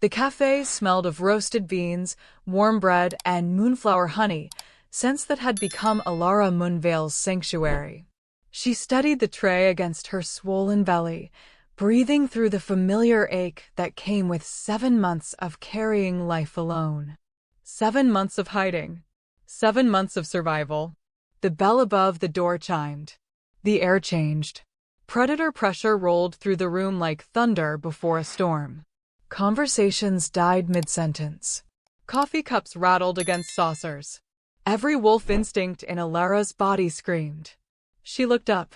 The cafe smelled of roasted beans, warm bread, and moonflower honey, scents that had become Alara Moonvale's sanctuary. She steadied the tray against her swollen belly, breathing through the familiar ache that came with 7 months of carrying life alone. 7 months of hiding. 7 months of survival. The bell above the door chimed. The air changed. Predator pressure rolled through the room like thunder before a storm. Conversations died mid-sentence. Coffee cups rattled against saucers. Every wolf instinct in Alara's body screamed. She looked up.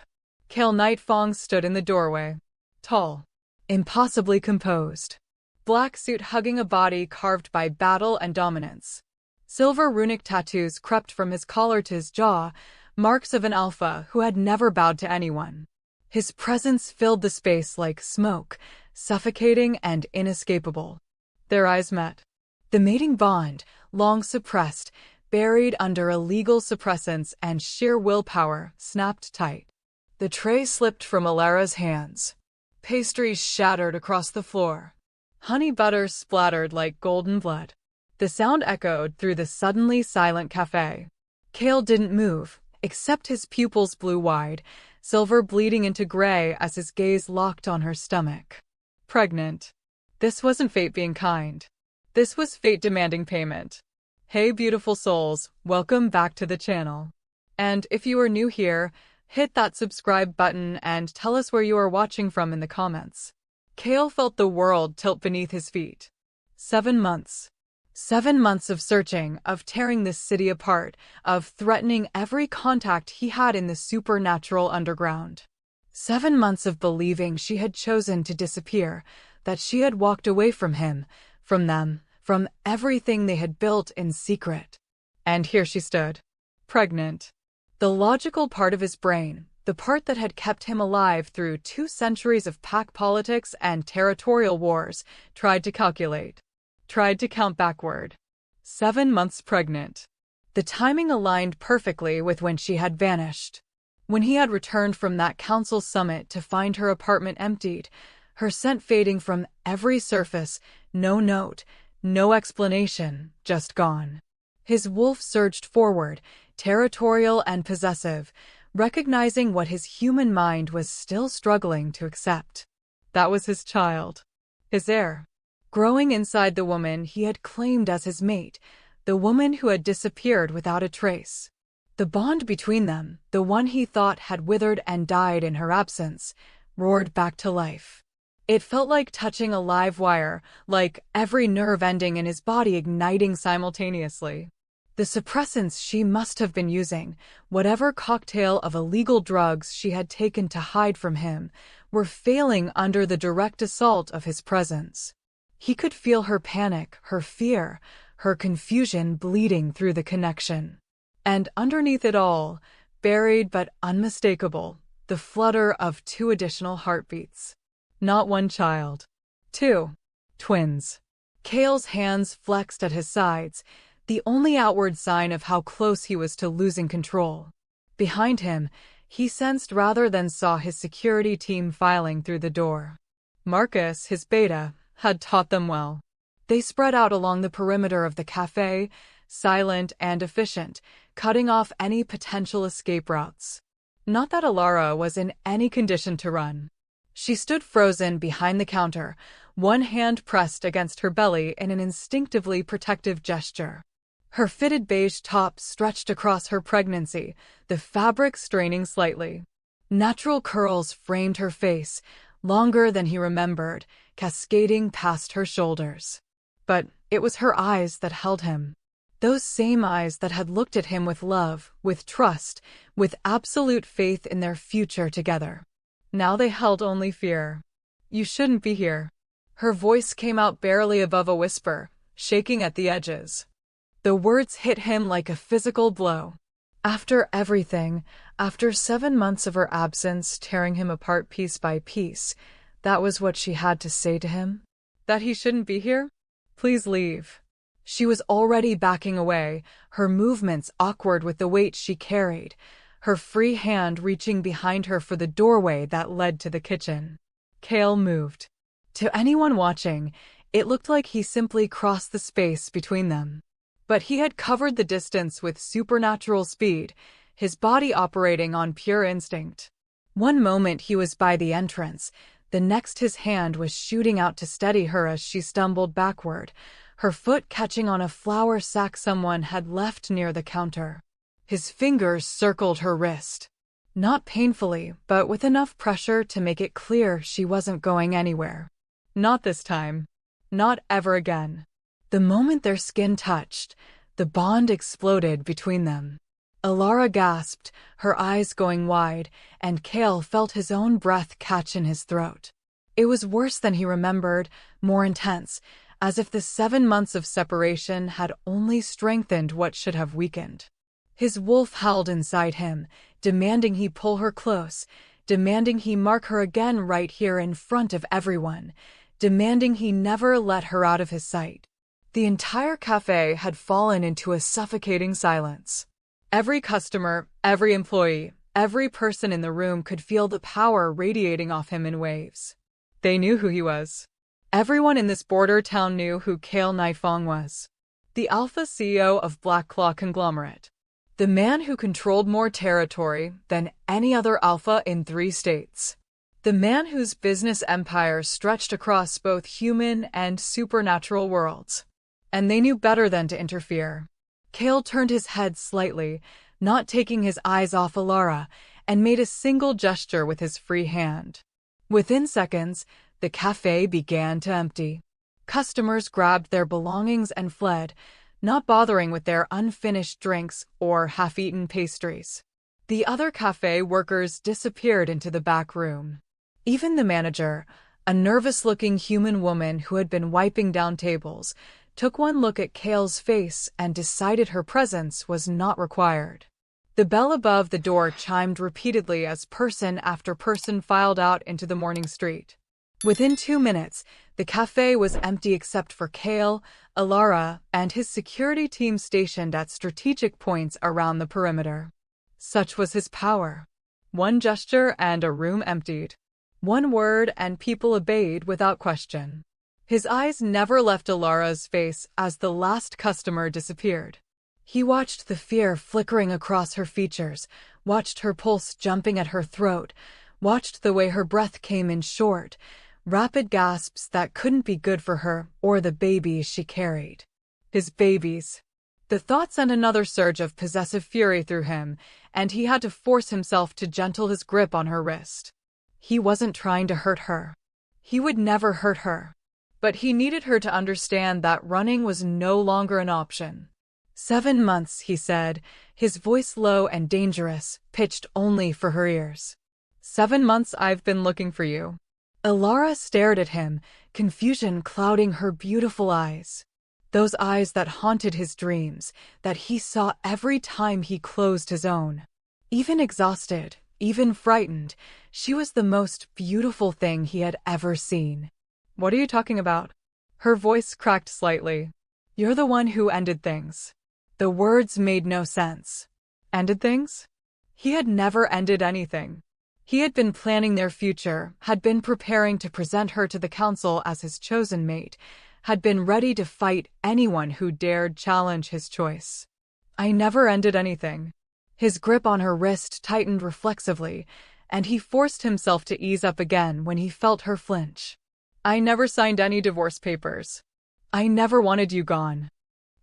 Kale Nightfang stood in the doorway. Tall. Impossibly composed. Black suit hugging a body carved by battle and dominance. Silver runic tattoos crept from his collar to his jaw, marks of an alpha who had never bowed to anyone. His presence filled the space like smoke, suffocating and inescapable. Their eyes met. The mating bond, long suppressed, buried under illegal suppressants and sheer willpower, snapped tight. The tray slipped from Alara's hands. Pastries shattered across the floor. Honey butter splattered like golden blood. The sound echoed through the suddenly silent cafe. Kale didn't move, except his pupils blew wide, silver bleeding into gray as his gaze locked on her stomach. Pregnant. This wasn't fate being kind. This was fate demanding payment. Hey beautiful souls, welcome back to the channel. And if you are new here, hit that subscribe button and tell us where you are watching from in the comments. Kale felt the world tilt beneath his feet. 7 months. 7 months of searching, of tearing this city apart, of threatening every contact he had in the supernatural underground. 7 months of believing she had chosen to disappear, that she had walked away from him, from them, from everything they had built in secret. And here she stood. Pregnant. The logical part of his brain, the part that had kept him alive through 2 centuries of pack politics and territorial wars, tried to calculate. Tried to count backward. 7 months pregnant. The timing aligned perfectly with when she had vanished. When he had returned from that council summit to find her apartment emptied, her scent fading from every surface, no note, no explanation, just gone. His wolf surged forward, territorial and possessive, recognizing what his human mind was still struggling to accept. That was his child. His heir. Growing inside the woman he had claimed as his mate, the woman who had disappeared without a trace. The bond between them, the one he thought had withered and died in her absence, roared back to life. It felt like touching a live wire, like every nerve ending in his body igniting simultaneously. The suppressants she must have been using, whatever cocktail of illegal drugs she had taken to hide from him, were failing under the direct assault of his presence. He could feel her panic, her fear, her confusion bleeding through the connection. And underneath it all, buried but unmistakable, the flutter of 2 additional heartbeats. Not 1 child. 2. Twins. Kale's hands flexed at his sides, the only outward sign of how close he was to losing control. Behind him, he sensed rather than saw his security team filing through the door. Marcus, his beta, had taught them well. They spread out along the perimeter of the cafe, silent and efficient, cutting off any potential escape routes. Not that Alara was in any condition to run. She stood frozen behind the counter, one hand pressed against her belly in an instinctively protective gesture. Her fitted beige top stretched across her pregnancy, the fabric straining slightly. Natural curls framed her face, longer than he remembered, cascading past her shoulders. But it was her eyes that held him. Those same eyes that had looked at him with love, with trust, with absolute faith in their future together. Now they held only fear. You shouldn't be here. Her voice came out barely above a whisper, shaking at the edges. The words hit him like a physical blow. After everything, after 7 months of her absence tearing him apart piece by piece, that was what she had to say to him? That he shouldn't be here? Please leave. She was already backing away, her movements awkward with the weight she carried, her free hand reaching behind her for the doorway that led to the kitchen. Kale moved. To anyone watching, It looked like he simply crossed the space between them. But he had covered the distance with supernatural speed, his body operating on pure instinct. One moment he was by the entrance, the next his hand was shooting out to steady her as she stumbled backward, her foot catching on a flour sack someone had left near the counter. His fingers circled her wrist. Not painfully, but with enough pressure to make it clear she wasn't going anywhere. Not this time. Not ever again. The moment their skin touched, the bond exploded between them. Alara gasped, her eyes going wide, and Cale felt his own breath catch in his throat. It was worse than he remembered, more intense, as if the 7 months of separation had only strengthened what should have weakened. His wolf howled inside him, demanding he pull her close, demanding he mark her again right here in front of everyone, demanding he never let her out of his sight. The entire cafe had fallen into a suffocating silence. Every customer, every employee, every person in the room could feel the power radiating off him in waves. They knew who he was. Everyone in this border town knew who Cale Naifong was. The Alpha CEO of Black Claw Conglomerate. The man who controlled more territory than any other Alpha in 3 states. The man whose business empire stretched across both human and supernatural worlds. And they knew better than to interfere. Cale turned his head slightly, not taking his eyes off Alara, and made a single gesture with his free hand. Within seconds, the cafe began to empty. Customers grabbed their belongings and fled, not bothering with their unfinished drinks or half-eaten pastries. The other cafe workers disappeared into the back room. Even the manager, a nervous-looking human woman who had been wiping down tables, took one look at Cale's face and decided her presence was not required. The bell above the door chimed repeatedly as person after person filed out into the morning street. Within 2 minutes, the cafe was empty except for Cale, Alara, and his security team stationed at strategic points around the perimeter. Such was his power. One gesture and a room emptied. One word and people obeyed without question. His eyes never left Alara's face as the last customer disappeared. He watched the fear flickering across her features, watched her pulse jumping at her throat, watched the way her breath came in short, rapid gasps that couldn't be good for her or the babies she carried. His babies. The thought sent another surge of possessive fury through him, and he had to force himself to gentle his grip on her wrist. He wasn't trying to hurt her. He would never hurt her. But he needed her to understand that running was no longer an option. 7 months, he said, his voice low and dangerous, pitched only for her ears. 7 months I've been looking for you. Alara stared at him, confusion clouding her beautiful eyes. Those eyes that haunted his dreams, that he saw every time he closed his own. Even exhausted, even frightened, she was the most beautiful thing he had ever seen. What are you talking about? Her voice cracked slightly. You're the one who ended things. The words made no sense. Ended things? He had never ended anything. He had been planning their future, had been preparing to present her to the council as his chosen mate, had been ready to fight anyone who dared challenge his choice. I never ended anything. His grip on her wrist tightened reflexively, and he forced himself to ease up again when he felt her flinch. I never signed any divorce papers. I never wanted you gone.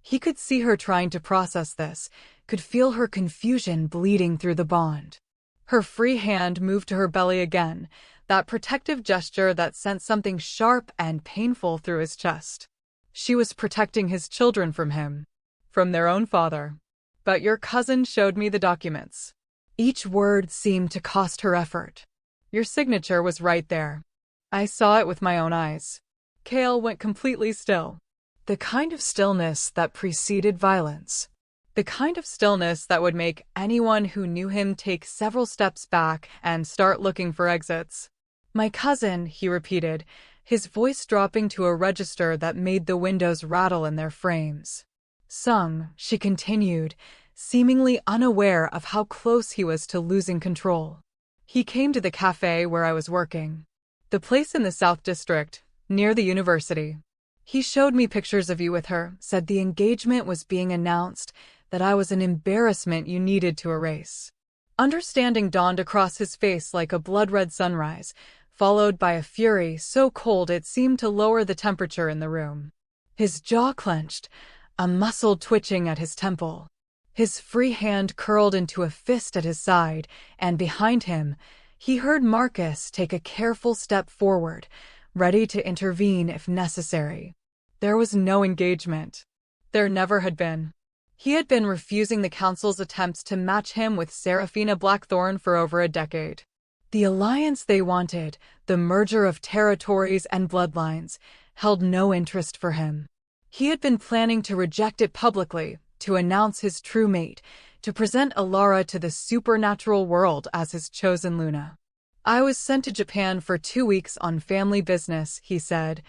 He could see her trying to process this, could feel her confusion bleeding through the bond. Her free hand moved to her belly again, that protective gesture that sent something sharp and painful through his chest. She was protecting his children from him, from their own father. But your cousin showed me the documents. Each word seemed to cost her effort. Your signature was right there. I saw it with my own eyes. Cale went completely still. The kind of stillness that preceded violence. The kind of stillness that would make anyone who knew him take several steps back and start looking for exits. My cousin, he repeated, his voice dropping to a register that made the windows rattle in their frames. Sung, she continued, seemingly unaware of how close he was to losing control. He came to the cafe where I was working. The place in the South District, near the university. He showed me pictures of you with her, said the engagement was being announced, that I was an embarrassment you needed to erase. Understanding dawned across his face like a blood-red sunrise, followed by a fury so cold it seemed to lower the temperature in the room. His jaw clenched, a muscle twitching at his temple. His free hand curled into a fist at his side, and behind him, he heard Marcus take a careful step forward, ready to intervene if necessary. There was no engagement. There never had been. He had been refusing the council's attempts to match him with Seraphina Blackthorn for over a decade. The alliance they wanted, the merger of territories and bloodlines, held no interest for him. He had been planning to reject it publicly, to announce his true mate, to present Alara to the supernatural world as his chosen Luna. I was sent to Japan for 2 weeks on family business, he said,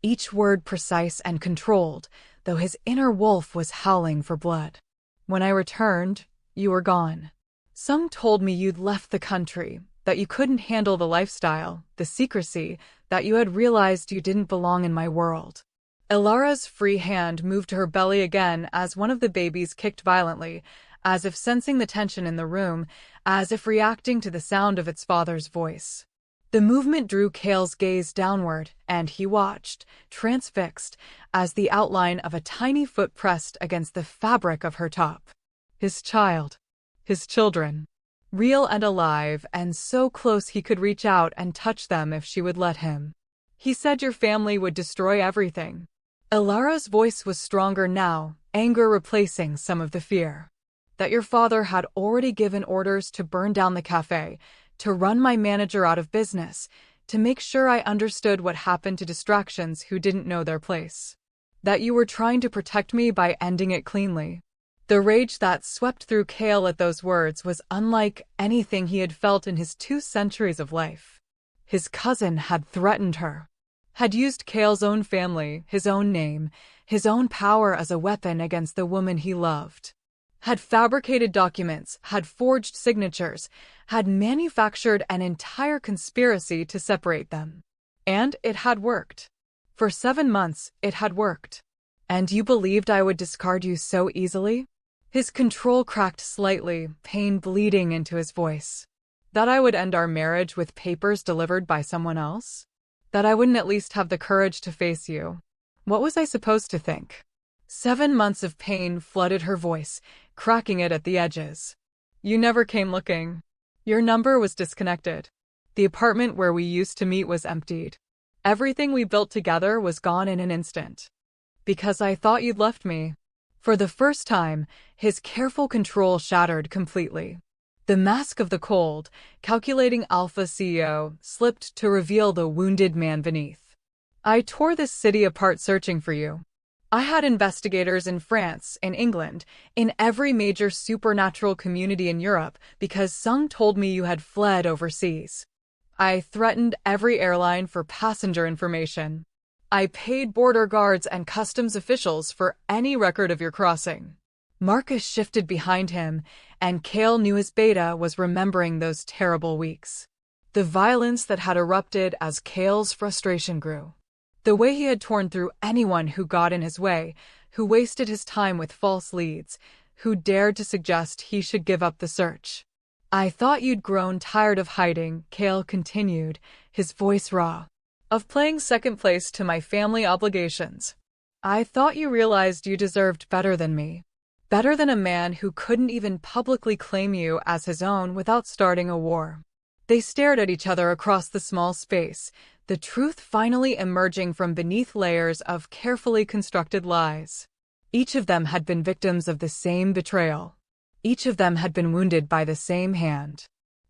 each word precise and controlled, though his inner wolf was howling for blood. When I returned, you were gone. Some told me you'd left the country, that you couldn't handle the lifestyle, the secrecy, that you had realized you didn't belong in my world. Alara's free hand moved to her belly again as one of the babies kicked violently, as if sensing the tension in the room, as if reacting to the sound of its father's voice. The movement drew Cale's gaze downward, and he watched, transfixed, as the outline of a tiny foot pressed against the fabric of her top. His child. His children. Real and alive, and so close he could reach out and touch them if she would let him. He said your family would destroy everything. Alara's voice was stronger now, anger replacing some of the fear. That your father had already given orders to burn down the cafe, to run my manager out of business, to make sure I understood what happened to distractions who didn't know their place. That you were trying to protect me by ending it cleanly. The rage that swept through Cale at those words was unlike anything he had felt in his 2 centuries of life. His cousin had threatened her. Had used Cale's own family, his own name, his own power as a weapon against the woman he loved. Had fabricated documents, had forged signatures, had manufactured an entire conspiracy to separate them. And it had worked. For 7 months, it had worked. And you believed I would discard you so easily? His control cracked slightly, pain bleeding into his voice. That I would end our marriage with papers delivered by someone else? That I wouldn't at least have the courage to face you? What was I supposed to think? 7 months of pain flooded her voice, cracking it at the edges. You never came looking. Your number was disconnected. The apartment where we used to meet was emptied. Everything we built together was gone in an instant. Because I thought you'd left me. For the first time, his careful control shattered completely. The mask of the cold, calculating alpha CEO, slipped to reveal the wounded man beneath. I tore this city apart searching for you. I had investigators in France, in England, in every major supernatural community in Europe because Sung told me you had fled overseas. I threatened every airline for passenger information. I paid border guards and customs officials for any record of your crossing. Marcus shifted behind him, and Cale knew his beta was remembering those terrible weeks. The violence that had erupted as Cale's frustration grew. The way he had torn through anyone who got in his way, who wasted his time with false leads, who dared to suggest he should give up the search. I thought you'd grown tired of hiding, Cale continued, his voice raw. Of playing second place to my family obligations. I thought you realized you deserved better than me. Better than a man who couldn't even publicly claim you as his own without starting a war. They stared at each other across the small space, the truth finally emerging from beneath layers of carefully constructed lies. Each of them had been victims of the same betrayal. Each of them had been wounded by the same hand.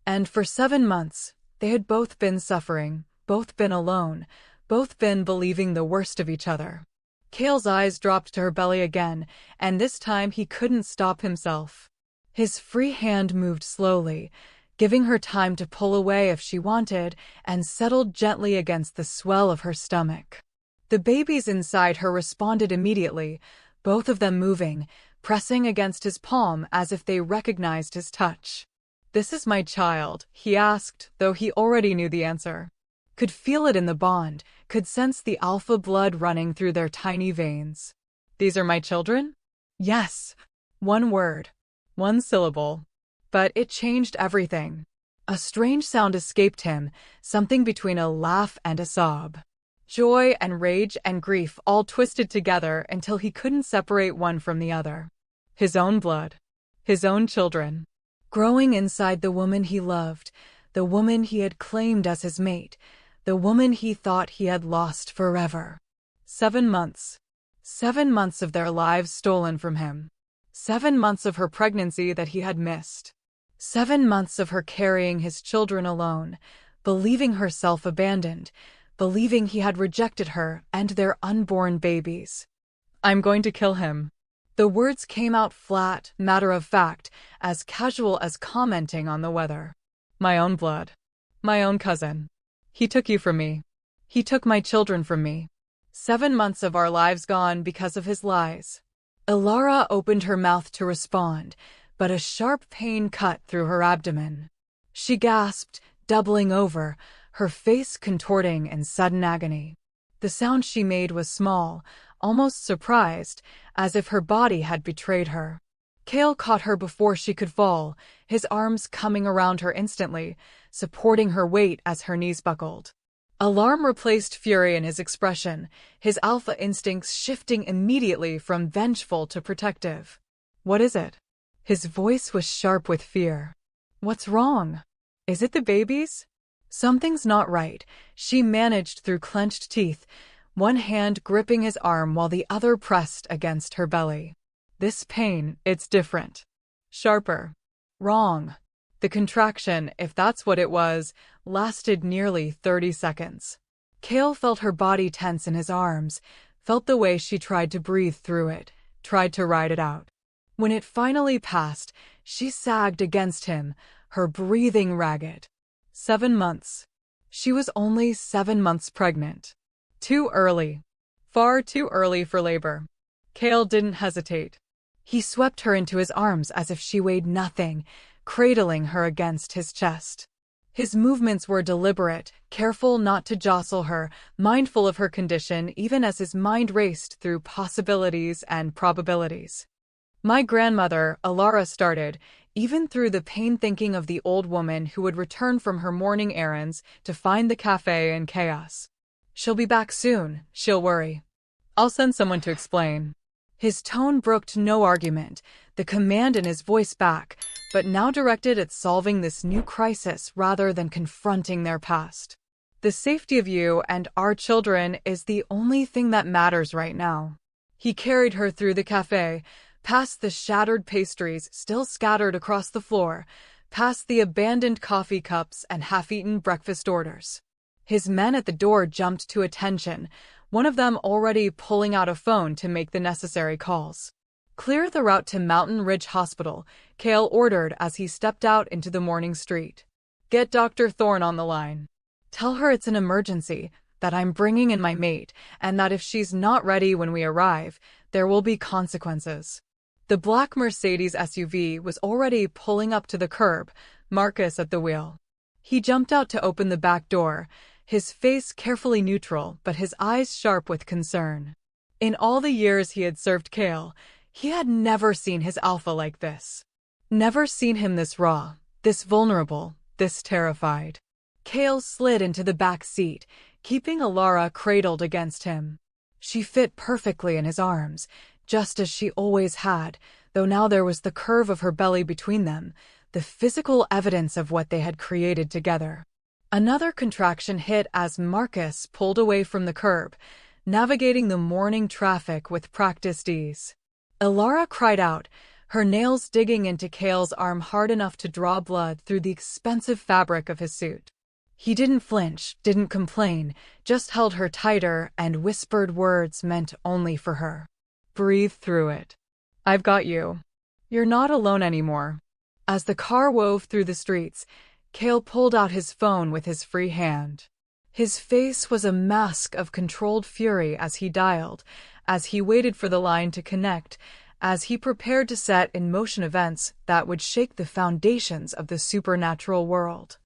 And for 7 months, they had both been suffering, both been alone, both been believing the worst of each other. Cale's eyes dropped to her belly again, and this time he couldn't stop himself. His free hand moved slowly, giving her time to pull away if she wanted, and settled gently against the swell of her stomach. The babies inside her responded immediately, both of them moving, pressing against his palm as if they recognized his touch. "This is my child," he asked, though he already knew the answer. could feel it in the bond, could sense the alpha blood running through their tiny veins. These are my children? Yes. One word. One syllable. But it changed everything. A strange sound escaped him, something between a laugh and a sob. Joy and rage and grief all twisted together until he couldn't separate one from the other. His own blood. His own children. Growing inside the woman he loved, the woman he had claimed as his mate, the woman he thought he had lost forever. 7 months. 7 months of their lives stolen from him. 7 months of her pregnancy that he had missed. 7 months of her carrying his children alone, believing herself abandoned, believing he had rejected her and their unborn babies. I'm going to kill him. The words came out flat, matter-of-fact, as casual as commenting on the weather. My own blood. My own cousin. He took you from me. He took my children from me. 7 months of our lives gone because of his lies. Ilara opened her mouth to respond, but a sharp pain cut through her abdomen. She gasped, doubling over, her face contorting in sudden agony. The sound she made was small, almost surprised, as if her body had betrayed her. Cale caught her before she could fall, his arms coming around her instantly, supporting her weight as her knees buckled. Alarm replaced fury in his expression, his alpha instincts shifting immediately from vengeful to protective. What is it? His voice was sharp with fear. What's wrong? Is it the babies? Something's not right, she managed through clenched teeth, one hand gripping his arm while the other pressed against her belly. This pain, it's different. Sharper. Wrong. The contraction, if that's what it was, lasted nearly 30 seconds. Cale felt her body tense in his arms, felt the way she tried to breathe through it, tried to ride it out. When it finally passed, she sagged against him, her breathing ragged. 7 months. She was only 7 months pregnant. Too early. Far too early for labor. Cale didn't hesitate. He swept her into his arms as if she weighed nothing, cradling her against his chest. His movements were deliberate, careful not to jostle her, mindful of her condition even as his mind raced through possibilities and probabilities. My grandmother, Ilara started, even through the pain thinking of the old woman who would return from her morning errands to find the cafe in chaos. She'll be back soon, she'll worry. I'll send someone to explain. His tone brooked no argument, the command in his voice back, but now directed at solving this new crisis rather than confronting their past. The safety of you and our children is the only thing that matters right now. He carried her through the cafe, past the shattered pastries still scattered across the floor, past the abandoned coffee cups and half-eaten breakfast orders. His men at the door jumped to attention, one of them already pulling out a phone to make the necessary calls. Clear the route to Mountain Ridge Hospital, Cale ordered as he stepped out into the morning street. Get Dr. Thorne on the line. Tell her it's an emergency, that I'm bringing in my mate, and that if she's not ready when we arrive, there will be consequences. The black Mercedes SUV was already pulling up to the curb, Marcus at the wheel. He jumped out to open the back door, his face carefully neutral but his eyes sharp with concern. In all the years he had served Cale, he had never seen his alpha like this. Never seen him this raw, this vulnerable, this terrified. Cale slid into the back seat, keeping Ilara cradled against him. She fit perfectly in his arms, just as she always had, though now there was the curve of her belly between them, the physical evidence of what they had created together. Another contraction hit as Marcus pulled away from the curb, navigating the morning traffic with practiced ease. Ilara cried out, her nails digging into Cale's arm hard enough to draw blood through the expensive fabric of his suit. He didn't flinch, didn't complain, just held her tighter and whispered words meant only for her. Breathe through it. I've got you. You're not alone anymore. As the car wove through the streets, Cale pulled out his phone with his free hand. His face was a mask of controlled fury as he dialed, as he waited for the line to connect, as he prepared to set in motion events that would shake the foundations of the supernatural world.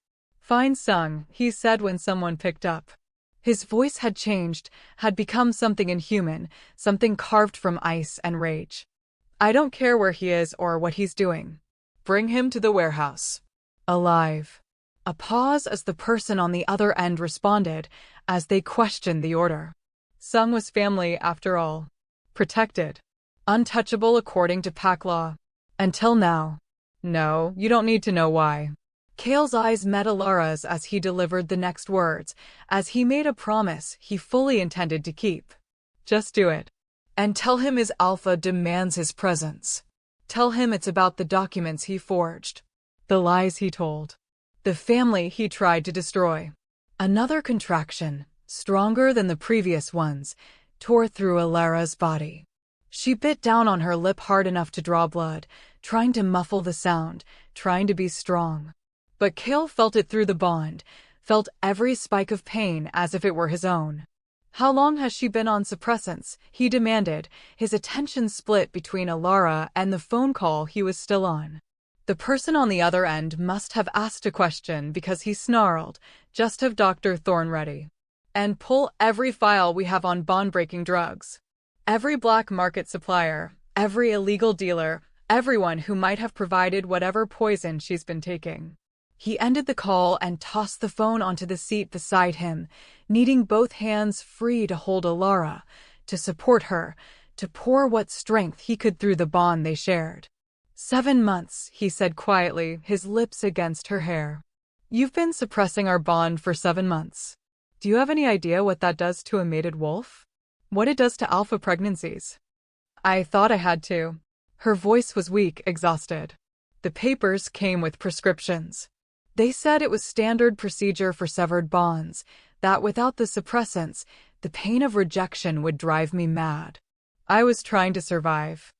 Fine Sung, he said when someone picked up. His voice had changed, had become something inhuman, something carved from ice and rage. I don't care where he is or what he's doing. Bring him to the warehouse. Alive. A pause as the person on the other end responded, as they questioned the order. Sung was family after all. Protected. Untouchable according to pack law. Until now. No, you don't need to know why. Kale's eyes met Alara's as he delivered the next words, as he made a promise he fully intended to keep. Just do it. And tell him his alpha demands his presence. Tell him it's about the documents he forged. The lies he told. The family he tried to destroy. Another contraction, stronger than the previous ones, tore through Alara's body. She bit down on her lip hard enough to draw blood, trying to muffle the sound, trying to be strong. But Kale felt it through the bond, felt every spike of pain as if it were his own. How long has she been on suppressants? He demanded, his attention split between Alara and the phone call he was still on. The person on the other end must have asked a question because he snarled, just have Dr. Thorne ready. And pull every file we have on bond-breaking drugs. Every black market supplier, every illegal dealer, everyone who might have provided whatever poison she's been taking. He ended the call and tossed the phone onto the seat beside him, needing both hands free to hold Alara, to support her, to pour what strength he could through the bond they shared. 7 months, he said quietly, his lips against her hair. You've been suppressing our bond for 7 months. Do you have any idea what that does to a mated wolf? What it does to alpha pregnancies? I thought I had to. Her voice was weak, exhausted. The papers came with prescriptions. They said it was standard procedure for severed bonds, that without the suppressants, the pain of rejection would drive me mad. I was trying to survive.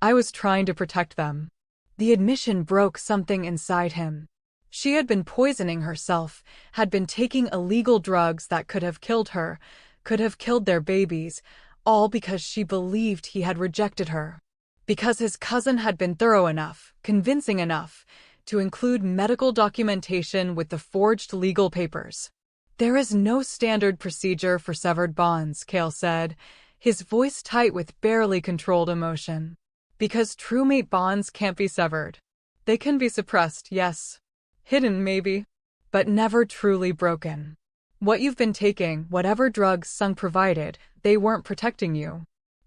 I was trying to protect them. The admission broke something inside him. She had been poisoning herself, had been taking illegal drugs that could have killed her, could have killed their babies, all because she believed he had rejected her. Because his cousin had been thorough enough, convincing enough, to include medical documentation with the forged legal papers. There is no standard procedure for severed bonds, Kale said, his voice tight with barely controlled emotion. Because true mate bonds can't be severed. They can be suppressed, yes. Hidden, maybe. But never truly broken. What you've been taking, whatever drugs Sung provided, they weren't protecting you.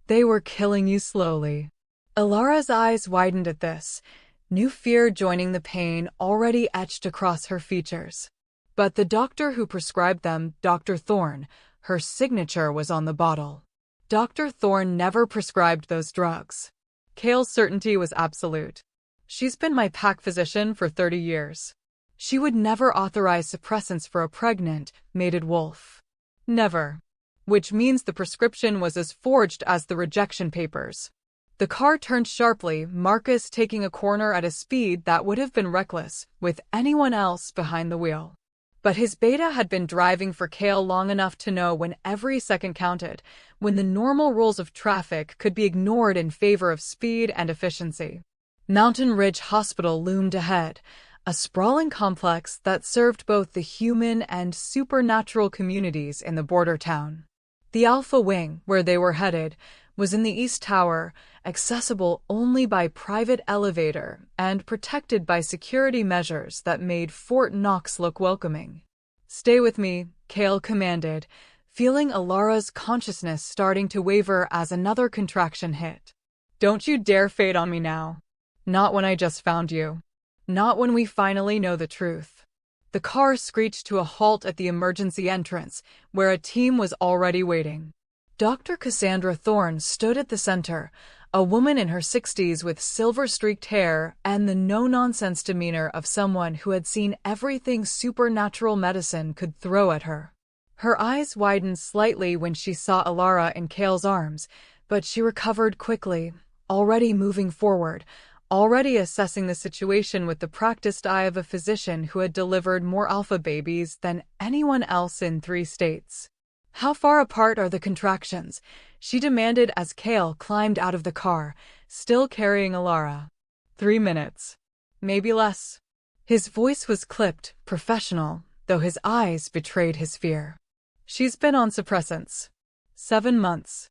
They were killing you slowly. Alara's eyes widened at this, new fear joining the pain already etched across her features. But the doctor who prescribed them, Dr. Thorne, her signature was on the bottle. Dr. Thorne never prescribed those drugs. Kale's certainty was absolute. She's been my pack physician for 30 years. She would never authorize suppressants for a pregnant, mated wolf. Never. Which means the prescription was as forged as the rejection papers. The car turned sharply, Marcus taking a corner at a speed that would have been reckless, with anyone else behind the wheel. But his beta had been driving for Kale long enough to know when every second counted, when the normal rules of traffic could be ignored in favor of speed and efficiency. Mountain Ridge Hospital loomed ahead, a sprawling complex that served both the human and supernatural communities in the border town. The Alpha Wing, where they were headed, was in the East Tower, accessible only by private elevator and protected by security measures that made Fort Knox look welcoming. Stay with me, Kale commanded, feeling Alara's consciousness starting to waver as another contraction hit. Don't you dare fade on me now. Not when I just found you. Not when we finally know the truth. The car screeched to a halt at the emergency entrance, where a team was already waiting. Dr. Cassandra Thorne stood at the center, a woman in her 60s with silver-streaked hair and the no-nonsense demeanor of someone who had seen everything supernatural medicine could throw at her. Her eyes widened slightly when she saw Alara in Kale's arms, but she recovered quickly, already moving forward, already assessing the situation with the practiced eye of a physician who had delivered more alpha babies than anyone else in 3 states. How far apart are the contractions? She demanded as Kale climbed out of the car, still carrying Alara. 3 minutes. Maybe less. His voice was clipped, professional, though his eyes betrayed his fear. She's been on suppressants. 7 months.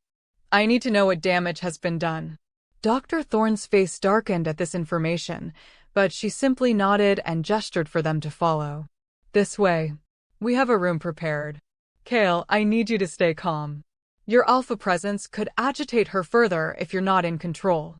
I need to know what damage has been done. Dr. Thorne's face darkened at this information, but she simply nodded and gestured for them to follow. This way. We have a room prepared. Kale, I need you to stay calm. Your alpha presence could agitate her further if you're not in control.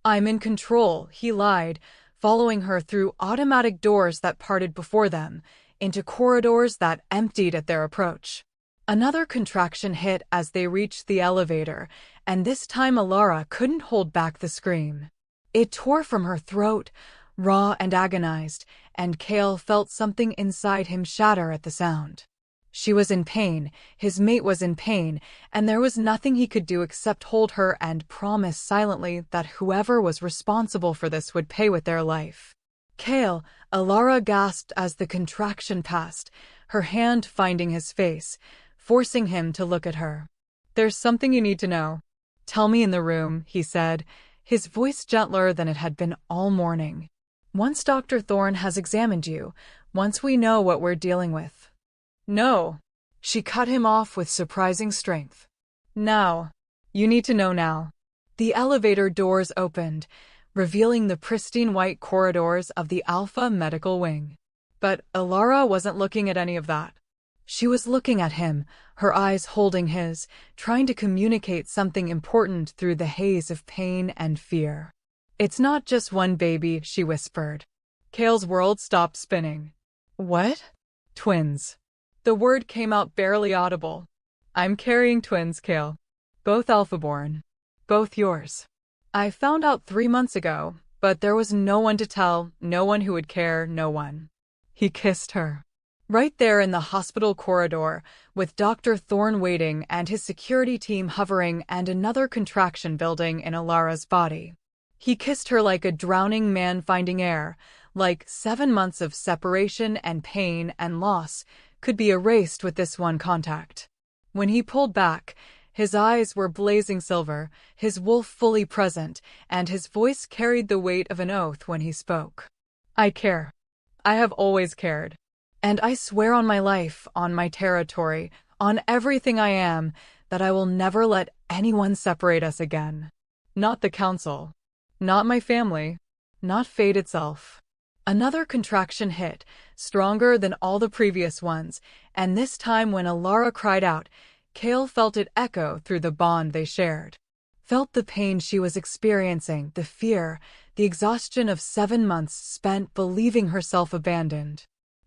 I'm in control, he lied, following her through automatic doors that parted before them, into corridors that emptied at their approach. Another contraction hit as they reached the elevator, and this time Alara couldn't hold back the scream. It tore from her throat, raw and agonized, and Kale felt something inside him shatter at the sound. She was in pain, his mate was in pain, and there was nothing he could do except hold her and promise silently that whoever was responsible for this would pay with their life. Kale, Alara gasped as the contraction passed, her hand finding his face, forcing him to look at her. There's something you need to know. Tell me in the room, he said, his voice gentler than it had been all morning. Once Dr. Thorne has examined you, once we know what we're dealing with. No. She cut him off with surprising strength. Now. You need to know now. The elevator doors opened, revealing the pristine white corridors of the Alpha Medical Wing. But Alara wasn't looking at any of that. She was looking at him, her eyes holding his, trying to communicate something important through the haze of pain and fear. It's not just one baby, she whispered. Kale's world stopped spinning. What? Twins. The word came out barely audible. I'm carrying twins, Kale. Both alpha-born. Both yours. I found out 3 months ago, but there was no one to tell, no one who would care, no one. He kissed her. Right there in the hospital corridor, with Dr. Thorne waiting and his security team hovering and another contraction building in Alara's body. He kissed her like a drowning man finding air, like 7 months of separation and pain and loss could be erased with this one contact. When he pulled back, his eyes were blazing silver, his wolf fully present, and his voice carried the weight of an oath when he spoke. I care. I have always cared. And I swear on my life, on my territory, on everything I am, that I will never let anyone separate us again. Not the council. Not my family. Not fate itself. Another contraction hit, stronger than all the previous ones, and this time when Alara cried out, Kale felt it echo through the bond they shared. Felt the pain she was experiencing, the fear, the exhaustion of 7 months spent believing herself abandoned.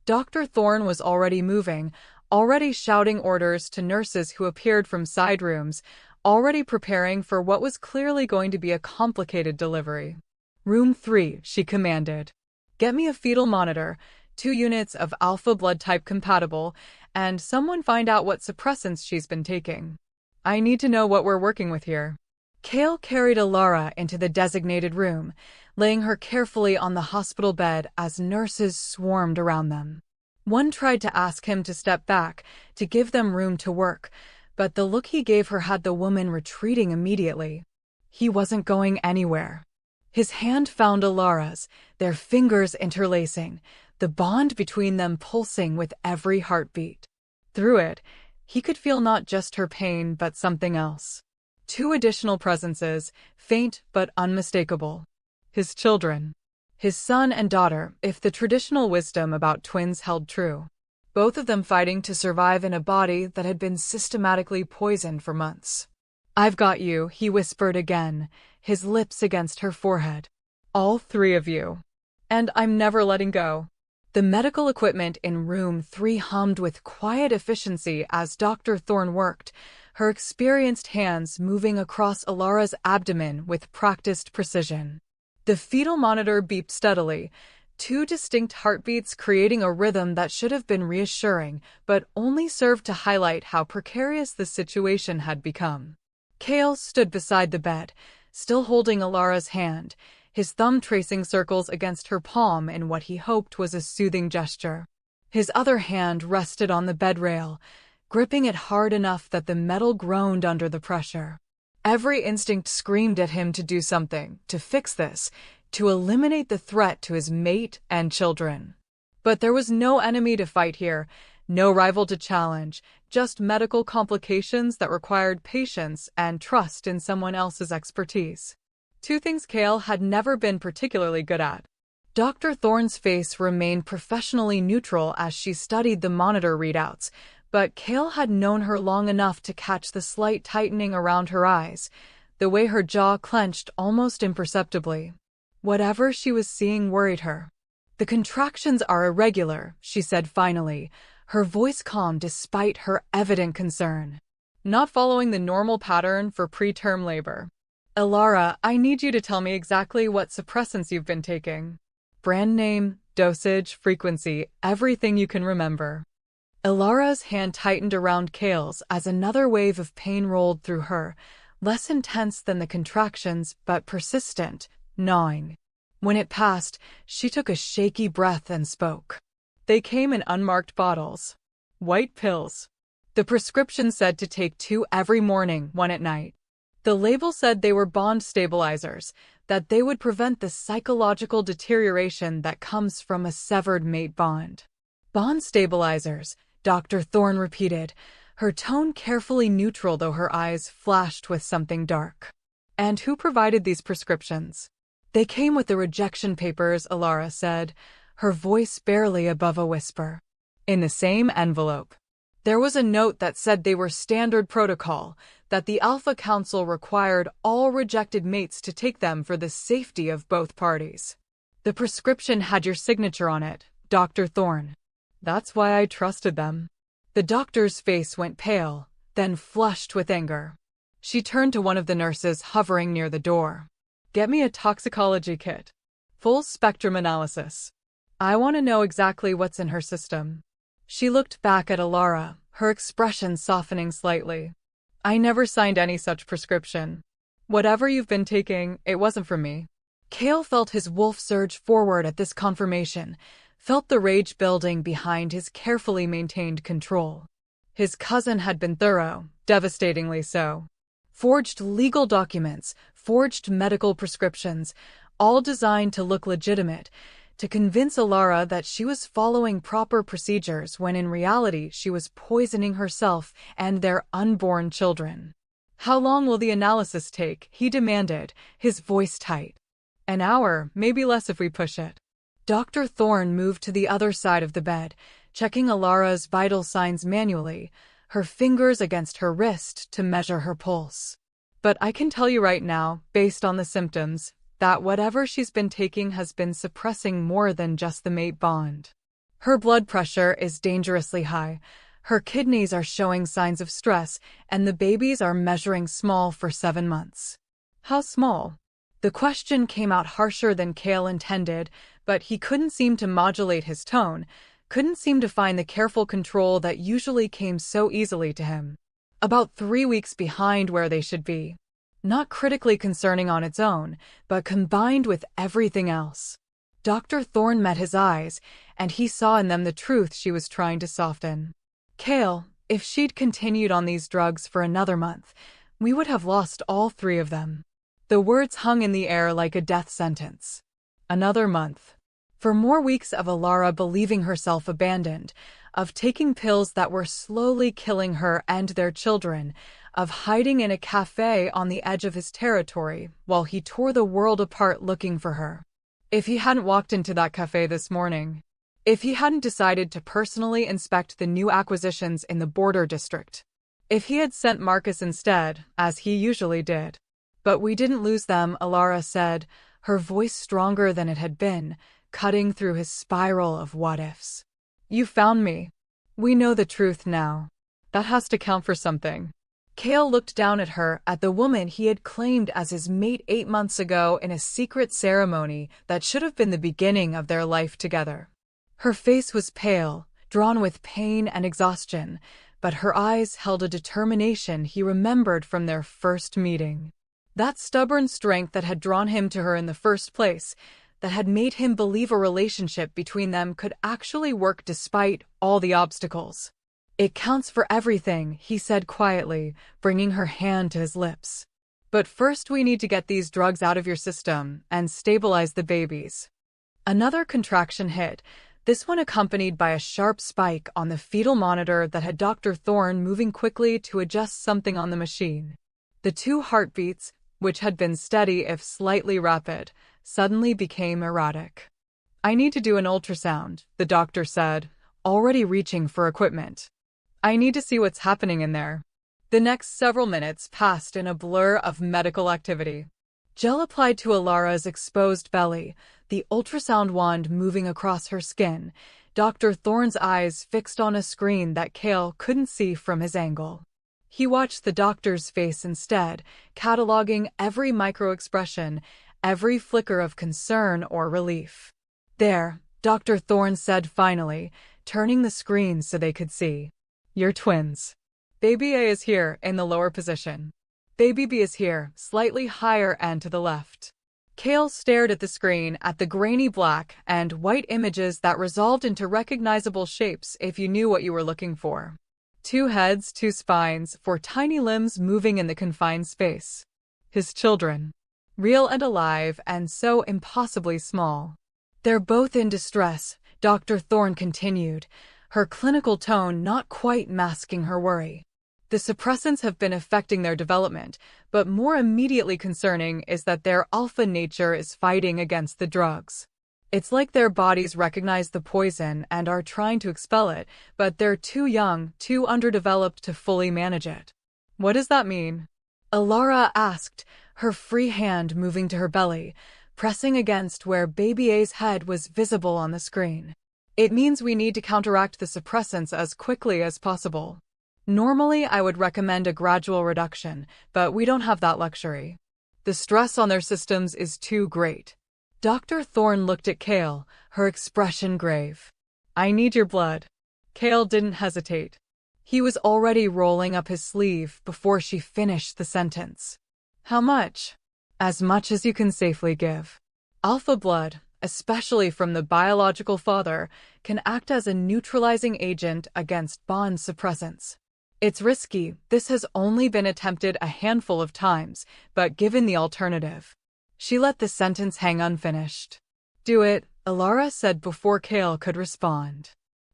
Dr. Thorne was already moving, already shouting orders to nurses who appeared from side rooms, already preparing for what was clearly going to be a complicated delivery. Room 3, she commanded. Get me a fetal monitor, 2 units of alpha blood type compatible, and someone find out what suppressants she's been taking. I need to know what we're working with here. Kale carried Alara into the designated room, laying her carefully on the hospital bed as nurses swarmed around them. One tried to ask him to step back, to give them room to work, but the look he gave her had the woman retreating immediately. He wasn't going anywhere. His hand found Alara's, their fingers interlacing, the bond between them pulsing with every heartbeat. Through it, he could feel not just her pain but something else. 2 additional presences, faint but unmistakable. His children. His son and daughter, if the traditional wisdom about twins held true. Both of them fighting to survive in a body that had been systematically poisoned for months. I've got you, he whispered again, his lips against her forehead. All 3 of you. And I'm never letting go. The medical equipment in room 3 hummed with quiet efficiency as Dr. Thorne worked, her experienced hands moving across Alara's abdomen with practiced precision. The fetal monitor beeped steadily, 2 distinct heartbeats creating a rhythm that should have been reassuring, but only served to highlight how precarious the situation had become. Kale stood beside the bed, still holding Alara's hand, his thumb tracing circles against her palm in what he hoped was a soothing gesture. His other hand rested on the bed rail, gripping it hard enough that the metal groaned under the pressure. Every instinct screamed at him to do something, to fix this, to eliminate the threat to his mate and children. But there was no enemy to fight here, no rival to challenge, just medical complications that required patience and trust in someone else's expertise. Two things Kale had never been particularly good at. Dr. Thorne's face remained professionally neutral as she studied the monitor readouts, but Kale had known her long enough to catch the slight tightening around her eyes, the way her jaw clenched almost imperceptibly. Whatever she was seeing worried her. "The contractions are irregular," she said finally, her voice calm despite her evident concern. "Not following the normal pattern for preterm labor. Elara, I need you to tell me exactly what suppressants you've been taking. Brand name, dosage, frequency, everything you can remember." Elara's hand tightened around Kale's as another wave of pain rolled through her, less intense than the contractions but persistent, gnawing. When it passed, she took a shaky breath and spoke. "They came in unmarked bottles. White pills. The prescription said to take 2 every morning, 1 at night. The label said they were bond stabilizers, that they would prevent the psychological deterioration that comes from a severed mate bond." "Bond stabilizers," Dr. Thorne repeated, her tone carefully neutral though her eyes flashed with something dark. "And who provided these prescriptions?" "They came with the rejection papers," Elara said, her voice barely above a whisper. "In the same envelope. There was a note that said they were standard protocol, that the Alpha Council required all rejected mates to take them for the safety of both parties. The prescription had your signature on it, Dr. Thorne. That's why I trusted them." The doctor's face went pale, then flushed with anger. She turned to one of the nurses hovering near the door. "Get me a toxicology kit. Full spectrum analysis. I want to know exactly what's in her system." She looked back at Elara, her expression softening slightly. "I never signed any such prescription. Whatever you've been taking, it wasn't from me." Kale felt his wolf surge forward at this confirmation, felt the rage building behind his carefully maintained control. His cousin had been thorough, devastatingly so. Forged legal documents, forged medical prescriptions, all designed to look legitimate, to convince Elara that she was following proper procedures when in reality she was poisoning herself and their unborn children. "How long will the analysis take?" he demanded, his voice tight. "An hour, maybe less if we push it." Dr. Thorne moved to the other side of the bed, checking Elara's vital signs manually, her fingers against her wrist to measure her pulse. "But I can tell you right now, based on the symptoms, that whatever she's been taking has been suppressing more than just the mate bond. Her blood pressure is dangerously high, her kidneys are showing signs of stress, and the babies are measuring small for 7 months." "How small?" The question came out harsher than Kale intended, but he couldn't seem to modulate his tone, couldn't seem to find the careful control that usually came so easily to him. "About 3 weeks behind where they should be. Not critically concerning on its own, but combined with everything else." Dr. Thorne met his eyes, and he saw in them the truth she was trying to soften. "Kale, if she'd continued on these drugs for another month, we would have lost all 3 of them." The words hung in the air like a death sentence. Another month. For more weeks of Elara believing herself abandoned, of taking pills that were slowly killing her and their children, of hiding in a cafe on the edge of his territory while he tore the world apart looking for her. If he hadn't walked into that cafe this morning, if he hadn't decided to personally inspect the new acquisitions in the border district, if he had sent Marcus instead, as he usually did. "But we didn't lose them," Elara said, her voice stronger than it had been, cutting through his spiral of what-ifs. "You found me. We know the truth now. That has to count for something." Kale looked down at her, at the woman he had claimed as his mate 8 months ago in a secret ceremony that should have been the beginning of their life together. Her face was pale, drawn with pain and exhaustion, but her eyes held a determination he remembered from their first meeting. That stubborn strength that had drawn him to her in the first place, that had made him believe a relationship between them could actually work despite all the obstacles. "It counts for everything," he said quietly, bringing her hand to his lips. "But first we need to get these drugs out of your system and stabilize the babies." Another contraction hit, this one accompanied by a sharp spike on the fetal monitor that had Dr. Thorne moving quickly to adjust something on the machine. The two heartbeats, which had been steady if slightly rapid, suddenly became erratic. "I need to do an ultrasound," the doctor said, already reaching for equipment. "I need to see what's happening in there." The next several minutes passed in a blur of medical activity. Gel applied to Alara's exposed belly, the ultrasound wand moving across her skin, Dr. Thorne's eyes fixed on a screen that Cale couldn't see from his angle. He watched the doctor's face instead, cataloging every micro-expression, every flicker of concern or relief. "There," Dr. Thorne said finally, turning the screen so they could see. "You're twins. Baby A is here, in the lower position. Baby B is here, slightly higher and to the left." Cale stared at the screen, at the grainy black and white images that resolved into recognizable shapes if you knew what you were looking for. Two heads, two spines, four tiny limbs moving in the confined space. His children. Real and alive, and so impossibly small. "They're both in distress," Dr. Thorne continued, her clinical tone not quite masking her worry. "The suppressants have been affecting their development, but more immediately concerning is that their alpha nature is fighting against the drugs. It's like their bodies recognize the poison and are trying to expel it, but they're too young, too underdeveloped to fully manage it." "What does that mean?" Alara asked, her free hand moving to her belly, pressing against where Baby A's head was visible on the screen. "It means we need to counteract the suppressants as quickly as possible. Normally, I would recommend a gradual reduction, but we don't have that luxury. The stress on their systems is too great." Dr. Thorne looked at Cale, her expression grave. "I need your blood." Cale didn't hesitate. He was already rolling up his sleeve before she finished the sentence. "How much?" "As much as you can safely give. Alpha blood, especially from the biological father, can act as a neutralizing agent against bond suppressants. It's risky, this has only been attempted a handful of times, but given the alternative." She let the sentence hang unfinished. "Do it," Alara said before Cale could respond.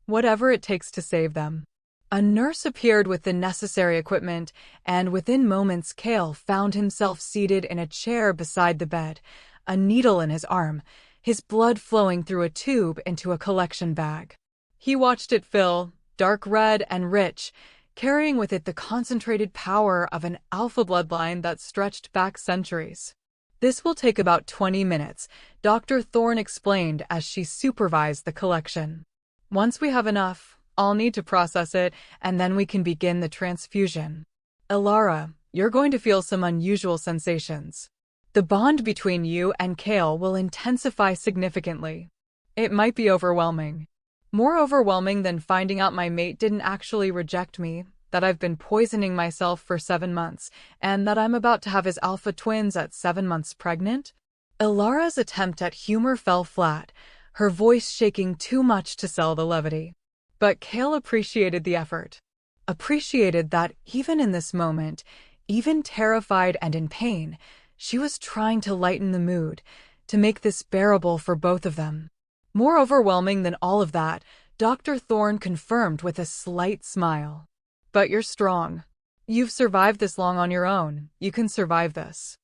"Whatever it takes to save them." A nurse appeared with the necessary equipment, and within moments Cale found himself seated in a chair beside the bed, a needle in his arm, his blood flowing through a tube into a collection bag. He watched it fill, dark red and rich, carrying with it the concentrated power of an alpha bloodline that stretched back centuries. "This will take about 20 minutes, Dr. Thorne explained as she supervised the collection. "Once we have enough, I'll need to process it, and then we can begin the transfusion. Alara, you're going to feel some unusual sensations. The bond between you and Cale will intensify significantly. It might be overwhelming. More overwhelming than finding out my mate didn't actually reject me, that I've been poisoning myself for 7 months, and that I'm about to have his alpha twins at 7 months pregnant." Alara's attempt at humor fell flat, her voice shaking too much to sell the levity. But Cale appreciated the effort. Appreciated that even in this moment, even terrified and in pain, she was trying to lighten the mood, to make this bearable for both of them. More overwhelming than all of that, Dr. Thorne confirmed with a slight smile. "But you're strong. You've survived this long on your own. You can survive this."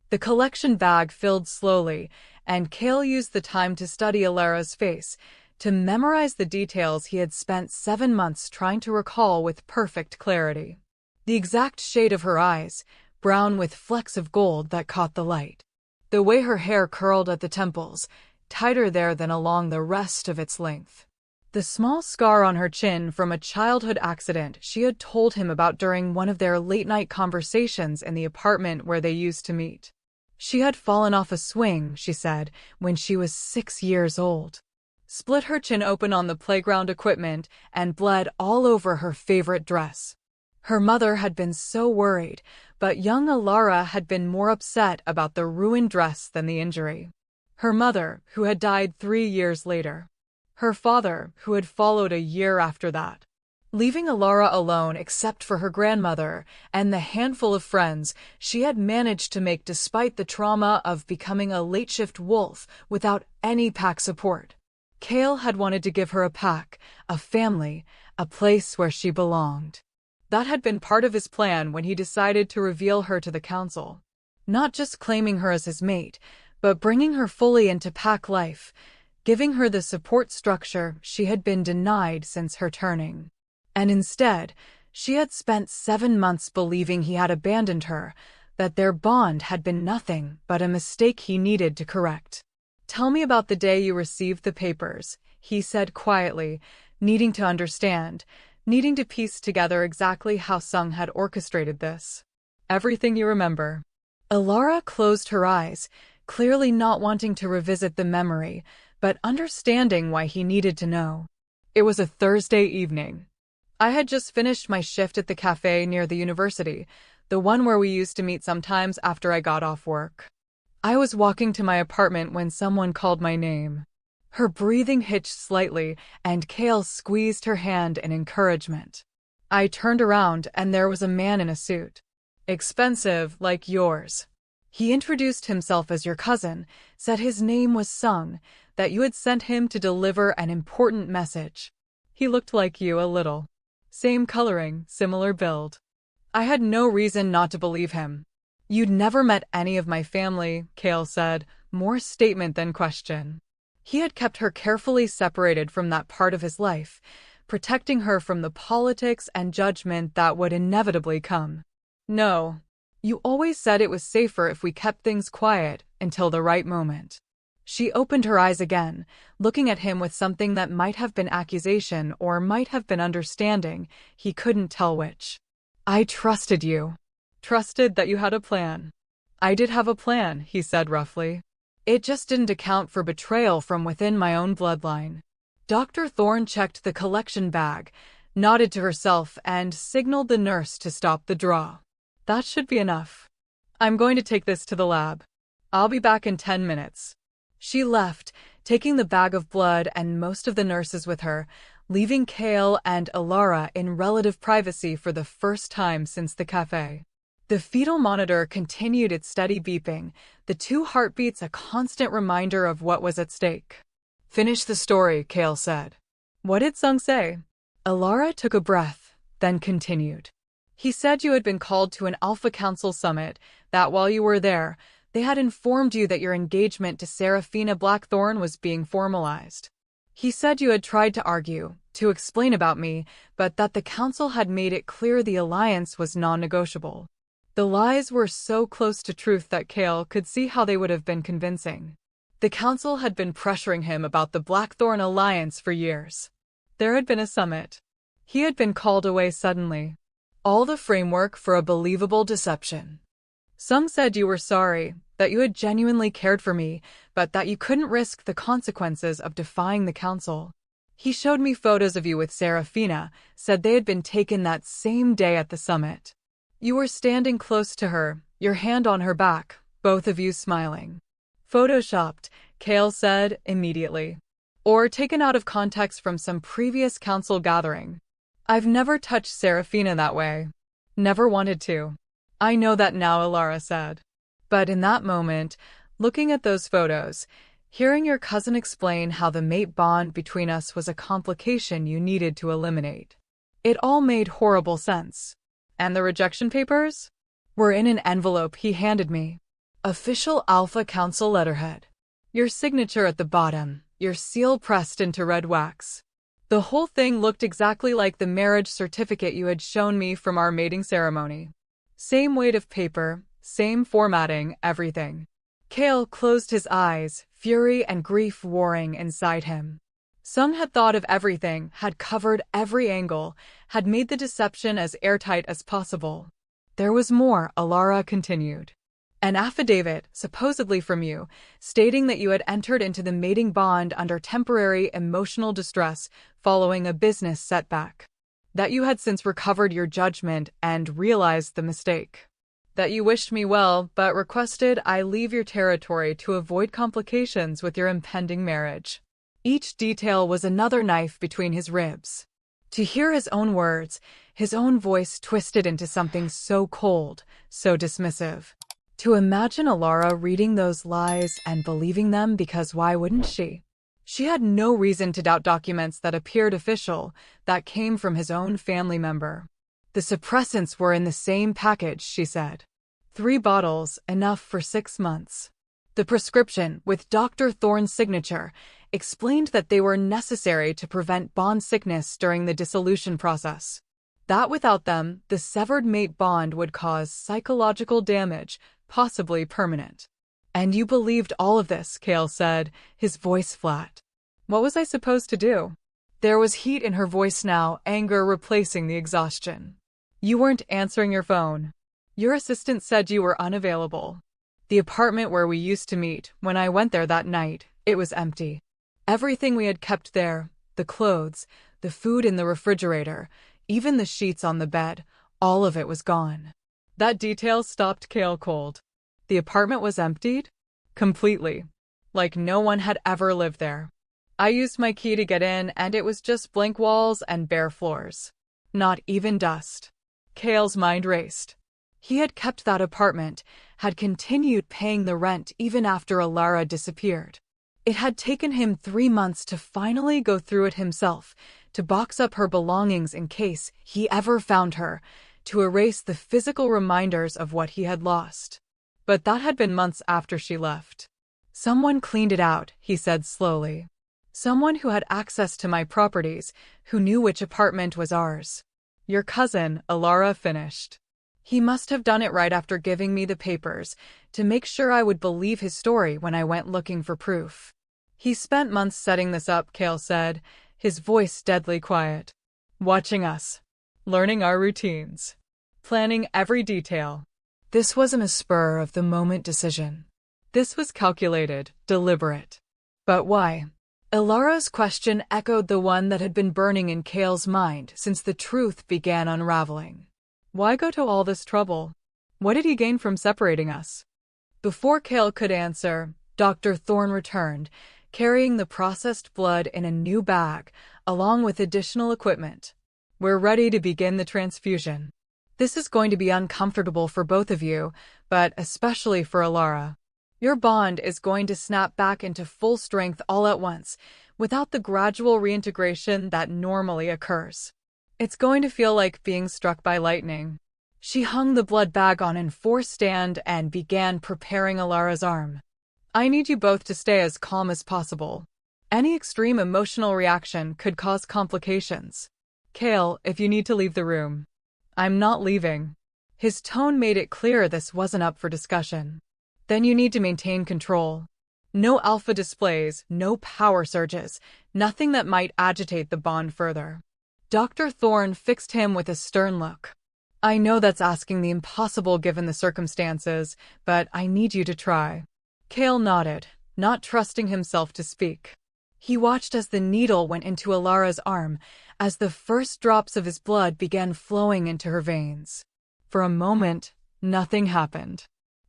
The collection bag filled slowly, and Cale used the time to study Alara's face, to memorize the details he had spent 7 months trying to recall with perfect clarity. The exact shade of her eyes, brown with flecks of gold that caught the light. The way her hair curled at the temples, tighter there than along the rest of its length. The small scar on her chin from a childhood accident she had told him about during one of their late-night conversations in the apartment where they used to meet. She had fallen off a swing, she said, when she was 6 years old. Split her chin open on the playground equipment and bled all over her favorite dress. Her mother had been so worried, but young Alara had been more upset about the ruined dress than the injury. Her mother, who had died 3 years later. Her father, who had followed a year after that. Leaving Alara alone except for her grandmother and the handful of friends she had managed to make despite the trauma of becoming a late-shift wolf without any pack support. Kale had wanted to give her a pack, a family, a place where she belonged. That had been part of his plan when he decided to reveal her to the council. Not just claiming her as his mate, but bringing her fully into pack life, giving her the support structure she had been denied since her turning. And instead, she had spent 7 months believing he had abandoned her, that their bond had been nothing but a mistake he needed to correct. "Tell me about the day you received the papers," he said quietly, needing to understand, needing to piece together exactly how Sung had orchestrated this. "Everything you remember." Alara closed her eyes, clearly not wanting to revisit the memory, but understanding why he needed to know. It was a Thursday evening. I had just finished my shift at the cafe near the university, the one where we used to meet sometimes after I got off work. I was walking to my apartment when someone called my name. Her breathing hitched slightly, and Kale squeezed her hand in encouragement. I turned around, and there was a man in a suit. "Expensive, like yours." He introduced himself as your cousin, said his name was Sung, that you had sent him to deliver an important message. He looked like you a little. Same coloring, similar build. I had no reason not to believe him. "You'd never met any of my family," Kale said, more statement than question. He had kept her carefully separated from that part of his life, protecting her from the politics and judgment that would inevitably come. "No. You always said it was safer if we kept things quiet until the right moment." She opened her eyes again, looking at him with something that might have been accusation or might have been understanding, he couldn't tell which. "I trusted you. Trusted that you had a plan." "I did have a plan," he said roughly. "It just didn't account for betrayal from within my own bloodline." Dr. Thorne checked the collection bag, nodded to herself, and signaled the nurse to stop the draw. "That should be enough. I'm going to take this to the lab. I'll be back in 10 minutes. She left, taking the bag of blood and most of the nurses with her, leaving Kale and Alara in relative privacy for the first time since the cafe. The fetal monitor continued its steady beeping, the 2 heartbeats a constant reminder of what was at stake. "Finish the story," Kale said. "What did Sung say?" Alara took a breath, then continued. "He said you had been called to an Alpha Council summit, that while you were there, they had informed you that your engagement to Serafina Blackthorn was being formalized. He said you had tried to argue, to explain about me, but that the council had made it clear the alliance was non-negotiable." The lies were so close to truth that Kale could see how they would have been convincing. The council had been pressuring him about the Blackthorn alliance for years. There had been a summit. He had been called away suddenly. All the framework for a believable deception. "Sung said you were sorry, that you had genuinely cared for me, but that you couldn't risk the consequences of defying the council. He showed me photos of you with Serafina, said they had been taken that same day at the summit. You were standing close to her, your hand on her back, both of you smiling. Photoshopped," Kale said immediately. "Or taken out of context from some previous council gathering. I've never touched Serafina that way. Never wanted to. I know that now," Alara said. "But in that moment, looking at those photos, hearing your cousin explain how the mate bond between us was a complication you needed to eliminate, it all made horrible sense." "And the rejection papers?" "Were in an envelope he handed me. Official Alpha Council letterhead. Your signature at the bottom, your seal pressed into red wax. The whole thing looked exactly like the marriage certificate you had shown me from our mating ceremony. Same weight of paper, same formatting, everything." Kale closed his eyes, fury and grief warring inside him. Sung had thought of everything, had covered every angle, had made the deception as airtight as possible. "There was more," Alara continued. "An affidavit, supposedly from you, stating that you had entered into the mating bond under temporary emotional distress following a business setback. That you had since recovered your judgment and realized the mistake. That you wished me well, but requested I leave your territory to avoid complications with your impending marriage." Each detail was another knife between his ribs. To hear his own words, his own voice twisted into something so cold, so dismissive. To imagine Alara reading those lies and believing them, because why wouldn't she? She had no reason to doubt documents that appeared official, that came from his own family member. The suppressants were in the same package, she said. 3 bottles, enough for 6 months. The prescription, with Dr. Thorne's signature, explained that they were necessary to prevent bond sickness during the dissolution process. That without them, the severed mate bond would cause psychological damage, possibly permanent. And you believed all of this, Cale said, his voice flat. What was I supposed to do? There was heat in her voice now, anger replacing the exhaustion. You weren't answering your phone. Your assistant said you were unavailable. The apartment where we used to meet, when I went there that night, it was empty. Everything we had kept there, the clothes, the food in the refrigerator, even the sheets on the bed, all of it was gone. That detail stopped Cale cold. The apartment was emptied? Completely. Like no one had ever lived there. I used my key to get in, and it was just blank walls and bare floors. Not even dust. Cale's mind raced. He had kept that apartment, had continued paying the rent even after Alara disappeared. It had taken him 3 months to finally go through it himself, to box up her belongings in case he ever found her, to erase the physical reminders of what he had lost. But that had been months after she left. Someone cleaned it out, he said slowly. Someone who had access to my properties, who knew which apartment was ours. Your cousin, Alara finished. He must have done it right after giving me the papers, to make sure I would believe his story when I went looking for proof. He spent months setting this up, Cale said, his voice deadly quiet. Watching us. Learning our routines. Planning every detail. This wasn't a spur-of-the-moment decision. This was calculated, deliberate. But why? Alara's question echoed the one that had been burning in Cale's mind since the truth began unraveling. Why go to all this trouble? What did he gain from separating us? Before Cale could answer, Dr. Thorne returned, carrying the processed blood in a new bag, along with additional equipment. We're ready to begin the transfusion. This is going to be uncomfortable for both of you, but especially for Alara. Your bond is going to snap back into full strength all at once, without the gradual reintegration that normally occurs. It's going to feel like being struck by lightning. She hung the blood bag on an enforced stand and began preparing Alara's arm. I need you both to stay as calm as possible. Any extreme emotional reaction could cause complications. Cale, if you need to leave the room. I'm not leaving. His tone made it clear this wasn't up for discussion. Then you need to maintain control. No alpha displays, no power surges, nothing that might agitate the bond further. Dr. Thorne fixed him with a stern look. I know that's asking the impossible given the circumstances, but I need you to try. Cale nodded, not trusting himself to speak. He watched as the needle went into Alara's arm, as the first drops of his blood began flowing into her veins. For a moment, nothing happened.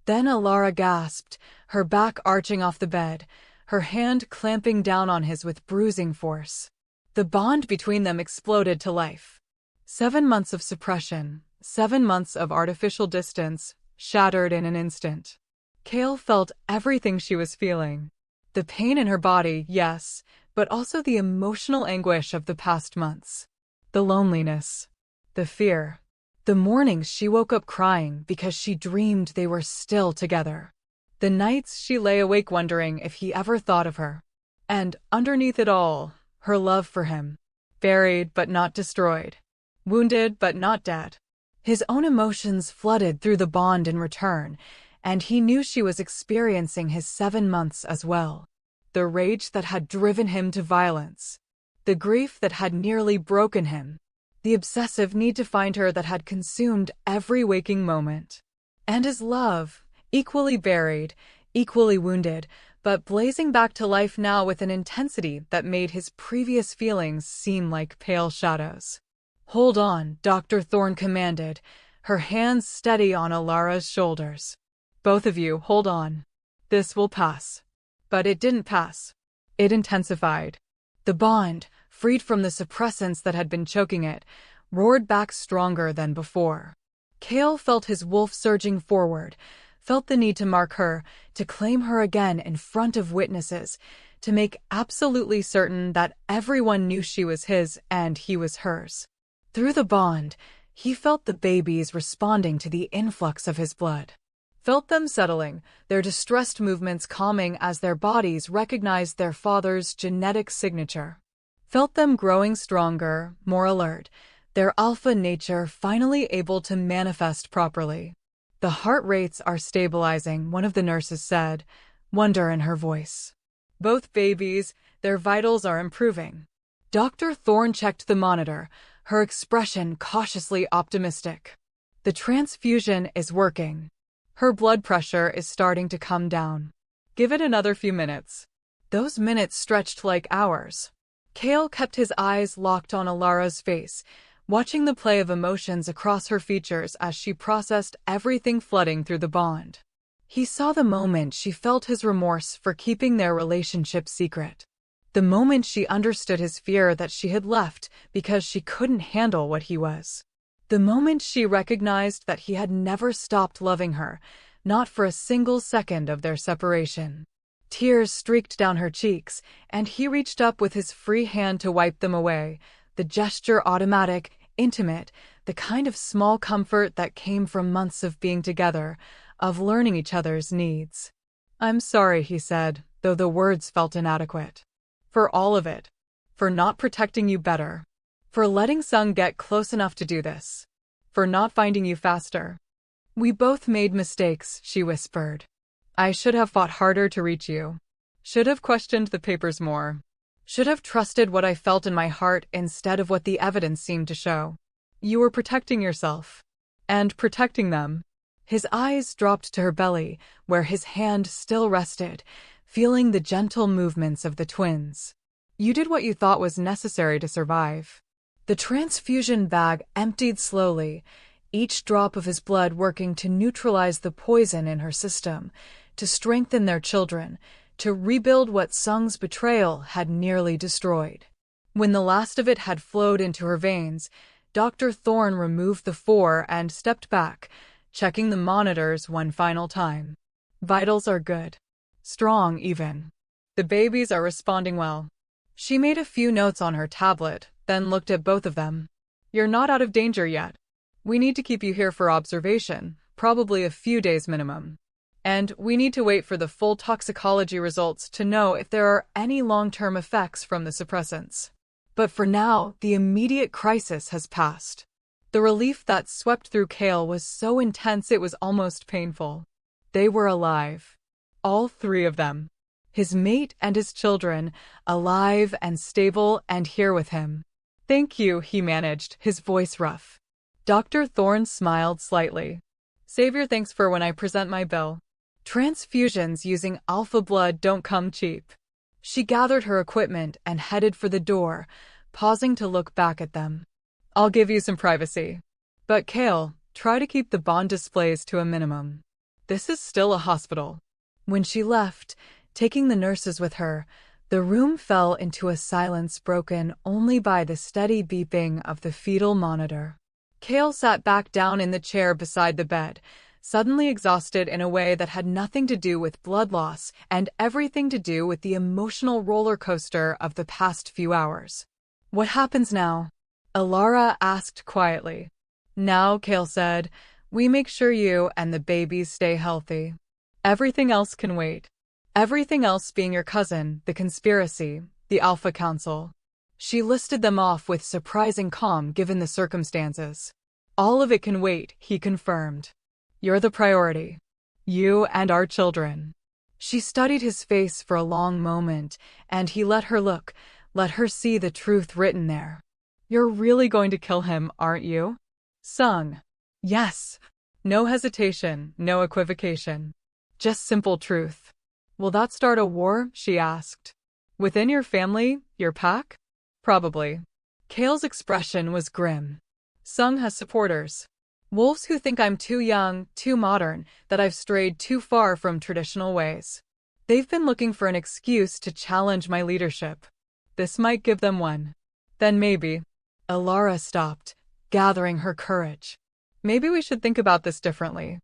Then Alara gasped, her back arching off the bed, her hand clamping down on his with bruising force. The bond between them exploded to life. 7 months of suppression, 7 months of artificial distance, shattered in an instant. Cale felt everything she was feeling. The pain in her body, yes, but also the emotional anguish of the past months. The loneliness. The fear. The mornings she woke up crying because she dreamed they were still together. The nights she lay awake wondering if he ever thought of her. And underneath it all, her love for him. Buried but not destroyed. Wounded but not dead. His own emotions flooded through the bond in return, and he knew she was experiencing his 7 months as well. The rage that had driven him to violence. The grief that had nearly broken him. The obsessive need to find her that had consumed every waking moment. And his love, equally buried, equally wounded, but blazing back to life now with an intensity that made his previous feelings seem like pale shadows. Hold on, Dr. Thorne commanded, her hands steady on Alara's shoulders. Both of you, hold on. This will pass. But it didn't pass. It intensified. The bond, freed from the suppressants that had been choking it, roared back stronger than before. Cale felt his wolf surging forward, felt the need to mark her, to claim her again in front of witnesses, to make absolutely certain that everyone knew she was his and he was hers. Through the bond, he felt the babies responding to the influx of his blood. Felt them settling, their distressed movements calming as their bodies recognized their father's genetic signature. Felt them growing stronger, more alert, their alpha nature finally able to manifest properly. The heart rates are stabilizing, one of the nurses said, wonder in her voice. Both babies, their vitals are improving. Dr. Thorne checked the monitor, her expression cautiously optimistic. The transfusion is working. Her blood pressure is starting to come down. Give it another few minutes. Those minutes stretched like hours. Cale kept his eyes locked on Alara's face, watching the play of emotions across her features as she processed everything flooding through the bond. He saw the moment she felt his remorse for keeping their relationship secret. The moment she understood his fear that she had left because she couldn't handle what he was. The moment she recognized that he had never stopped loving her, not for a single second of their separation. Tears streaked down her cheeks, and he reached up with his free hand to wipe them away, the gesture automatic, intimate, the kind of small comfort that came from months of being together, of learning each other's needs. "I'm sorry," he said, though the words felt inadequate. "For all of it. For not protecting you better. For letting Sung get close enough to do this. For not finding you faster. We both made mistakes," she whispered. "I should have fought harder to reach you. Should have questioned the papers more. Should have trusted what I felt in my heart instead of what the evidence seemed to show. You were protecting yourself. And protecting them." His eyes dropped to her belly, where his hand still rested, feeling the gentle movements of the twins. "You did what you thought was necessary to survive." The transfusion bag emptied slowly, each drop of his blood working to neutralize the poison in her system, to strengthen their children, to rebuild what Sung's betrayal had nearly destroyed. When the last of it had flowed into her veins, Dr. Thorne removed the 4 and stepped back, checking the monitors one final time. "Vitals are good. Strong, even. The babies are responding well." She made a few notes on her tablet, then looked at both of them. "You're not out of danger yet. We need to keep you here for observation, probably a few days minimum. And we need to wait for the full toxicology results to know if there are any long-term effects from the suppressants. But for now, the immediate crisis has passed." The relief that swept through Cale was so intense it was almost painful. They were alive. All 3 of them. His mate and his children, alive and stable and here with him. "Thank you," he managed, his voice rough. Dr. Thorne smiled slightly. "Save your thanks for when I present my bill. Transfusions using alpha blood don't come cheap." She gathered her equipment and headed for the door, pausing to look back at them. "I'll give you some privacy. But Cale, try to keep the bond displays to a minimum. This is still a hospital." When she left, taking the nurses with her, the room fell into a silence broken only by the steady beeping of the fetal monitor. Cale sat back down in the chair beside the bed, suddenly exhausted in a way that had nothing to do with blood loss and everything to do with the emotional roller coaster of the past few hours. "What happens now?" Alara asked quietly. "Now," Cale said, "we make sure you and the babies stay healthy. Everything else can wait. Everything else being your cousin, the conspiracy, the Alpha Council." She listed them off with surprising calm given the circumstances. "All of it can wait," he confirmed. "You're the priority. You and our children." She studied his face for a long moment, and he let her look, let her see the truth written there. "You're really going to kill him, aren't you?" "Sung." "Yes." No hesitation, no equivocation. Just simple truth. "Will that start a war?" she asked. "Within your family, your pack?" "Probably." Cale's expression was grim. "Sung has supporters. Wolves who think I'm too young, too modern, that I've strayed too far from traditional ways. They've been looking for an excuse to challenge my leadership. This might give them one. Then maybe." Alara stopped, gathering her courage. "Maybe we should think about this differently.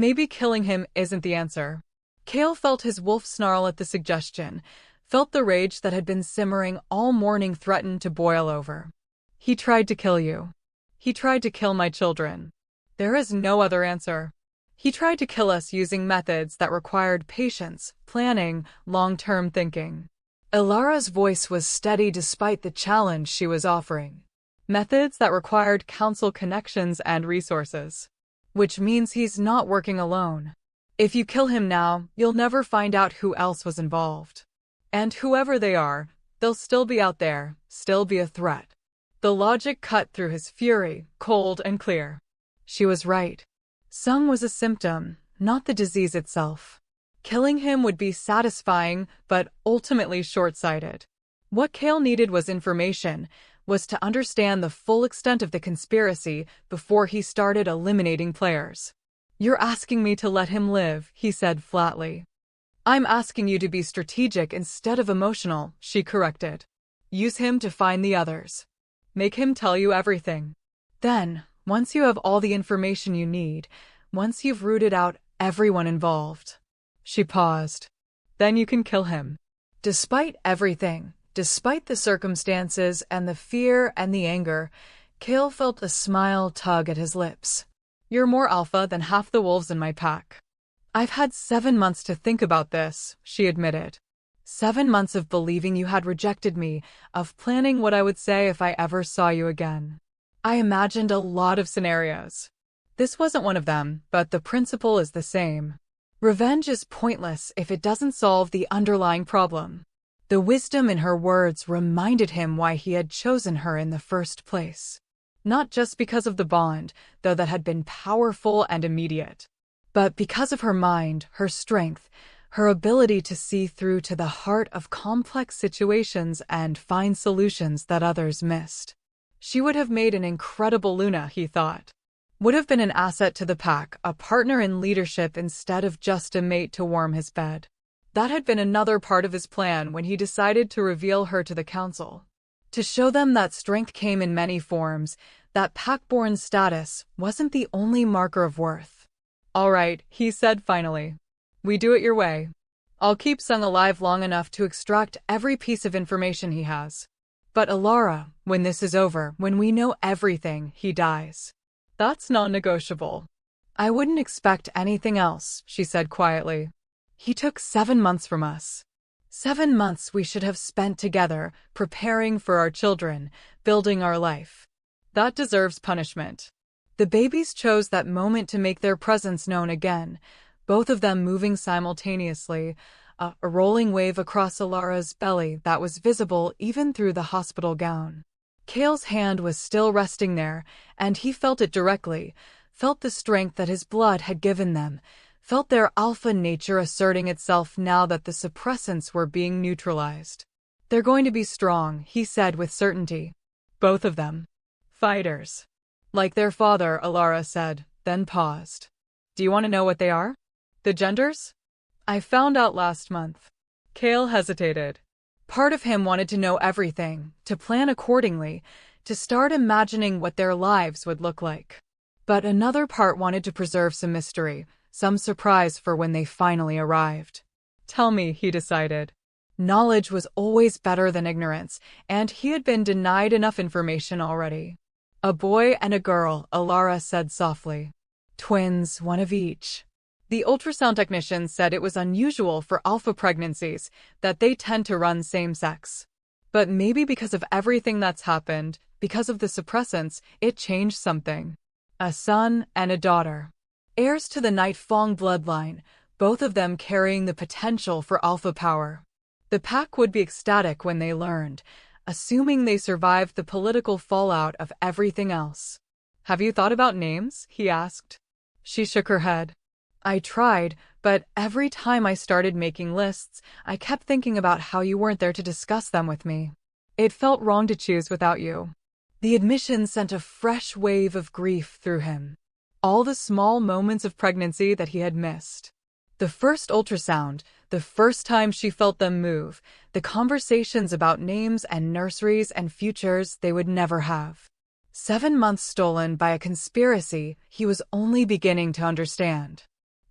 Maybe killing him isn't the answer. Kale felt his wolf snarl at the suggestion, felt the rage that had been simmering all morning threaten to boil over. He tried to kill you. He tried to kill my children. There is no other answer. He tried to kill us using methods that required patience, planning, long-term thinking. Ilara's voice was steady despite the challenge she was offering. Methods that required council connections and resources. Which means he's not working alone. If you kill him now, you'll never find out who else was involved. And whoever they are, they'll still be out there, still be a threat. The logic cut through his fury, cold and clear. She was right. Sung was a symptom, not the disease itself. Killing him would be satisfying, but ultimately short-sighted. What Kale needed was information, was to understand the full extent of the conspiracy before he started eliminating players. You're asking me to let him live, he said flatly. I'm asking you to be strategic instead of emotional, she corrected. Use him to find the others. Make him tell you everything. Then, once you have all the information you need, once you've rooted out everyone involved. She paused. Then you can kill him. Despite everything, despite the circumstances and the fear and the anger, Kale felt a smile tug at his lips. You're more alpha than half the wolves in my pack. I've had 7 months to think about this, she admitted. 7 months of believing you had rejected me, of planning what I would say if I ever saw you again. I imagined a lot of scenarios. This wasn't one of them, but the principle is the same. Revenge is pointless if it doesn't solve the underlying problem. The wisdom in her words reminded him why he had chosen her in the first place. Not just because of the bond, though that had been powerful and immediate, but because of her mind, her strength, her ability to see through to the heart of complex situations and find solutions that others missed. She would have made an incredible Luna, he thought. Would have been an asset to the pack, a partner in leadership instead of just a mate to warm his bed. That had been another part of his plan when he decided to reveal her to the council. To show them that strength came in many forms, that pack-born status wasn't the only marker of worth. All right, he said finally. We do it your way. I'll keep Sung alive long enough to extract every piece of information he has. But Ilara, when this is over, when we know everything, he dies. That's non-negotiable. I wouldn't expect anything else, she said quietly. He took 7 months from us. 7 months we should have spent together, preparing for our children, building our life. That deserves punishment. The babies chose that moment to make their presence known again, both of them moving simultaneously, a rolling wave across Ilara's belly that was visible even through the hospital gown. Kale's hand was still resting there, and he felt it directly, felt the strength that his blood had given them, felt their alpha nature asserting itself now that the suppressants were being neutralized. They're going to be strong, he said with certainty. Both of them. Fighters. Like their father, Ilara said, then paused. Do you want to know what they are? The genders? I found out last month. Kale hesitated. Part of him wanted to know everything, to plan accordingly, to start imagining what their lives would look like. But another part wanted to preserve some mystery, some surprise for when they finally arrived. Tell me, he decided. Knowledge was always better than ignorance, and he had been denied enough information already. A boy and a girl, Ilara said softly. Twins, one of each. The ultrasound technician said it was unusual for alpha pregnancies, that they tend to run same-sex. But maybe because of everything that's happened, because of the suppressants, it changed something. A son and a daughter. Heirs to the Night Fong bloodline, both of them carrying the potential for alpha power. The pack would be ecstatic when they learned, assuming they survived the political fallout of everything else. Have you thought about names? He asked. She shook her head. I tried, but every time I started making lists, I kept thinking about how you weren't there to discuss them with me. It felt wrong to choose without you. The admission sent a fresh wave of grief through him. All the small moments of pregnancy that he had missed. The first ultrasound, the first time she felt them move, the conversations about names and nurseries and futures they would never have. 7 months stolen by a conspiracy he was only beginning to understand.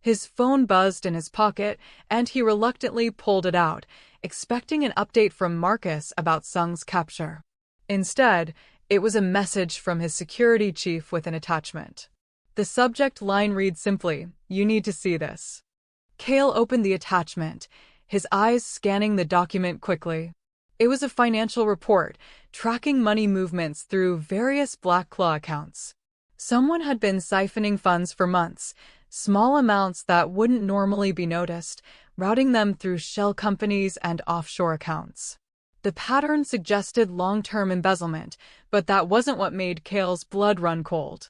His phone buzzed in his pocket, and he reluctantly pulled it out, expecting an update from Marcus about Sung's capture. Instead, it was a message from his security chief with an attachment. The subject line read simply, "You need to see this." Cale opened the attachment, his eyes scanning the document quickly. It was a financial report, tracking money movements through various Black Claw accounts. Someone had been siphoning funds for months, small amounts that wouldn't normally be noticed, routing them through shell companies and offshore accounts. The pattern suggested long-term embezzlement, but that wasn't what made Cale's blood run cold.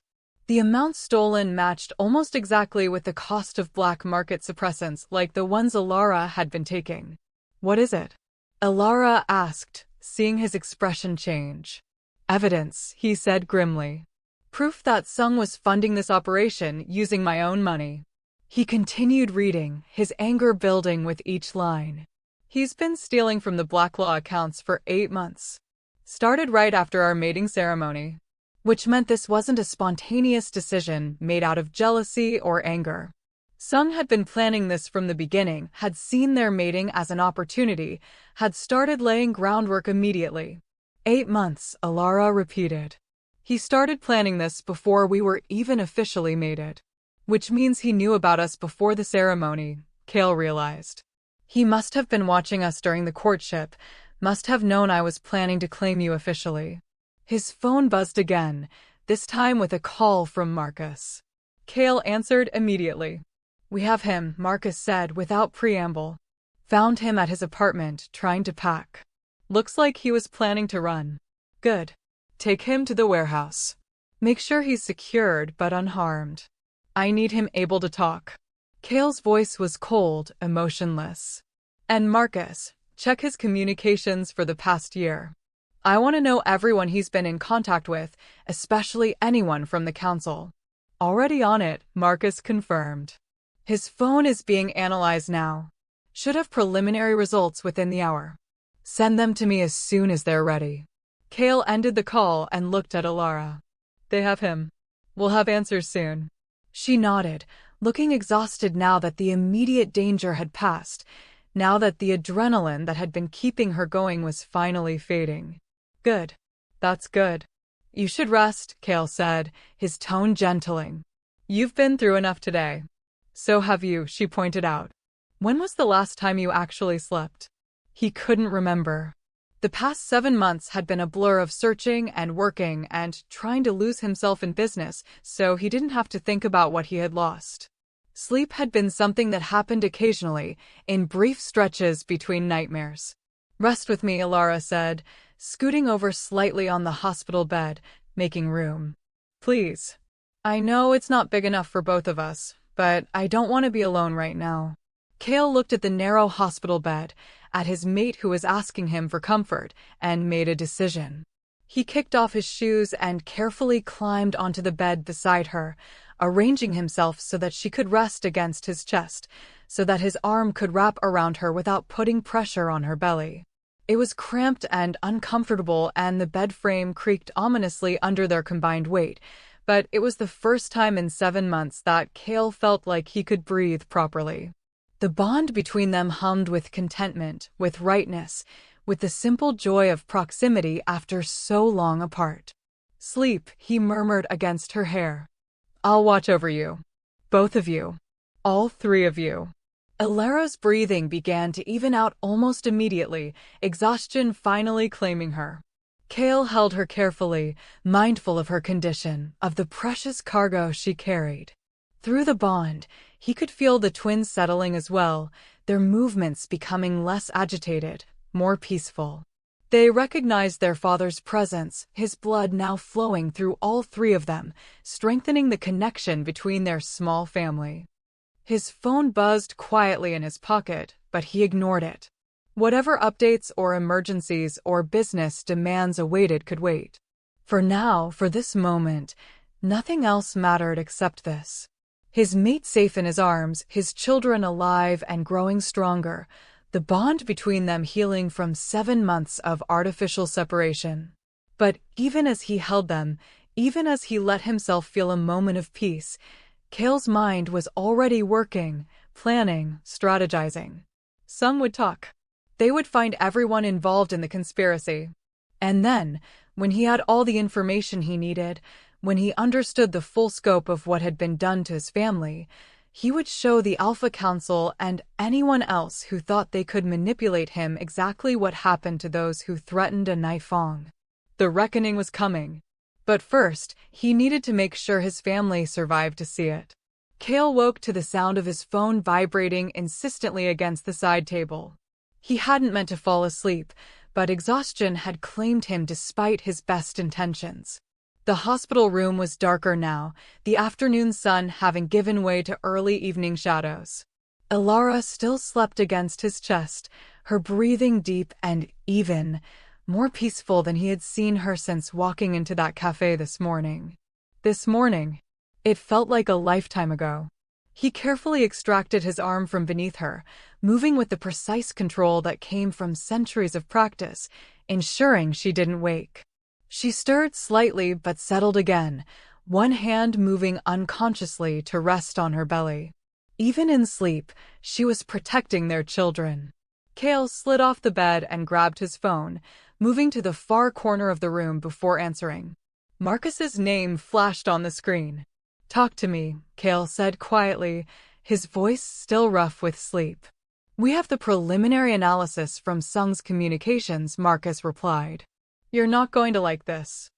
The amount stolen matched almost exactly with the cost of black market suppressants like the ones Alara had been taking. "What is it?" Alara asked, seeing his expression change. "Evidence," he said grimly. "Proof that Sung was funding this operation using my own money." He continued reading, his anger building with each line. "He's been stealing from the Black Law accounts for 8 months. Started right after our mating ceremony." Which meant this wasn't a spontaneous decision made out of jealousy or anger. Sung had been planning this from the beginning, had seen their mating as an opportunity, had started laying groundwork immediately. 8 months, Alara repeated. "He started planning this before we were even officially mated." Which means he knew about us before the ceremony, Cale realized. He must have been watching us during the courtship, must have known I was planning to claim you officially. His phone buzzed again, this time with a call from Marcus. Cale answered immediately. "We have him," Marcus said without preamble. "Found him at his apartment, trying to pack. Looks like he was planning to run." "Good. Take him to the warehouse. Make sure he's secured but unharmed. I need him able to talk." Cale's voice was cold, emotionless. "And Marcus, check his communications for the past year. I want to know everyone he's been in contact with, especially anyone from the council." "Already on it," Marcus confirmed. "His phone is being analyzed now. Should have preliminary results within the hour. Send them to me as soon as they're ready." Cale ended the call and looked at Alara. "They have him. We'll have answers soon." She nodded, looking exhausted now that the immediate danger had passed, now that the adrenaline that had been keeping her going was finally fading. "Good. That's good. You should rest," Cale said, his tone gentling. "You've been through enough today." "So have you," she pointed out. "When was the last time you actually slept?" He couldn't remember. The past 7 months had been a blur of searching and working and trying to lose himself in business, so he didn't have to think about what he had lost. Sleep had been something that happened occasionally, in brief stretches between nightmares. "Rest with me," Alara said, scooting over slightly on the hospital bed, making room. "Please. I know it's not big enough for both of us, but I don't want to be alone right now." Cale looked at the narrow hospital bed, at his mate who was asking him for comfort, and made a decision. He kicked off his shoes and carefully climbed onto the bed beside her, arranging himself so that she could rest against his chest, so that his arm could wrap around her without putting pressure on her belly. It was cramped and uncomfortable, and the bed frame creaked ominously under their combined weight, but it was the first time in 7 months that Cale felt like he could breathe properly. The bond between them hummed with contentment, with rightness, with the simple joy of proximity after so long apart. "Sleep," he murmured against her hair. "I'll watch over you. Both of you. All 3 of you." Alara's breathing began to even out almost immediately, exhaustion finally claiming her. Cale held her carefully, mindful of her condition, of the precious cargo she carried. Through the bond, he could feel the twins settling as well, their movements becoming less agitated, more peaceful. They recognized their father's presence, his blood now flowing through all 3 of them, strengthening the connection between their small family. His phone buzzed quietly in his pocket, but he ignored it. Whatever updates or emergencies or business demands awaited could wait. For now, for this moment, nothing else mattered except this. His mate safe in his arms, his children alive and growing stronger, the bond between them healing from 7 months of artificial separation. But even as he held them, even as he let himself feel a moment of peace, Kale's mind was already working, planning, strategizing. Some would talk. They would find everyone involved in the conspiracy. And then, when he had all the information he needed, when he understood the full scope of what had been done to his family, he would show the Alpha Council and anyone else who thought they could manipulate him exactly what happened to those who threatened a Naifeng. The reckoning was coming. But first, he needed to make sure his family survived to see it. Kale woke to the sound of his phone vibrating insistently against the side table. He hadn't meant to fall asleep, but exhaustion had claimed him despite his best intentions. The hospital room was darker now, the afternoon sun having given way to early evening shadows. Alara still slept against his chest, her breathing deep and even, more peaceful than he had seen her since walking into that cafe this morning. This morning. It felt like a lifetime ago. He carefully extracted his arm from beneath her, moving with the precise control that came from centuries of practice, ensuring she didn't wake. She stirred slightly but settled again, one hand moving unconsciously to rest on her belly. Even in sleep, she was protecting their children. Kale slid off the bed and grabbed his phone, moving to the far corner of the room before answering. Marcus's name flashed on the screen. "Talk to me," Kale said quietly, his voice still rough with sleep. "We have the preliminary analysis from Sung's communications," Marcus replied. "You're not going to like this."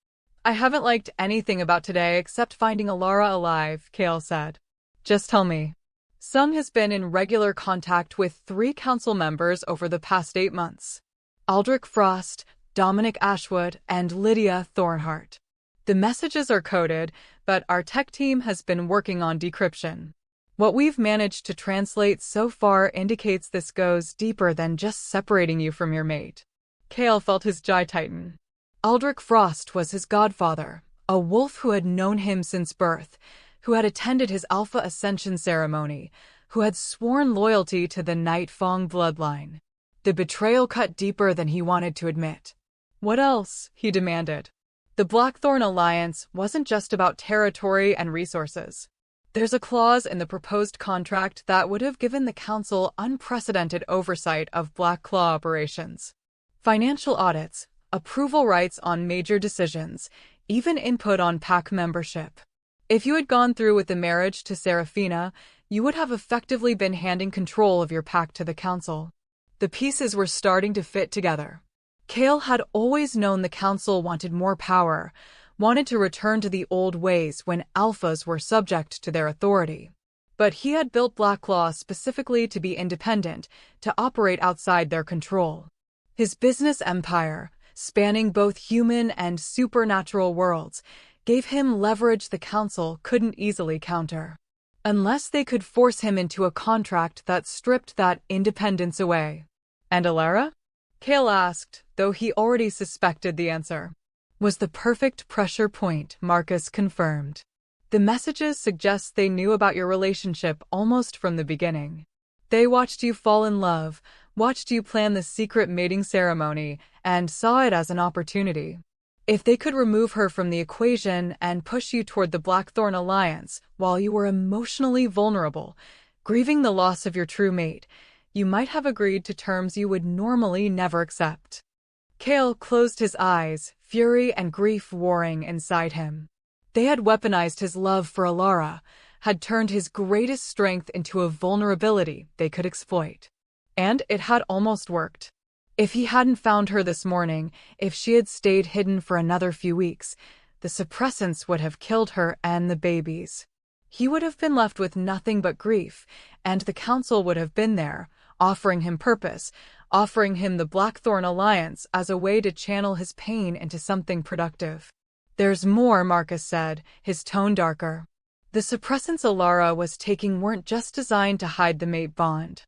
"I haven't liked anything about today except finding Alara alive," Kale said. "Just tell me." Sung has been in regular contact with 3 council members over the past 8 months. Aldrich Frost, Dominic Ashwood, and Lydia Thornhart. The messages are coded, but our tech team has been working on decryption. What we've managed to translate so far indicates this goes deeper than just separating you from your mate. Kale felt his jaw tighten. Aldrich Frost was his godfather, a wolf who had known him since birth, who had attended his Alpha Ascension ceremony, who had sworn loyalty to the Naifeng bloodline. The betrayal cut deeper than he wanted to admit. "What else?" he demanded. The Blackthorn Alliance wasn't just about territory and resources. There's a clause in the proposed contract that would have given the Council unprecedented oversight of Black Claw operations. Financial audits, approval rights on major decisions, even input on pack membership. If you had gone through with the marriage to Serafina, you would have effectively been handing control of your pack to the Council. The pieces were starting to fit together. Kale had always known the Council wanted more power, wanted to return to the old ways when alphas were subject to their authority. But he had built Blacklaw specifically to be independent, to operate outside their control. His business empire, spanning both human and supernatural worlds, gave him leverage the Council couldn't easily counter. Unless they could force him into a contract that stripped that independence away. "And Alara?" Kale asked, though he already suspected the answer. "Was the perfect pressure point," Marcus confirmed. "The messages suggest they knew about your relationship almost from the beginning. They watched you fall in love, watched you plan the secret mating ceremony, and saw it as an opportunity. If they could remove her from the equation and push you toward the Blackthorn Alliance while you were emotionally vulnerable, grieving the loss of your true mate, you might have agreed to terms you would normally never accept." Kale closed his eyes, fury and grief warring inside him. They had weaponized his love for Alara, had turned his greatest strength into a vulnerability they could exploit. And it had almost worked. If he hadn't found her this morning, if she had stayed hidden for another few weeks, the suppressants would have killed her and the babies. He would have been left with nothing but grief, and the Council would have been there, offering him purpose, offering him the Blackthorn Alliance as a way to channel his pain into something productive. "There's more," Marcus said, his tone darker. "The suppressants Alara was taking weren't just designed to hide the mate bond.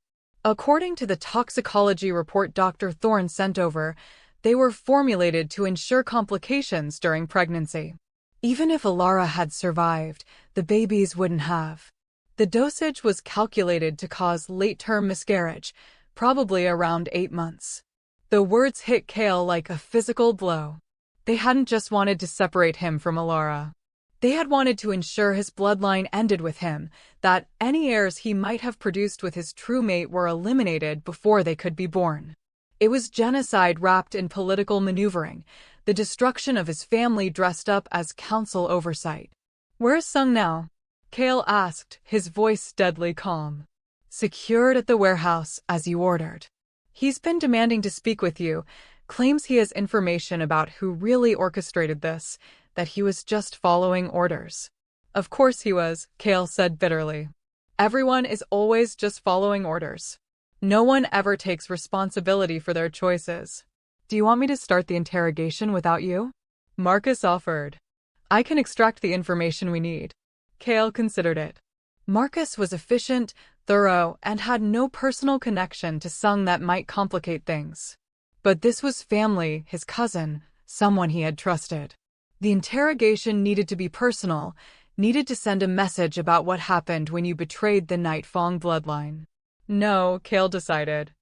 According to the toxicology report Dr. Thorne sent over, they were formulated to ensure complications during pregnancy. Even if Alara had survived, the babies wouldn't have. The dosage was calculated to cause late-term miscarriage, probably around 8 months. The words hit Kale like a physical blow. They hadn't just wanted to separate him from Alara. They had wanted to ensure his bloodline ended with him, that any heirs he might have produced with his true mate were eliminated before they could be born. It was genocide wrapped in political maneuvering, the destruction of his family dressed up as council oversight. "Where's Sung now?" Kale asked, his voice deadly calm. "Secured at the warehouse, as you ordered. He's been demanding to speak with you, claims he has information about who really orchestrated this, that he was just following orders." "Of course he was," Kale said bitterly. "Everyone is always just following orders. No one ever takes responsibility for their choices." "Do you want me to start the interrogation without you?" Marcus offered. "I can extract the information we need." Kale considered it. Marcus was efficient, thorough, and had no personal connection to Sung that might complicate things. But this was family, his cousin, someone he had trusted. The interrogation needed to be personal, needed to send a message about what happened when you betrayed the Night Fong bloodline. "No," Kale decided.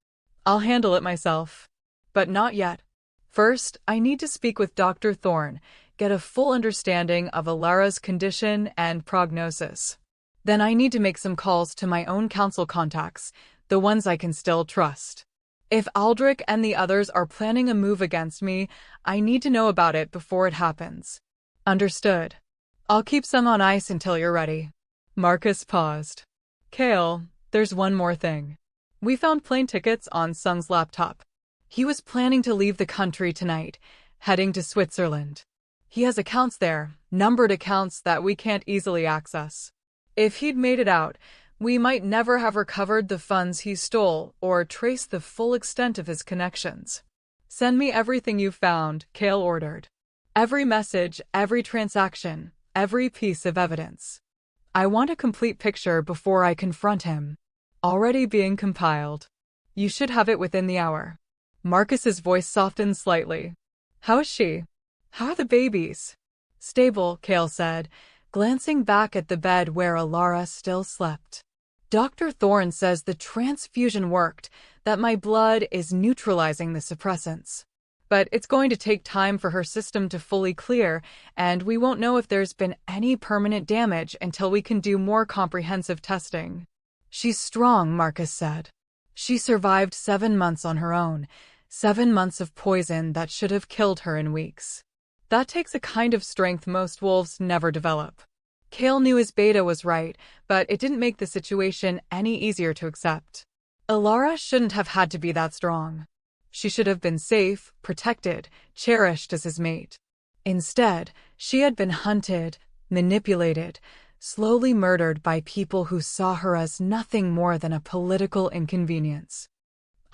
"I'll handle it myself. But not yet. First, I need to speak with Dr. Thorne, get a full understanding of Alara's condition and prognosis. Then I need to make some calls to my own council contacts, the ones I can still trust. If Aldrich and the others are planning a move against me, I need to know about it before it happens." "Understood. I'll keep Sung on ice until you're ready." Marcus paused. "Kale, there's one more thing. We found plane tickets on Sung's laptop. He was planning to leave the country tonight, heading to Switzerland. He has accounts there, numbered accounts that we can't easily access. If he'd made it out, we might never have recovered the funds he stole or traced the full extent of his connections." "Send me everything you've found," Kale ordered. "Every message, every transaction, every piece of evidence. I want a complete picture before I confront him." "Already being compiled. You should have it within the hour." Marcus's voice softened slightly. "How is she? How are the babies?" "Stable," Kale said, glancing back at the bed where Alara still slept. "Dr. Thorne says the transfusion worked, that my blood is neutralizing the suppressants. But it's going to take time for her system to fully clear, and we won't know if there's been any permanent damage until we can do more comprehensive testing." "She's strong," Marcus said. "She survived 7 months on her own, 7 months of poison that should have killed her in weeks. That takes a kind of strength most wolves never develop." Kale knew his beta was right, but it didn't make the situation any easier to accept. Alara shouldn't have had to be that strong. She should have been safe, protected, cherished as his mate. Instead, she had been hunted, manipulated, slowly murdered by people who saw her as nothing more than a political inconvenience.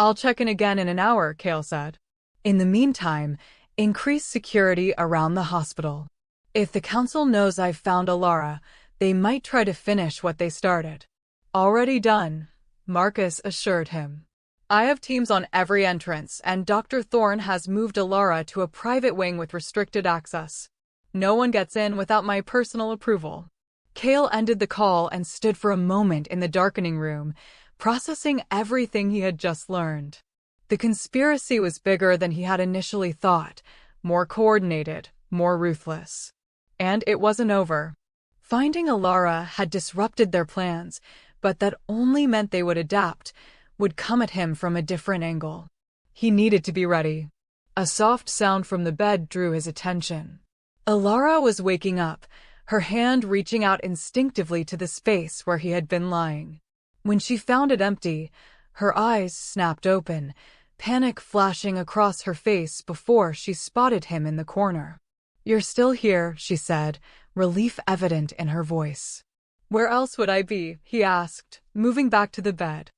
"I'll check in again in an hour," Kale said. "In the meantime, increase security around the hospital. If the council knows I've found Alara, they might try to finish what they started." "Already done," Marcus assured him. "I have teams on every entrance, and Dr. Thorne has moved Alara to a private wing with restricted access. No one gets in without my personal approval." Kale ended the call and stood for a moment in the darkening room, processing everything he had just learned. The conspiracy was bigger than he had initially thought, more coordinated, more ruthless. And it wasn't over. Finding Alara had disrupted their plans, but that only meant they would adapt, would come at him from a different angle. He needed to be ready. A soft sound from the bed drew his attention. Alara was waking up, her hand reaching out instinctively to the space where he had been lying. When she found it empty, her eyes snapped open, panic flashing across her face before she spotted him in the corner. "You're still here," she said, relief evident in her voice. "Where else would I be?" he asked, moving back to the bed.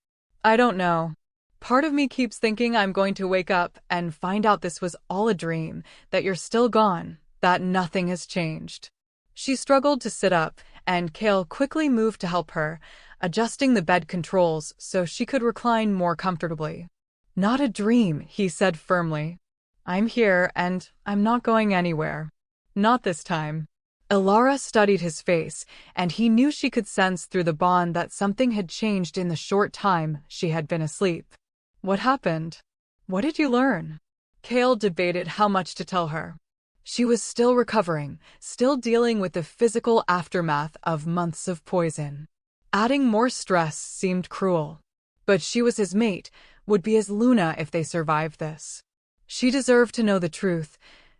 "I don't know. Part of me keeps thinking I'm going to wake up and find out this was all a dream, that you're still gone, that nothing has changed." She struggled to sit up, and Kale quickly moved to help her, adjusting the bed controls so she could recline more comfortably. "Not a dream," he said firmly. "I'm here, and I'm not going anywhere. Not this time." Alara studied his face, and he knew she could sense through the bond that something had changed in the short time she had been asleep. "What happened? What did you learn?" Kale debated how much to tell her. She was still recovering, still dealing with the physical aftermath of months of poison. Adding more stress seemed cruel. But she was his mate, would be his Luna if they survived this. She deserved to know the truth,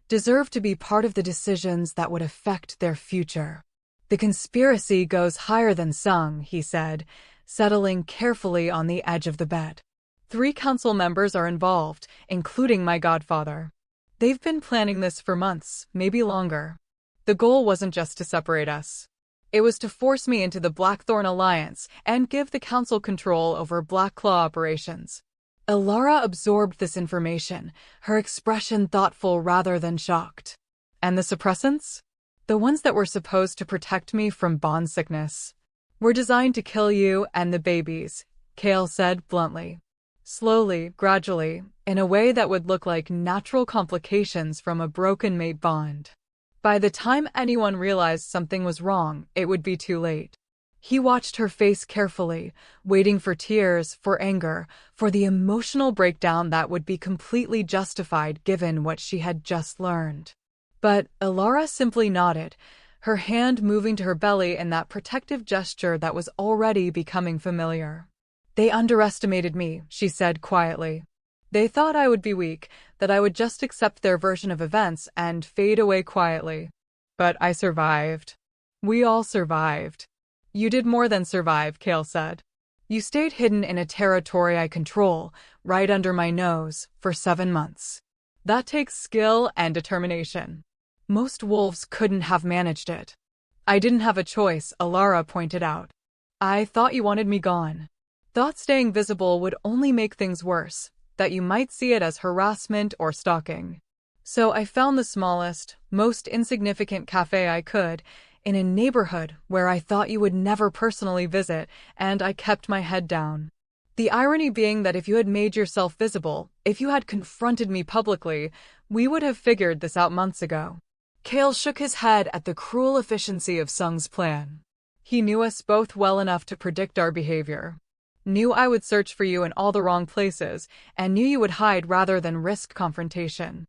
deserved to be part of the decisions that would affect their future. The conspiracy goes higher than Sung, he said, settling carefully on the edge of the bed. 3 council members are involved, including my godfather. They've been planning this for months, maybe longer. The goal wasn't just to separate us. It was to force me into the Blackthorn Alliance and give the council control over Black Claw operations. Alara absorbed this information, her expression thoughtful rather than shocked. And the suppressants? The ones that were supposed to protect me from bond sickness. Were designed to kill you and the babies, Kale said bluntly. Slowly, gradually, in a way that would look like natural complications from a broken mate bond. By the time anyone realized something was wrong, it would be too late. He watched her face carefully, waiting for tears, for anger, for the emotional breakdown that would be completely justified given what she had just learned. But Alara simply nodded, her hand moving to her belly in that protective gesture that was already becoming familiar. They underestimated me, she said quietly. They thought I would be weak, that I would just accept their version of events and fade away quietly. But I survived. We all survived. You did more than survive, Kale said. You stayed hidden in a territory I control, right under my nose, for 7 months. That takes skill and determination. Most wolves couldn't have managed it. I didn't have a choice, Alara pointed out. I thought you wanted me gone. Thought staying visible would only make things worse, that you might see it as harassment or stalking. So I found the smallest, most insignificant cafe I could, in a neighborhood where I thought you would never personally visit, and I kept my head down. The irony being that if you had made yourself visible, if you had confronted me publicly, we would have figured this out months ago. Kale shook his head at the cruel efficiency of Sung's plan. He knew us both well enough to predict our behavior. Knew I would search for you in all the wrong places, and knew you would hide rather than risk confrontation.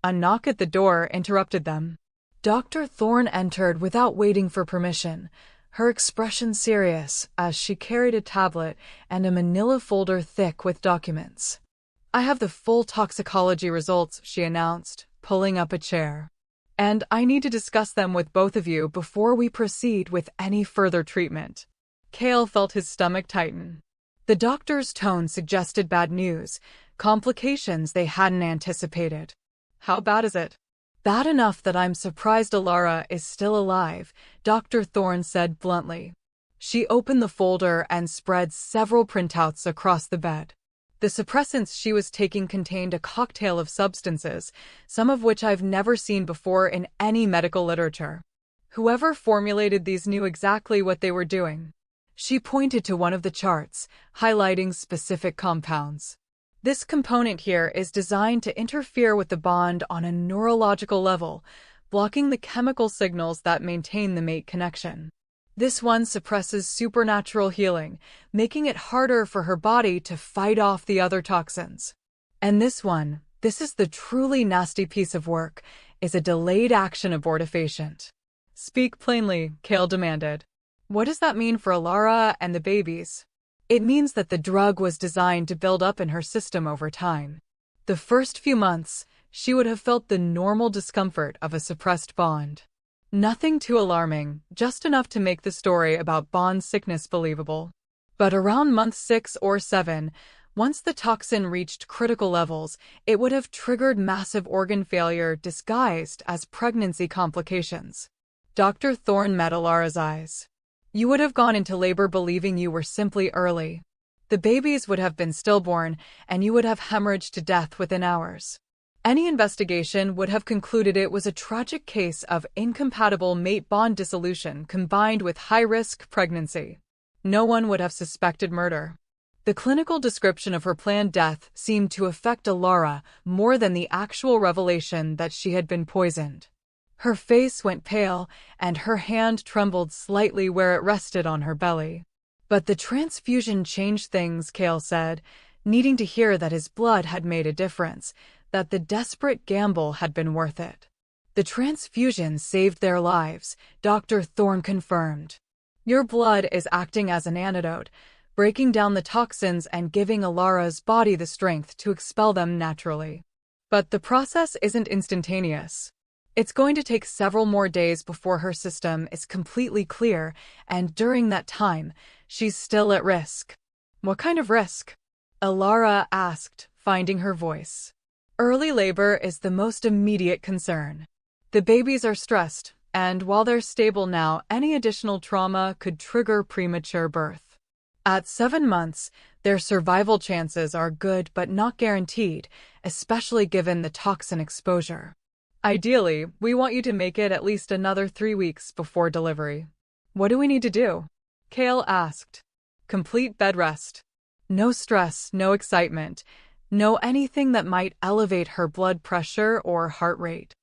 A knock at the door interrupted them. Dr. Thorne entered without waiting for permission, her expression serious as she carried a tablet and a manila folder thick with documents. I have the full toxicology results, she announced, pulling up a chair. And I need to discuss them with both of you before we proceed with any further treatment. Kale felt his stomach tighten. The doctor's tone suggested bad news, complications they hadn't anticipated. How bad is it? Bad enough that I'm surprised Alara is still alive, Dr. Thorne said bluntly. She opened the folder and spread several printouts across the bed. The suppressants she was taking contained a cocktail of substances, some of which I've never seen before in any medical literature. Whoever formulated these knew exactly what they were doing. She pointed to one of the charts, highlighting specific compounds. This component here is designed to interfere with the bond on a neurological level, blocking the chemical signals that maintain the mate connection. This one suppresses supernatural healing, making it harder for her body to fight off the other toxins. And this one, this is the truly nasty piece of work, is a delayed action abortifacient. Speak plainly, Kale demanded. What does that mean for Alara and the babies? It means that the drug was designed to build up in her system over time. The first few months, she would have felt the normal discomfort of a suppressed bond. Nothing too alarming, just enough to make the story about bond sickness believable. But around month 6 or 7, once the toxin reached critical levels, it would have triggered massive organ failure disguised as pregnancy complications. Dr. Thorne met Alara's eyes. You would have gone into labor believing you were simply early. The babies would have been stillborn, and you would have hemorrhaged to death within hours. Any investigation would have concluded it was a tragic case of incompatible mate bond dissolution combined with high-risk pregnancy. No one would have suspected murder. The clinical description of her planned death seemed to affect Alara more than the actual revelation that she had been poisoned. Her face went pale, and her hand trembled slightly where it rested on her belly. But the transfusion changed things, Kale said, needing to hear that his blood had made a difference, that the desperate gamble had been worth it. The transfusion saved their lives, Dr. Thorne confirmed. Your blood is acting as an antidote, breaking down the toxins and giving Alara's body the strength to expel them naturally. But the process isn't instantaneous. It's going to take several more days before her system is completely clear, and during that time, she's still at risk. What kind of risk? Alara asked, finding her voice. Early labor is the most immediate concern. The babies are stressed, and while they're stable now, any additional trauma could trigger premature birth. At 7 months, their survival chances are good but not guaranteed, especially given the toxin exposure. Ideally, we want you to make it at least another 3 weeks before delivery. What do we need to do? Kale asked. Complete bed rest. No stress, no excitement, no anything that might elevate her blood pressure or heart rate.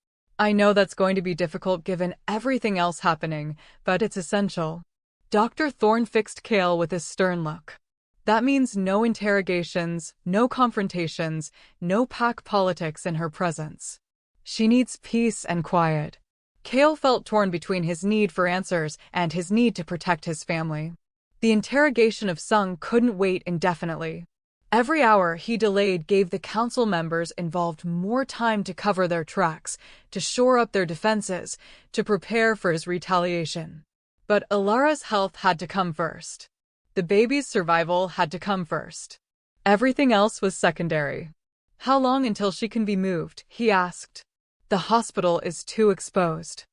I know that's going to be difficult given everything else happening, but it's essential. Dr. Thorne fixed Kale with a stern look. That means no interrogations, no confrontations, no pack politics in her presence. She needs peace and quiet. Kale felt torn between his need for answers and his need to protect his family. The interrogation of Sung couldn't wait indefinitely. Every hour he delayed gave the council members involved more time to cover their tracks, to shore up their defenses, to prepare for his retaliation. But Alara's health had to come first. The baby's survival had to come first. Everything else was secondary. How long until she can be moved? He asked. The hospital is too exposed.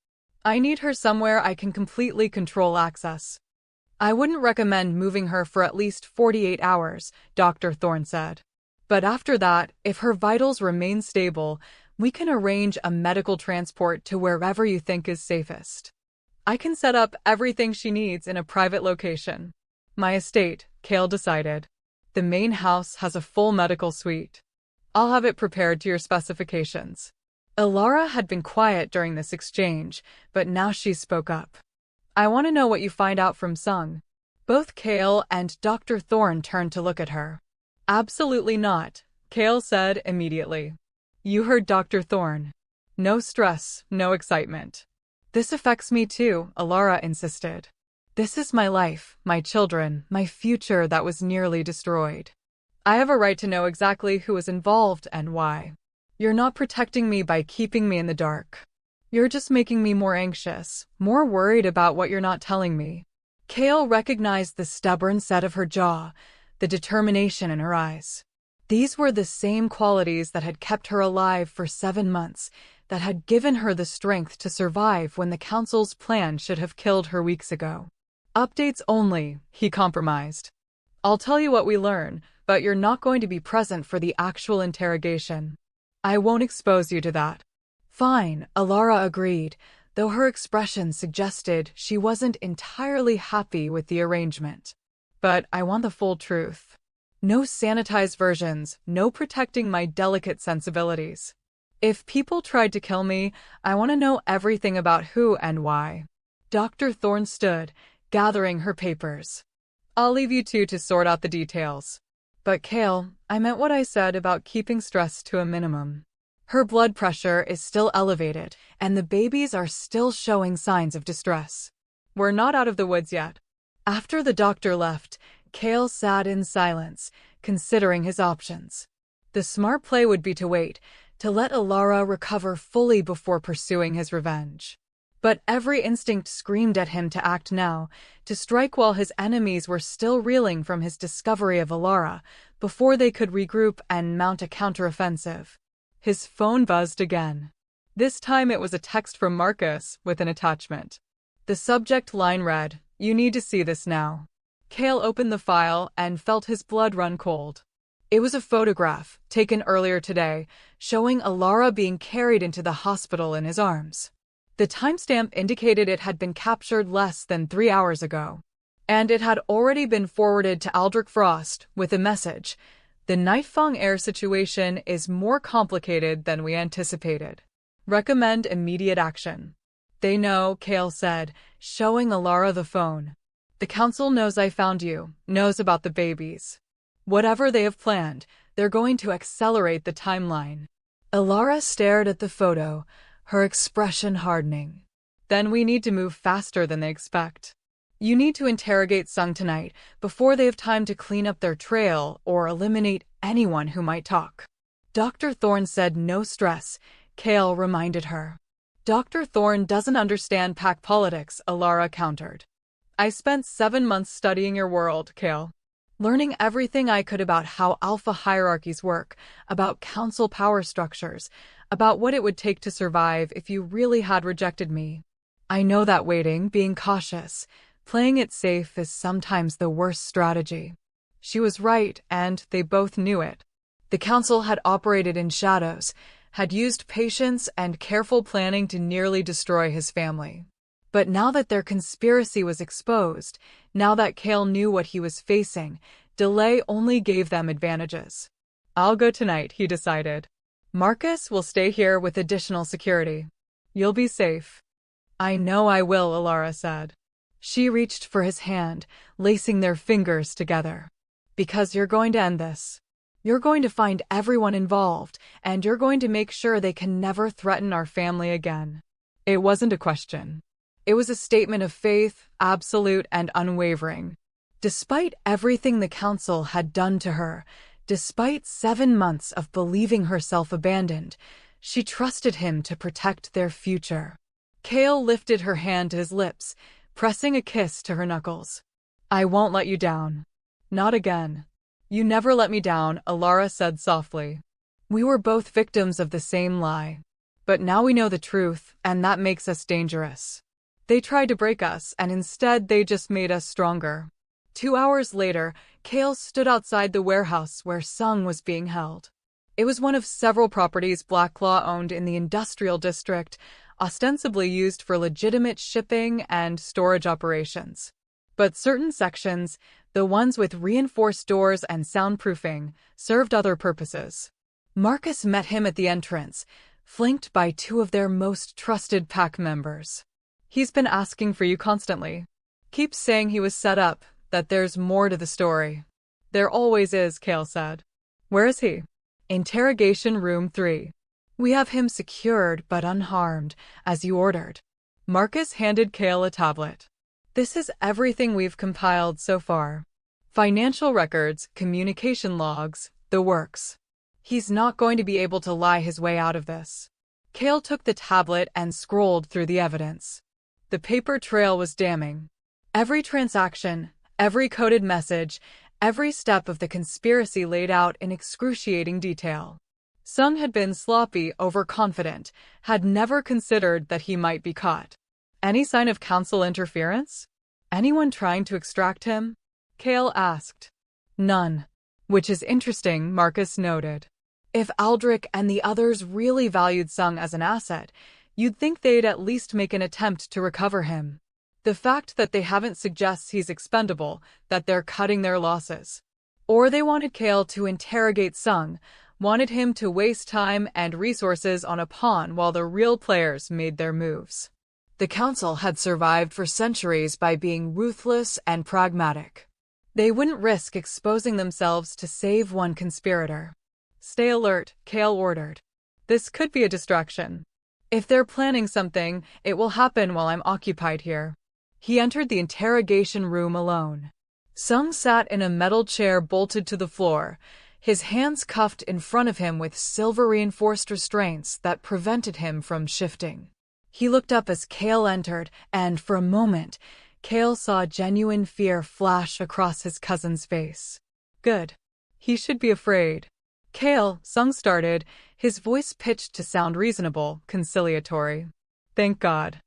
I need her somewhere I can completely control access. I wouldn't recommend moving her for at least 48 hours, Dr. Thorne said. But after that, if her vitals remain stable, we can arrange a medical transport to wherever you think is safest. I can set up everything she needs in a private location. My estate, Kale decided. The main house has a full medical suite. I'll have it prepared to your specifications. Alara had been quiet during this exchange, but now she spoke up. I want to know what you find out from Sung. Both Kale and Dr. Thorne turned to look at her. Absolutely not, Kale said immediately. You heard Dr. Thorne. No stress, no excitement. This affects me too, Alara insisted. This is my life, my children, my future that was nearly destroyed. I have a right to know exactly who was involved and why. You're not protecting me by keeping me in the dark. You're just making me more anxious, more worried about what you're not telling me. Kale recognized the stubborn set of her jaw, the determination in her eyes. These were the same qualities that had kept her alive for 7 months, that had given her the strength to survive when the council's plan should have killed her weeks ago. Updates only, he compromised. I'll tell you what we learn, but you're not going to be present for the actual interrogation. I won't expose you to that. Fine, Alara agreed, though her expression suggested she wasn't entirely happy with the arrangement. But I want the full truth. No sanitized versions, no protecting my delicate sensibilities. If people tried to kill me, I want to know everything about who and why. Dr. Thorne stood, gathering her papers. I'll leave you two to sort out the details. But Kale, I meant what I said about keeping stress to a minimum. Her blood pressure is still elevated, and the babies are still showing signs of distress. We're not out of the woods yet. After the doctor left, Kale sat in silence, considering his options. The smart play would be to wait, to let Alara recover fully before pursuing his revenge. But every instinct screamed at him to act now, to strike while his enemies were still reeling from his discovery of Alara, before they could regroup and mount a counteroffensive. His phone buzzed again. This time it was a text from Marcus with an attachment. The subject line read, "You need to see this now." Kale opened the file and felt his blood run cold. It was a photograph, taken earlier today, showing Alara being carried into the hospital in his arms. The timestamp indicated it had been captured less than 3 hours ago. And it had already been forwarded to Aldrich Frost with a message. The Nightfang air situation is more complicated than we anticipated. Recommend immediate action. They know, Kale said, showing Alara the phone. The council knows I found you, knows about the babies. Whatever they have planned, they're going to accelerate the timeline. Alara stared at the photo, her expression hardening. Then we need to move faster than they expect. You need to interrogate Sung tonight before they have time to clean up their trail or eliminate anyone who might talk. Dr. Thorne said no stress, Kale reminded her. Dr. Thorne doesn't understand pack politics, Alara countered. I spent 7 months studying your world, Kale. Learning everything I could about how alpha hierarchies work, about council power structures, about what it would take to survive if you really had rejected me. I know that waiting, being cautious, playing it safe is sometimes the worst strategy. She was right, and they both knew it. The council had operated in shadows, had used patience and careful planning to nearly destroy his family. But now that their conspiracy was exposed, now that Kale knew what he was facing, delay only gave them advantages. I'll go tonight, he decided. Marcus will stay here with additional security. You'll be safe. I know I will, Alara said. She reached for his hand, lacing their fingers together. Because you're going to end this. You're going to find everyone involved, and you're going to make sure they can never threaten our family again. It wasn't a question. It was a statement of faith, absolute and unwavering. Despite everything the council had done to her, despite 7 months of believing herself abandoned, she trusted him to protect their future. Kale lifted her hand to his lips, pressing a kiss to her knuckles. I won't let you down. Not again. You never let me down, Alara said softly. We were both victims of the same lie. But now we know the truth, and that makes us dangerous. They tried to break us, and instead they just made us stronger. 2 hours later, Kale stood outside the warehouse where Sung was being held. It was one of several properties Blacklaw owned in the industrial district, ostensibly used for legitimate shipping and storage operations. But certain sections, the ones with reinforced doors and soundproofing, served other purposes. Marcus met him at the entrance, flanked by 2 of their most trusted pack members. He's been asking for you constantly. Keeps saying he was set up, that there's more to the story. There always is, Kale said. Where is he? Interrogation room 3. We have him secured but unharmed, as you ordered. Marcus handed Kale a tablet. This is everything we've compiled so far. Financial records, communication logs, the works. He's not going to be able to lie his way out of this. Kale took the tablet and scrolled through the evidence. The paper trail was damning. Every transaction, every coded message, every step of the conspiracy laid out in excruciating detail. Sung had been sloppy, overconfident, had never considered that he might be caught. Any sign of council interference? Anyone trying to extract him? Kale asked. None. Which is interesting, Marcus noted. If Aldrich and the others really valued Sung as an asset, you'd think they'd at least make an attempt to recover him. The fact that they haven't suggests he's expendable, that they're cutting their losses. Or they wanted Kale to interrogate Sung, wanted him to waste time and resources on a pawn while the real players made their moves. The council had survived for centuries by being ruthless and pragmatic. They wouldn't risk exposing themselves to save one conspirator. Stay alert, Kale ordered. This could be a distraction. If they're planning something, it will happen while I'm occupied here. He entered the interrogation room alone. Sung sat in a metal chair bolted to the floor, his hands cuffed in front of him with silver-reinforced restraints that prevented him from shifting. He looked up as Kale entered, and for a moment, Kale saw genuine fear flash across his cousin's face. Good. He should be afraid. Kale, Sung started, his voice pitched to sound reasonable, conciliatory. Thank God.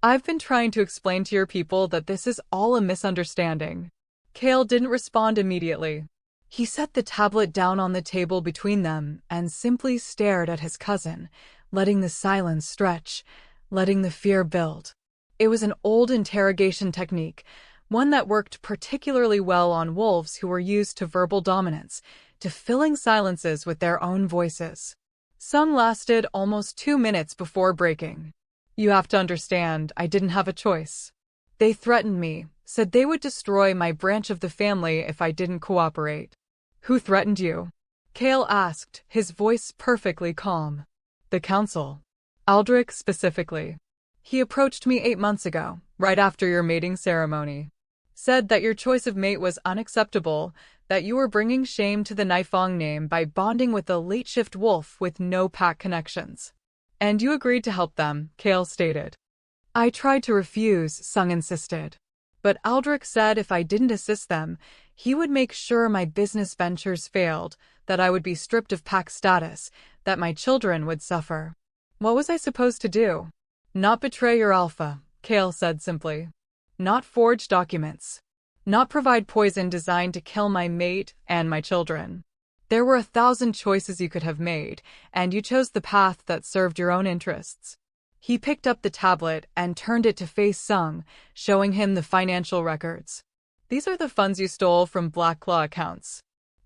I've been trying to explain to your people that this is all a misunderstanding. Kale didn't respond immediately. He set the tablet down on the table between them and simply stared at his cousin, letting the silence stretch, letting the fear build. It was an old interrogation technique, one that worked particularly well on wolves who were used to verbal dominance, to filling silences with their own voices. Sung lasted almost 2 minutes before breaking. You have to understand, I didn't have a choice. They threatened me, said they would destroy my branch of the family if I didn't cooperate. Who threatened you? Kale asked, his voice perfectly calm. The council. Aldrich specifically. He approached me 8 months ago, right after your mating ceremony. Said that your choice of mate was unacceptable, that you were bringing shame to the Nifong name by bonding with a late-shift wolf with no pack connections. And you agreed to help them, Kale stated. I tried to refuse, Sung insisted. But Aldrich said if I didn't assist them, he would make sure my business ventures failed, that I would be stripped of pack status, that my children would suffer. What was I supposed to do? Not betray your alpha, Kale said simply. Not forge documents. Not provide poison designed to kill my mate and my children. There were 1,000 choices you could have made, and you chose the path that served your own interests. He picked up the tablet and turned it to face Sung, showing him the financial records. These are the funds you stole from Black Claw accounts.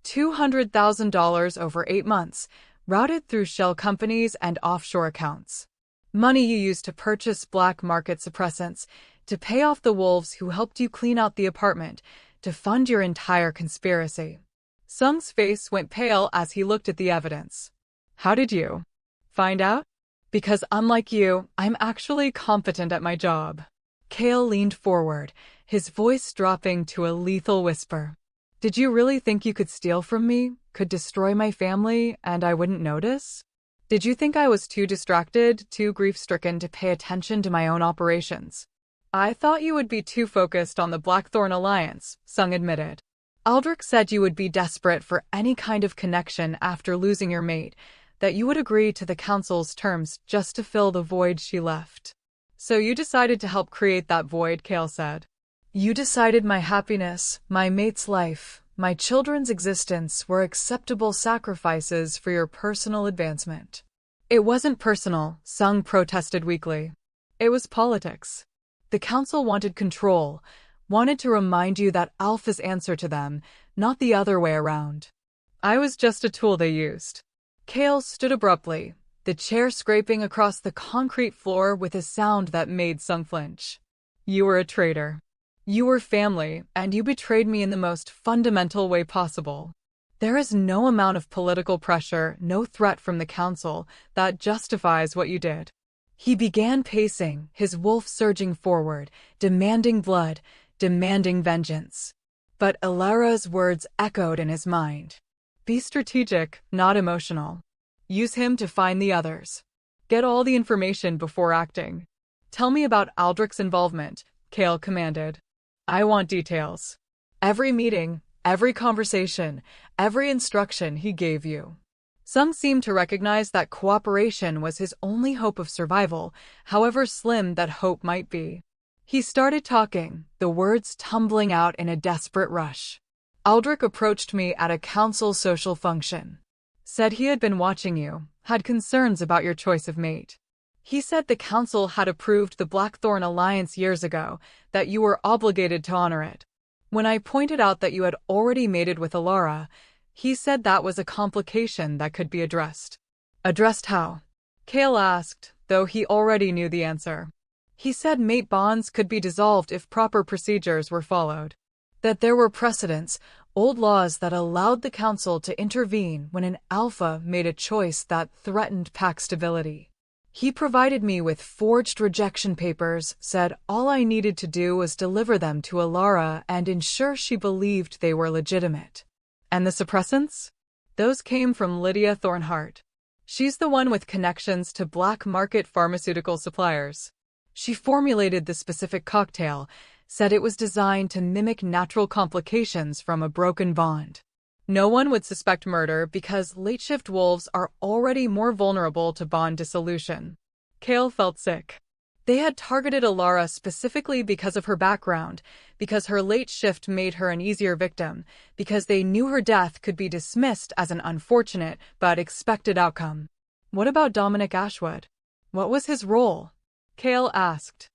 $200,000 over 8 months, routed through shell companies and offshore accounts. Money you used to purchase black market suppressants, to pay off the wolves who helped you clean out the apartment, to fund your entire conspiracy. Sung's face went pale as he looked at the evidence. How did you find out? Because unlike you, I'm actually competent at my job. Kale leaned forward, his voice dropping to a lethal whisper. Did you really think you could steal from me, could destroy my family, and I wouldn't notice? Did you think I was too distracted, too grief-stricken to pay attention to my own operations? I thought you would be too focused on the Blackthorn Alliance, Sung admitted. Aldrich said you would be desperate for any kind of connection after losing your mate, that you would agree to the Council's terms just to fill the void she left. So you decided to help create that void, Kale said. You decided my happiness, my mate's life, my children's existence were acceptable sacrifices for your personal advancement. It wasn't personal, Sung protested weakly. It was politics. The Council wanted control, wanted to remind you that Alpha's answer to them, not the other way around. I was just a tool they used. Kale stood abruptly, the chair scraping across the concrete floor with a sound that made Sung flinch. You were a traitor. You were family, and you betrayed me in the most fundamental way possible. There is no amount of political pressure, no threat from the Council, that justifies what you did. He began pacing, his wolf surging forward, demanding blood, demanding vengeance. But Ilara's words echoed in his mind. Be strategic, not emotional. Use him to find the others. Get all the information before acting. Tell me about Aldrich's involvement, Kale commanded. I want details. Every meeting, every conversation, every instruction he gave you. Sung seemed to recognize that cooperation was his only hope of survival, however slim that hope might be. He started talking, the words tumbling out in a desperate rush. Aldrich approached me at a council social function. Said he had been watching you, had concerns about your choice of mate. He said the council had approved the Blackthorn Alliance years ago, that you were obligated to honor it. When I pointed out that you had already mated with Ilara, he said that was a complication that could be addressed. Addressed how? Kale asked, though he already knew the answer. He said mate bonds could be dissolved if proper procedures were followed. That there were precedents, old laws that allowed the council to intervene when an alpha made a choice that threatened pack stability. He provided me with forged rejection papers, said all I needed to do was deliver them to Ilara and ensure she believed they were legitimate. And the suppressants? Those came from Lydia Thornhart. She's the one with connections to black market pharmaceutical suppliers. She formulated the specific cocktail, said it was designed to mimic natural complications from a broken bond. No one would suspect murder because late-shift wolves are already more vulnerable to bond dissolution. Kale felt sick. They had targeted Ilara specifically because of her background, because her late shift made her an easier victim, because they knew her death could be dismissed as an unfortunate but expected outcome. What about Dominic Ashwood? What was his role? Kale asked.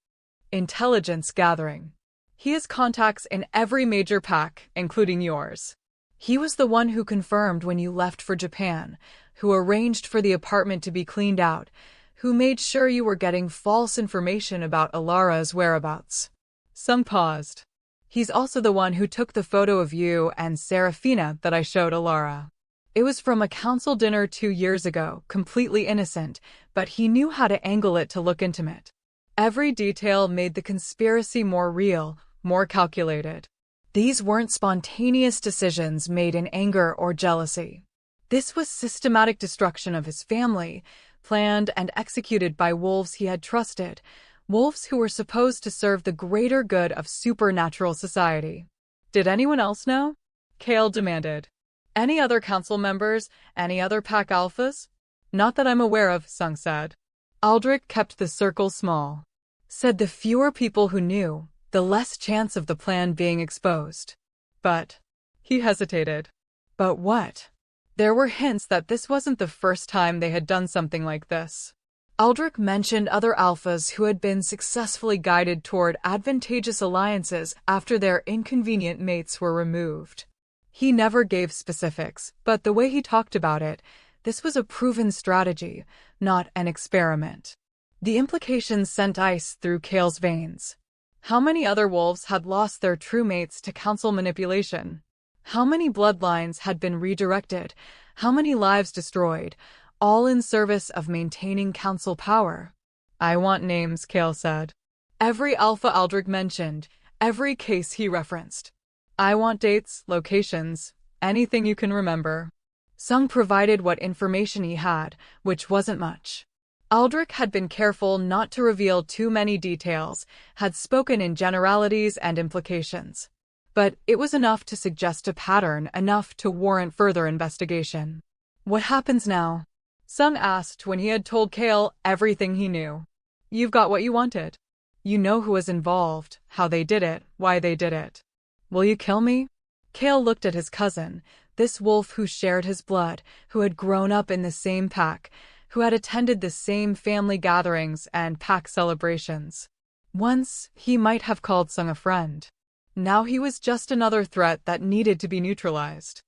Intelligence gathering. He has contacts in every major pack, including yours. He was the one who confirmed when you left for Japan, who arranged for the apartment to be cleaned out, who made sure you were getting false information about Ilara's whereabouts. Sung paused. He's also the one who took the photo of you and Serafina that I showed Ilara. It was from a council dinner 2 years ago, completely innocent, but he knew how to angle it to look intimate. Every detail made the conspiracy more real, more calculated. These weren't spontaneous decisions made in anger or jealousy. This was systematic destruction of his family, planned and executed by wolves he had trusted, wolves who were supposed to serve the greater good of supernatural society. Did anyone else know? Kale demanded. Any other council members? Any other pack alphas? Not that I'm aware of, Sung said. Aldrich kept the circle small. Said the fewer people who knew, the less chance of the plan being exposed. But he hesitated. But what? There were hints that this wasn't the first time they had done something like this. Aldrich mentioned other alphas who had been successfully guided toward advantageous alliances after their inconvenient mates were removed. He never gave specifics, but the way he talked about it, this was a proven strategy, not an experiment. The implications sent ice through Kale's veins. How many other wolves had lost their true mates to council manipulation? How many bloodlines had been redirected? How many lives destroyed? All in service of maintaining council power. I want names, Kale said. Every alpha Aldrich mentioned, every case he referenced. I want dates, locations, anything you can remember. Sung provided what information he had, which wasn't much. Aldrich had been careful not to reveal too many details, had spoken in generalities and implications. But it was enough to suggest a pattern, enough to warrant further investigation. What happens now? Sung asked when he had told Kale everything he knew. You've got what you wanted. You know who was involved, how they did it, why they did it. Will you kill me? Kale looked at his cousin, this wolf who shared his blood, who had grown up in the same pack, who had attended the same family gatherings and pack celebrations. Once, he might have called Sung a friend. Now he was just another threat that needed to be neutralized.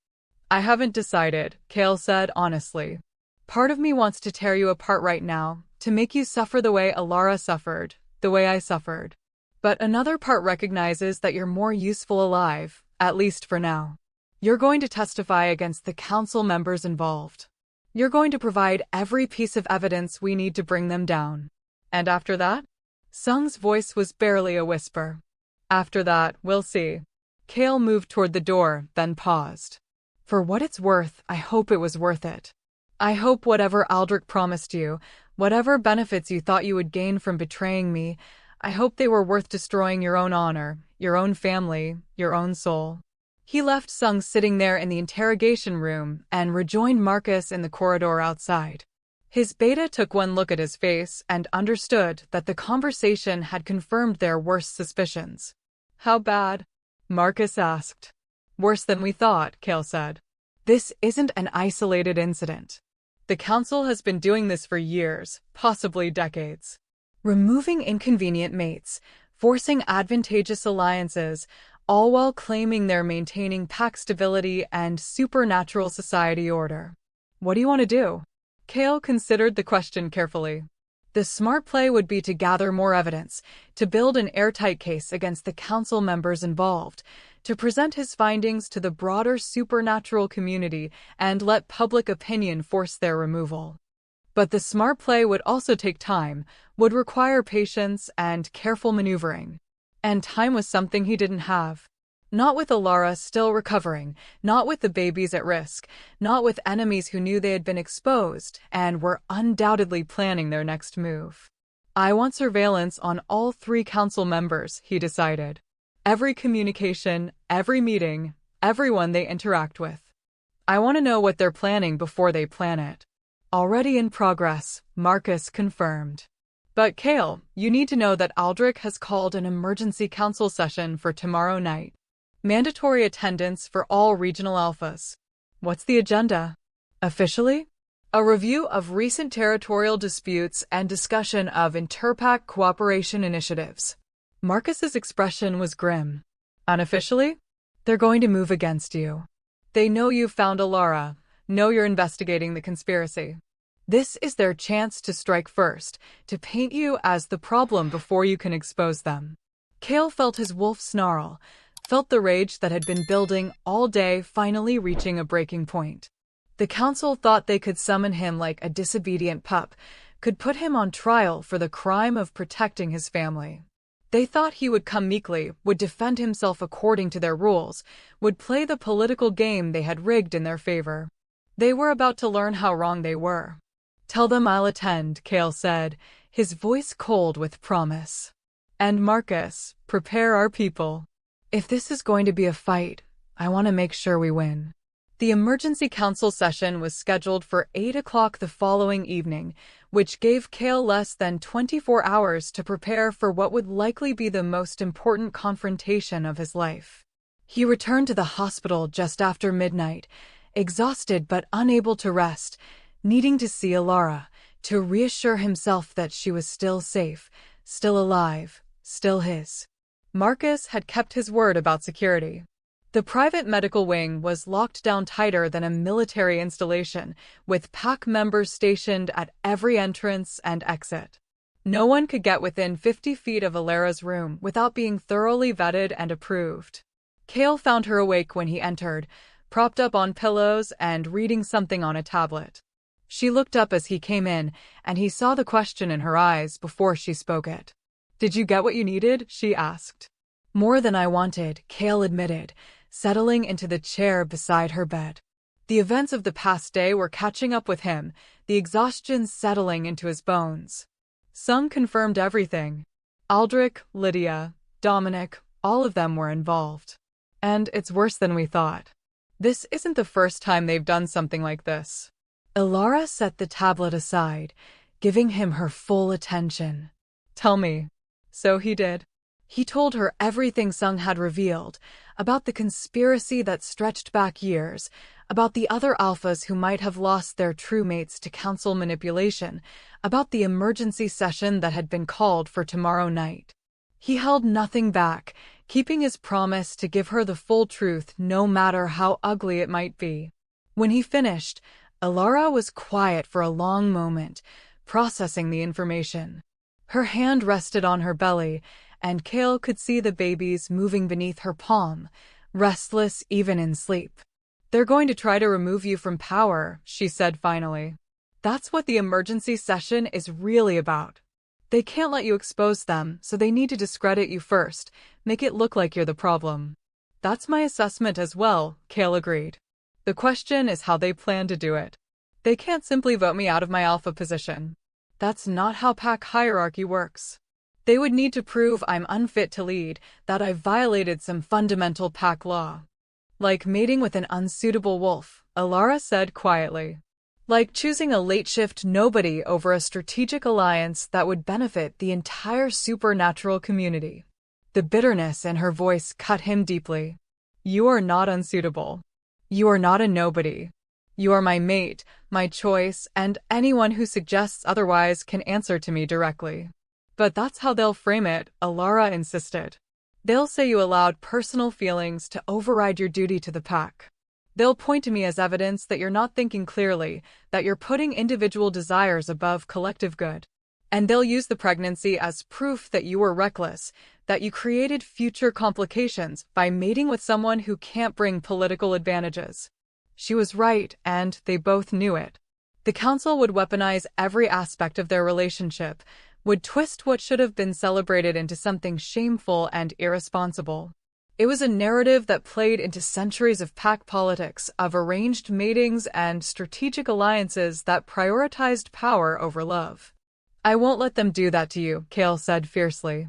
I haven't decided, Kale said honestly. Part of me wants to tear you apart right now, to make you suffer the way Alara suffered, the way I suffered. But another part recognizes that you're more useful alive, at least for now. You're going to testify against the council members involved. You're going to provide every piece of evidence we need to bring them down. And after that? Sung's voice was barely a whisper. After that, we'll see. Kale moved toward the door, then paused. For what it's worth, I hope it was worth it. I hope whatever Aldrich promised you, whatever benefits you thought you would gain from betraying me, I hope they were worth destroying your own honor, your own family, your own soul. He left Sung sitting there in the interrogation room and rejoined Marcus in the corridor outside. His beta took one look at his face and understood that the conversation had confirmed their worst suspicions. How bad? Marcus asked. Worse than we thought, Kale said. This isn't an isolated incident. The council has been doing this for years, possibly decades. Removing inconvenient mates, forcing advantageous alliances, all while claiming they're maintaining pack stability and supernatural society order. What do you want to do? Kale considered the question carefully. The smart play would be to gather more evidence, to build an airtight case against the council members involved, to present his findings to the broader supernatural community and let public opinion force their removal. But the smart play would also take time, would require patience and careful maneuvering. And time was something he didn't have. Not with Alara still recovering, not with the babies at risk, not with enemies who knew they had been exposed and were undoubtedly planning their next move. I want surveillance on all 3 council members, he decided. Every communication, every meeting, everyone they interact with. I want to know what they're planning before they plan it. Already in progress, Marcus confirmed. But Kale, you need to know that Aldrich has called an emergency council session for tomorrow night. Mandatory attendance for all regional alphas. What's the agenda? Officially? A review of recent territorial disputes and discussion of interpack cooperation initiatives. Marcus's expression was grim. Unofficially? They're going to move against you. They know you've found Alara, know you're investigating the conspiracy. This is their chance to strike first, to paint you as the problem before you can expose them. Kale felt his wolf snarl, felt the rage that had been building all day finally reaching a breaking point. The council thought they could summon him like a disobedient pup, could put him on trial for the crime of protecting his family. They thought he would come meekly, would defend himself according to their rules, would play the political game they had rigged in their favor. They were about to learn how wrong they were. "Tell them I'll attend," Cale said, his voice cold with promise. "And Marcus, prepare our people. If this is going to be a fight, I want to make sure we win." The emergency council session was scheduled for 8 o'clock the following evening, which gave Cale less than 24 hours to prepare for what would likely be the most important confrontation of his life. He returned to the hospital just after midnight, exhausted but unable to rest, needing to see Alara, to reassure himself that she was still safe, still alive, still his. Marcus had kept his word about security. The private medical wing was locked down tighter than a military installation, with pack members stationed at every entrance and exit. No one could get within 50 feet of Alara's room without being thoroughly vetted and approved. Cale found her awake when he entered, propped up on pillows and reading something on a tablet. She looked up as he came in, and he saw the question in her eyes before she spoke it. "Did you get what you needed?" she asked. "More than I wanted," Cale admitted, settling into the chair beside her bed. The events of the past day were catching up with him, the exhaustion settling into his bones. Sung confirmed everything. Aldrich, Lydia, Dominic, all of them were involved. And it's worse than we thought. This isn't the first time they've done something like this. Alara set the tablet aside, giving him her full attention. "Tell me." So he did. He told her everything Sung had revealed, about the conspiracy that stretched back years, about the other alphas who might have lost their true mates to council manipulation, about the emergency session that had been called for tomorrow night. He held nothing back, keeping his promise to give her the full truth no matter how ugly it might be. When he finished, Alara was quiet for a long moment, processing the information. Her hand rested on her belly, and Cale could see the babies moving beneath her palm, restless even in sleep. "They're going to try to remove you from power," she said finally. "That's what the emergency session is really about. They can't let you expose them, so they need to discredit you first, make it look like you're the problem." "That's my assessment as well," Cale agreed. "The question is how they plan to do it. They can't simply vote me out of my alpha position. That's not how pack hierarchy works. They would need to prove I'm unfit to lead, that I've violated some fundamental pack law. Like mating with an unsuitable wolf," Alara said quietly. "Like choosing a late-shift nobody over a strategic alliance that would benefit the entire supernatural community." The bitterness in her voice cut him deeply. "You are not unsuitable. You are not a nobody. You are my mate, my choice, and anyone who suggests otherwise can answer to me directly." "But that's how they'll frame it," Alara insisted. "They'll say you allowed personal feelings to override your duty to the pack. They'll point to me as evidence that you're not thinking clearly, that you're putting individual desires above collective good. And they'll use the pregnancy as proof that you were reckless, that you created future complications by mating with someone who can't bring political advantages." She was right, and they both knew it. The council would weaponize every aspect of their relationship, would twist what should have been celebrated into something shameful and irresponsible. It was a narrative that played into centuries of pack politics, of arranged matings and strategic alliances that prioritized power over love. "I won't let them do that to you," Cale said fiercely.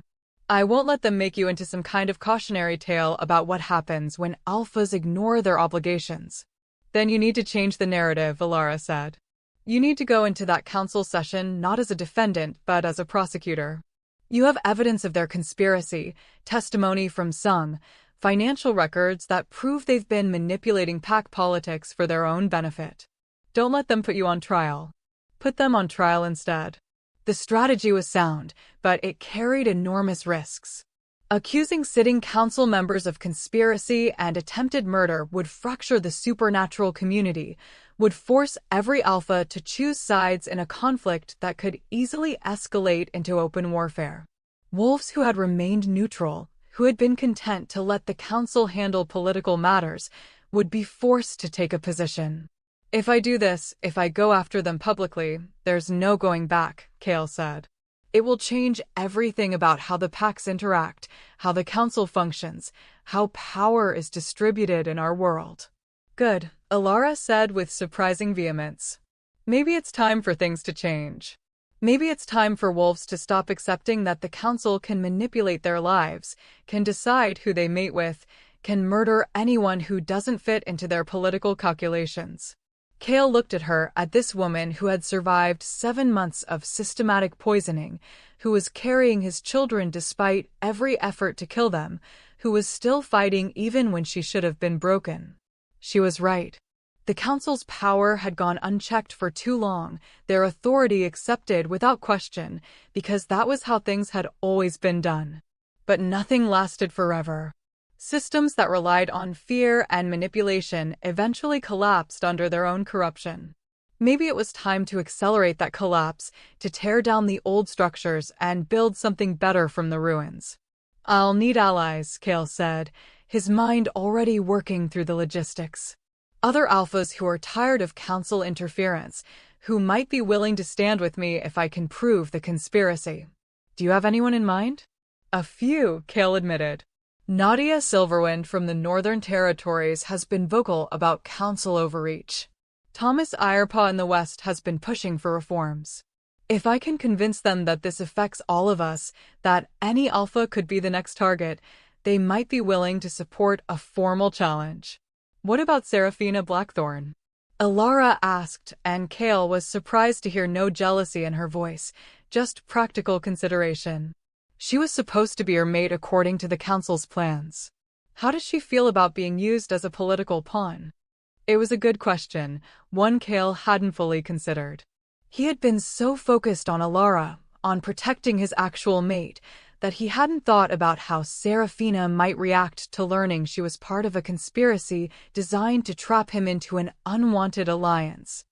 "I won't let them make you into some kind of cautionary tale about what happens when alphas ignore their obligations." "Then you need to change the narrative," Alara said. "You need to go into that council session not as a defendant, but as a prosecutor. You have evidence of their conspiracy, testimony from Sung, financial records that prove they've been manipulating pack politics for their own benefit. Don't let them put you on trial. Put them on trial instead." The strategy was sound, but it carried enormous risks. Accusing sitting council members of conspiracy and attempted murder would fracture the supernatural community, would force every alpha to choose sides in a conflict that could easily escalate into open warfare. Wolves who had remained neutral, who had been content to let the council handle political matters, would be forced to take a position. If I do this, if I go after them publicly, there's no going back, Kale said. It will change everything about how the packs interact, how the council functions, how power is distributed in our world. Good, Alara said with surprising vehemence. Maybe it's time for things to change. Maybe it's time for wolves to stop accepting that the council can manipulate their lives, can decide who they mate with, can murder anyone who doesn't fit into their political calculations. Kale looked at her, at this woman who had survived 7 months of systematic poisoning, who was carrying his children despite every effort to kill them, who was still fighting even when she should have been broken. She was right. The council's power had gone unchecked for too long, their authority accepted without question, because that was how things had always been done. But nothing lasted forever. Systems that relied on fear and manipulation eventually collapsed under their own corruption. Maybe it was time to accelerate that collapse, to tear down the old structures and build something better from the ruins. I'll need allies, Kale said, his mind already working through the logistics. Other alphas who are tired of council interference, who might be willing to stand with me if I can prove the conspiracy. Do you have anyone in mind? A few, Kale admitted. Nadia Silverwind from the Northern Territories has been vocal about council overreach. Thomas Irepaw in the West has been pushing for reforms. If I can convince them that this affects all of us, that any alpha could be the next target, they might be willing to support a formal challenge. What about Seraphina Blackthorn? Alara asked, and Kale was surprised to hear no jealousy in her voice, just practical consideration. She was supposed to be her mate according to the council's plans. How does she feel about being used as a political pawn? It was a good question, one Kale hadn't fully considered. He had been so focused on Alara, on protecting his actual mate, that he hadn't thought about how Seraphina might react to learning she was part of a conspiracy designed to trap him into an unwanted alliance.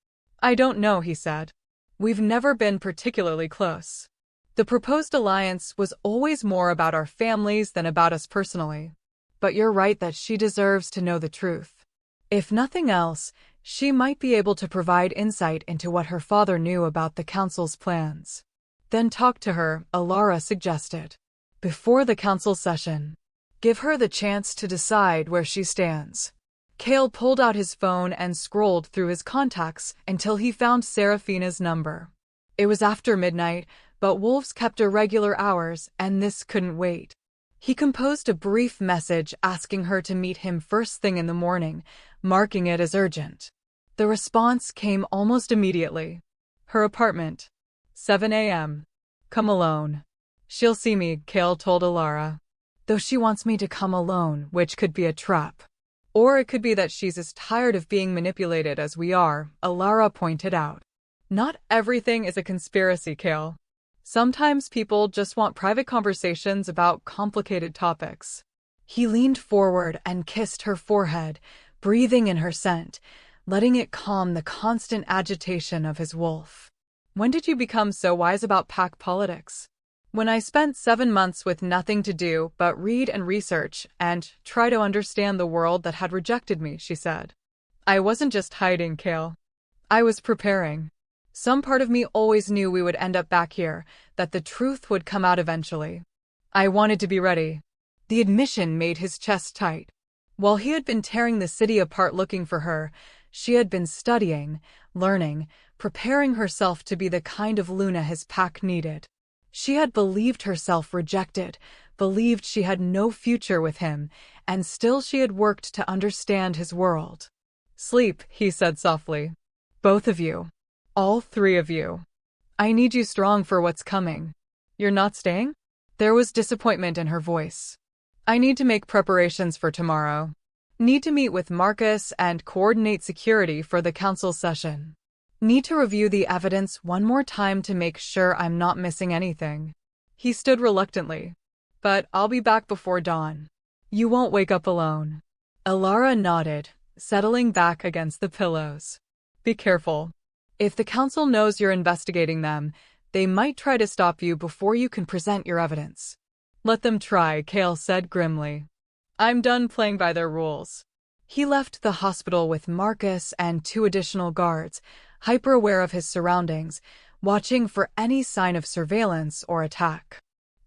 I don't know, he said. We've never been particularly close. The proposed alliance was always more about our families than about us personally. But you're right that she deserves to know the truth. If nothing else, she might be able to provide insight into what her father knew about the council's plans. Then talk to her, Alara suggested. Before the council session. Give her the chance to decide where she stands. Kale pulled out his phone and scrolled through his contacts until he found Seraphina's number. It was after midnight, but wolves kept irregular hours, and this couldn't wait. He composed a brief message asking her to meet him first thing in the morning, marking it as urgent. The response came almost immediately. Her apartment. 7 a.m. Come alone. She'll see me, Kale told Alara. Though she wants me to come alone, which could be a trap. Or it could be that she's as tired of being manipulated as we are, Alara pointed out. Not everything is a conspiracy, Kale. Sometimes people just want private conversations about complicated topics. He leaned forward and kissed her forehead, breathing in her scent, letting it calm the constant agitation of his wolf. When did you become so wise about pack politics? When I spent 7 months with nothing to do but read and research and try to understand the world that had rejected me, she said. I wasn't just hiding, Kale. I was preparing. Some part of me always knew we would end up back here, that the truth would come out eventually. I wanted to be ready. The admission made his chest tight. While he had been tearing the city apart looking for her, she had been studying, learning, preparing herself to be the kind of Luna his pack needed. She had believed herself rejected, believed she had no future with him, and still she had worked to understand his world. Sleep, he said softly. Both of you. All 3 of you. I need you strong for what's coming. You're not staying? There was disappointment in her voice. I need to make preparations for tomorrow. Need to meet with Marcus and coordinate security for the council session. Need to review the evidence one more time to make sure I'm not missing anything. He stood reluctantly. But I'll be back before dawn. You won't wake up alone. Alara nodded, settling back against the pillows. Be careful. If the council knows you're investigating them, they might try to stop you before you can present your evidence. Let them try, Kale said grimly. I'm done playing by their rules. He left the hospital with Marcus and 2 additional guards, hyper-aware of his surroundings, watching for any sign of surveillance or attack.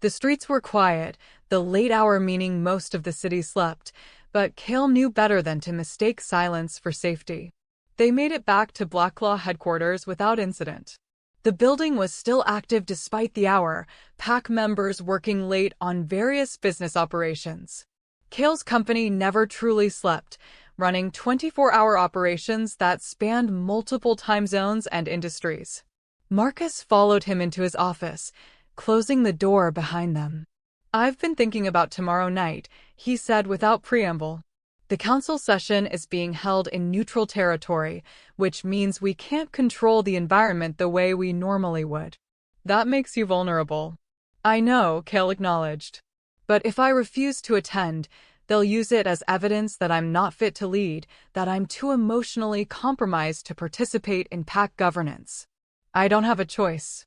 The streets were quiet, the late hour meaning most of the city slept, but Cale knew better than to mistake silence for safety. They made it back to Blacklaw headquarters without incident. The building was still active despite the hour, pack members working late on various business operations. Cale's company never truly slept, running 24-hour operations that spanned multiple time zones and industries. Marcus followed him into his office, closing the door behind them. "I've been thinking about tomorrow night," he said without preamble. "The council session is being held in neutral territory, which means we can't control the environment the way we normally would." "That makes you vulnerable." "I know," Cale acknowledged. "But if I refuse to attend, they'll use it as evidence that I'm not fit to lead, that I'm too emotionally compromised to participate in pack governance." "I don't have a choice."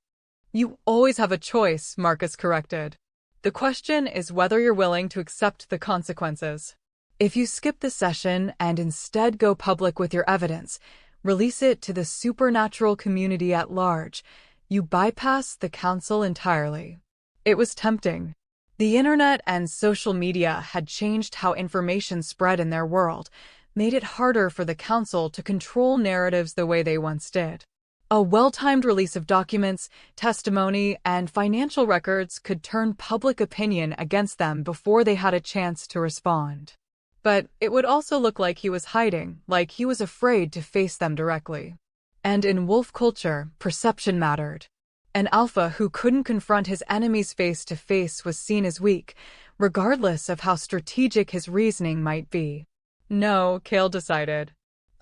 "You always have a choice," Marcus corrected. "The question is whether you're willing to accept the consequences. If you skip the session and instead go public with your evidence, release it to the supernatural community at large, you bypass the council entirely." It was tempting. The internet and social media had changed how information spread in their world, made it harder for the council to control narratives the way they once did. A well-timed release of documents, testimony, and financial records could turn public opinion against them before they had a chance to respond. But it would also look like he was hiding, like he was afraid to face them directly. And in wolf culture, perception mattered. An alpha who couldn't confront his enemies face to face was seen as weak, regardless of how strategic his reasoning might be. "No," Cale decided.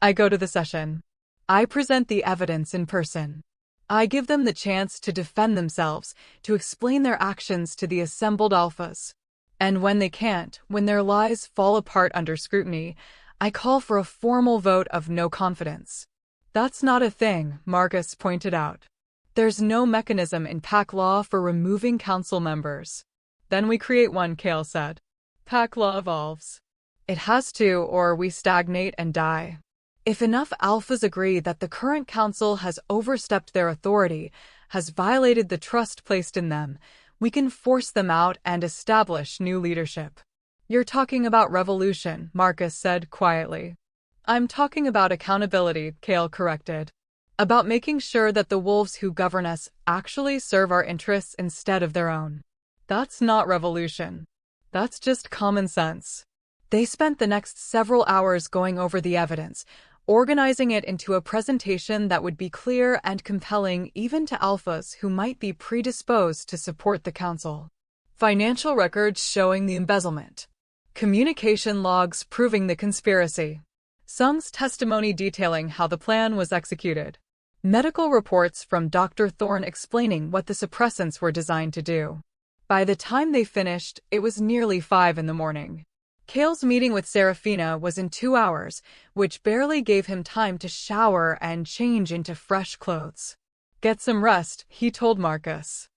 "I go to the session. I present the evidence in person. I give them the chance to defend themselves, to explain their actions to the assembled alphas. And when they can't, when their lies fall apart under scrutiny, I call for a formal vote of no confidence." "That's not a thing," Marcus pointed out. "There's no mechanism in pack law for removing council members." "Then we create one," Cale said. "Pack law evolves." "It has to, or we stagnate and die. If enough alphas agree that the current council has overstepped their authority, has violated the trust placed in them, we can force them out and establish new leadership." "You're talking about revolution," Marcus said quietly. "I'm talking about accountability," Cale corrected. "About making sure that the wolves who govern us actually serve our interests instead of their own." "That's not revolution. That's just common sense." They spent the next several hours going over the evidence, organizing it into a presentation that would be clear and compelling even to alphas who might be predisposed to support the council. Financial records showing the embezzlement. Communication logs proving the conspiracy. Sung's testimony detailing how the plan was executed. Medical reports from Dr. Thorne explaining what the suppressants were designed to do. By the time they finished, it was nearly 5 in the morning. Cale's meeting with Serafina was in 2 hours, which barely gave him time to shower and change into fresh clothes. "Get some rest," he told Marcus.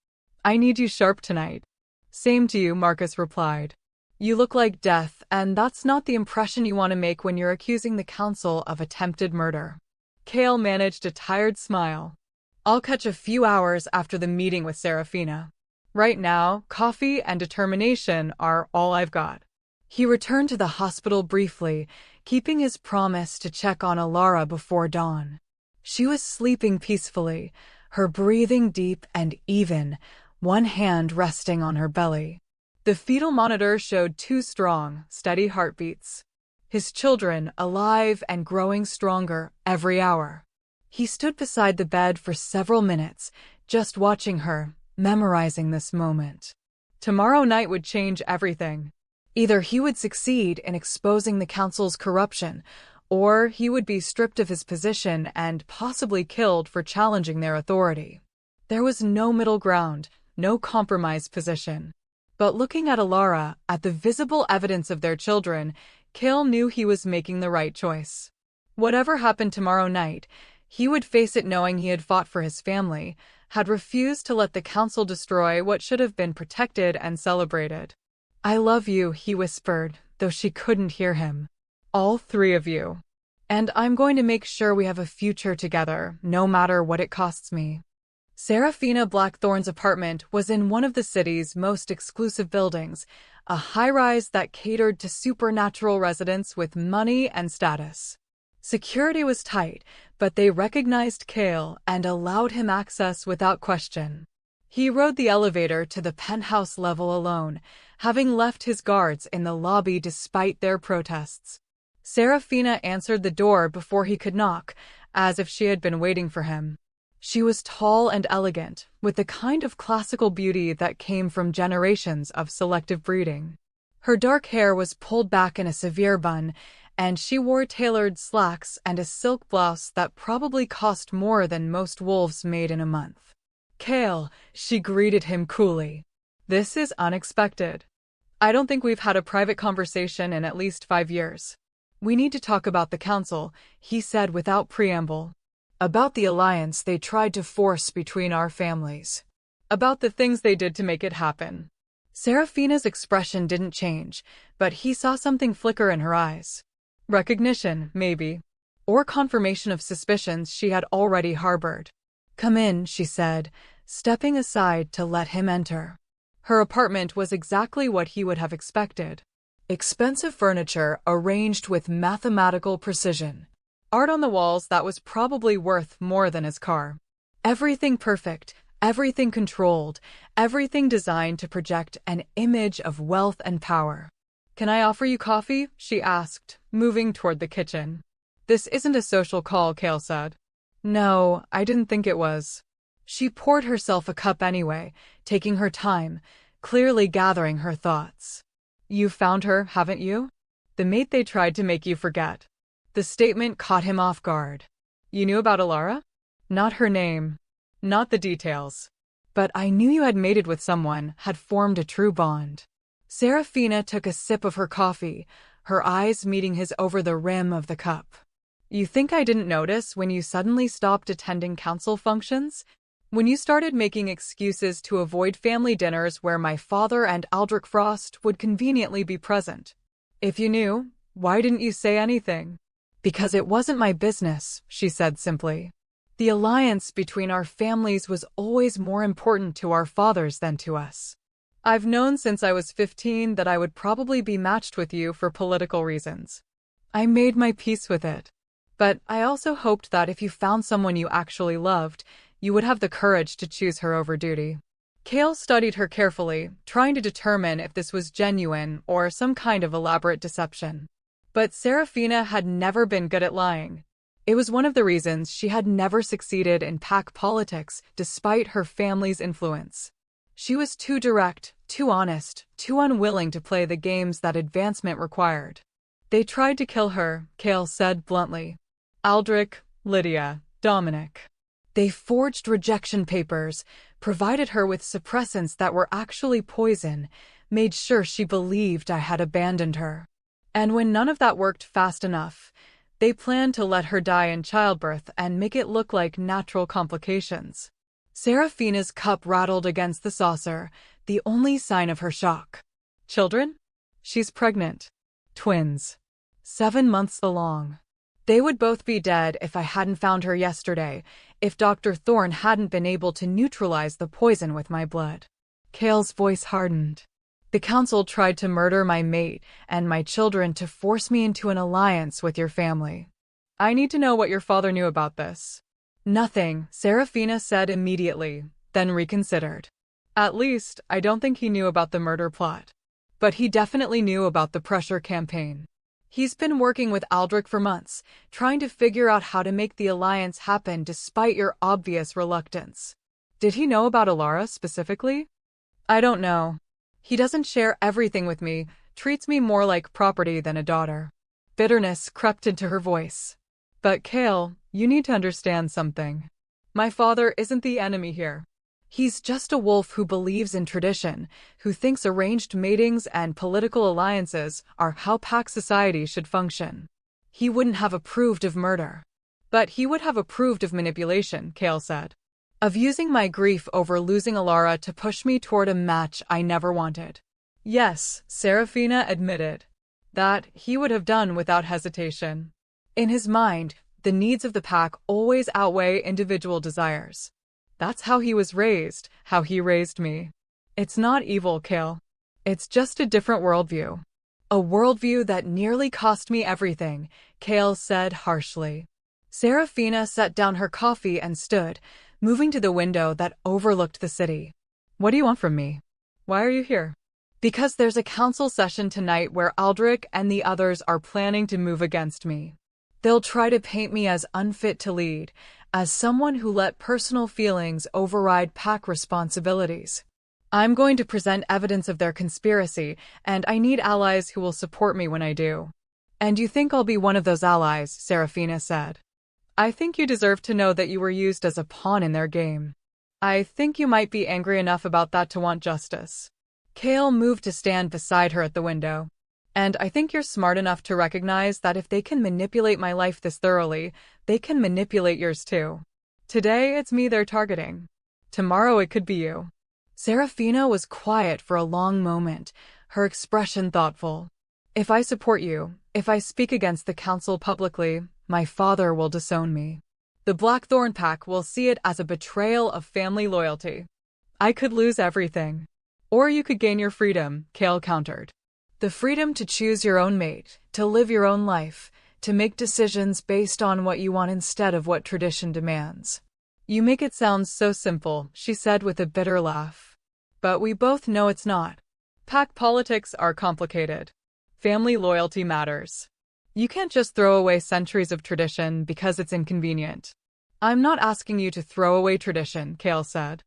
"I need you sharp tonight." "Same to you," Marcus replied. "You look like death, and that's not the impression you want to make when you're accusing the council of attempted murder." Cale managed a tired smile. "I'll catch a few hours after the meeting with Serafina. Right now, coffee and determination are all I've got." He returned to the hospital briefly, keeping his promise to check on Alara before dawn. She was sleeping peacefully, her breathing deep and even, one hand resting on her belly. The fetal monitor showed 2 strong, steady heartbeats. His children, alive and growing stronger every hour. He stood beside the bed for several minutes, just watching her, memorizing this moment. Tomorrow night would change everything. Either he would succeed in exposing the council's corruption, or he would be stripped of his position and possibly killed for challenging their authority. There was no middle ground, no compromise position. But looking at Alara, at the visible evidence of their children, Cale knew he was making the right choice. Whatever happened tomorrow night, he would face it knowing he had fought for his family, had refused to let the council destroy what should have been protected and celebrated. "I love you," he whispered, though she couldn't hear him. All three of you. And I'm going to make sure we have a future together, no matter what it costs me. Serafina Blackthorn's apartment was in one of the city's most exclusive buildings, a high-rise that catered to supernatural residents with money and status. Security was tight, but they recognized Cale and allowed him access without question. He rode the elevator to the penthouse level alone, having left his guards in the lobby despite their protests. Serafina answered the door before he could knock, as if she had been waiting for him. She was tall and elegant, with the kind of classical beauty that came from generations of selective breeding. Her dark hair was pulled back in a severe bun, and she wore tailored slacks and a silk blouse that probably cost more than most wolves made in a month. "Cale," she greeted him coolly. "This is unexpected. I don't think we've had a private conversation in at least 5 years. We need to talk about the council," he said without preamble. "About the alliance they tried to force between our families. About the things they did to make it happen." Serafina's expression didn't change, but he saw something flicker in her eyes. Recognition, maybe. Or confirmation of suspicions she had already harbored. "Come in," she said, stepping aside to let him enter. Her apartment was exactly what he would have expected. Expensive furniture arranged with mathematical precision. Art on the walls that was probably worth more than his car. Everything perfect, everything controlled, everything designed to project an image of wealth and power. "Can I offer you coffee?" she asked, moving toward the kitchen. "This isn't a social call," Cale said. "No, I didn't think it was." She poured herself a cup anyway, taking her time, clearly gathering her thoughts. "You found her, haven't you? The mate they tried to make you forget." The statement caught him off guard. "You knew about Alara?" "Not her name. Not the details. But I knew you had mated with someone, had formed a true bond." Serafina took a sip of her coffee, her eyes meeting his over the rim of the cup. "You think I didn't notice when you suddenly stopped attending council functions? When you started making excuses to avoid family dinners where my father and Aldrich Frost would conveniently be present? If you knew, why didn't you say anything?" "Because it wasn't my business," she said simply. "The alliance between our families was always more important to our fathers than to us. I've known since I was 15 that I would probably be matched with you for political reasons. I made my peace with it. But I also hoped that if you found someone you actually loved, you would have the courage to choose her over duty." Cale studied her carefully, trying to determine if this was genuine or some kind of elaborate deception. But Serafina had never been good at lying. It was one of the reasons she had never succeeded in pack politics despite her family's influence. She was too direct, too honest, too unwilling to play the games that advancement required. "They tried to kill her," Cale said bluntly. "Aldrich, Lydia, Dominic. They forged rejection papers, provided her with suppressants that were actually poison, made sure she believed I had abandoned her. And when none of that worked fast enough, they planned to let her die in childbirth and make it look like natural complications." Serafina's cup rattled against the saucer, the only sign of her shock. "Children? She's pregnant. Twins. 7 months along. They would both be dead if I hadn't found her yesterday, if Dr. Thorne hadn't been able to neutralize the poison with my blood." Cale's voice hardened. "The council tried to murder my mate and my children to force me into an alliance with your family. I need to know what your father knew about this." "Nothing," Serafina said immediately, then reconsidered. "At least, I don't think he knew about the murder plot. But he definitely knew about the pressure campaign. He's been working with Aldrich for months, trying to figure out how to make the alliance happen despite your obvious reluctance." "Did he know about Alara specifically?" "I don't know. He doesn't share everything with me, treats me more like property than a daughter." Bitterness crept into her voice. "But Cale, you need to understand something. My father isn't the enemy here. He's just a wolf who believes in tradition, who thinks arranged matings and political alliances are how pack society should function. He wouldn't have approved of murder. But he would have approved of manipulation," Cale said. "Of using my grief over losing Alara to push me toward a match I never wanted." "Yes," Serafina admitted. That he would have done without hesitation. In his mind, the needs of the pack always outweigh individual desires. That's how he was raised, how he raised me. It's not evil, Kale. It's just a different worldview. A worldview that nearly cost me everything, Kale said harshly. Serafina set down her coffee and stood, moving to the window that overlooked the city. What do you want from me? Why are you here? Because there's a council session tonight where Aldrich and the others are planning to move against me. They'll try to paint me as unfit to lead, as someone who let personal feelings override pack responsibilities. I'm going to present evidence of their conspiracy, and I need allies who will support me when I do. And you think I'll be one of those allies, Serafina said. I think you deserve to know that you were used as a pawn in their game. I think you might be angry enough about that to want justice. Kale moved to stand beside her at the window. And I think you're smart enough to recognize that if they can manipulate my life this thoroughly, they can manipulate yours too. Today, it's me they're targeting. Tomorrow, it could be you. Serafina was quiet for a long moment, her expression thoughtful. If I support you, if I speak against the council publicly, my father will disown me. The Blackthorn Pack will see it as a betrayal of family loyalty. I could lose everything. Or you could gain your freedom, Kale countered. The freedom to choose your own mate, to live your own life, to make decisions based on what you want instead of what tradition demands. You make it sound so simple, she said with a bitter laugh. But we both know it's not. Pack politics are complicated. Family loyalty matters. You can't just throw away centuries of tradition because it's inconvenient. I'm not asking you to throw away tradition, Kale said.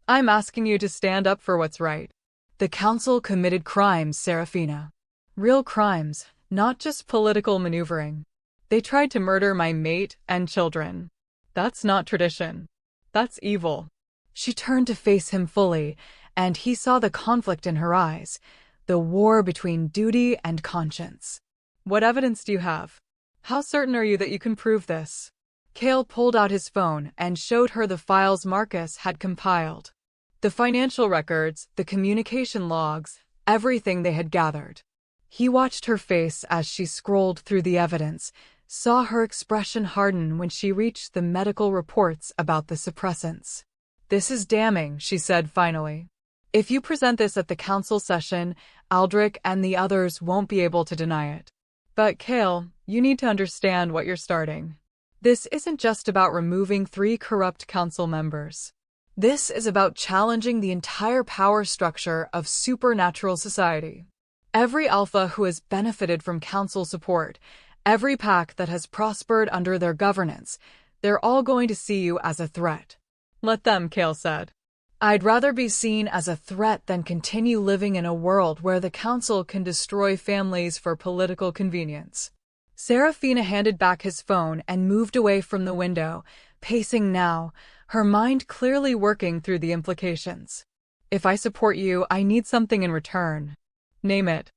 I'm asking you to stand up for what's right. The council committed crimes, Serafina. Real crimes, not just political maneuvering. They tried to murder my mate and children. That's not tradition. That's evil. She turned to face him fully, and he saw the conflict in her eyes, the war between duty and conscience. What evidence do you have? How certain are you that you can prove this? Kale pulled out his phone and showed her the files Marcus had compiled. The financial records, the communication logs, everything they had gathered. He watched her face as she scrolled through the evidence, saw her expression harden when she reached the medical reports about the suppressants. This is damning, she said finally. If you present this at the council session, Aldrich and the others won't be able to deny it. But Kale, you need to understand what you're starting. This isn't just about removing 3 corrupt council members. This is about challenging the entire power structure of supernatural society. Every alpha who has benefited from council support, every pack that has prospered under their governance, they're all going to see you as a threat. Let them, Kale said. I'd rather be seen as a threat than continue living in a world where the council can destroy families for political convenience. Serafina handed back his phone and moved away from the window, pacing now, her mind clearly working through the implications. If I support you, I need something in return. Name it.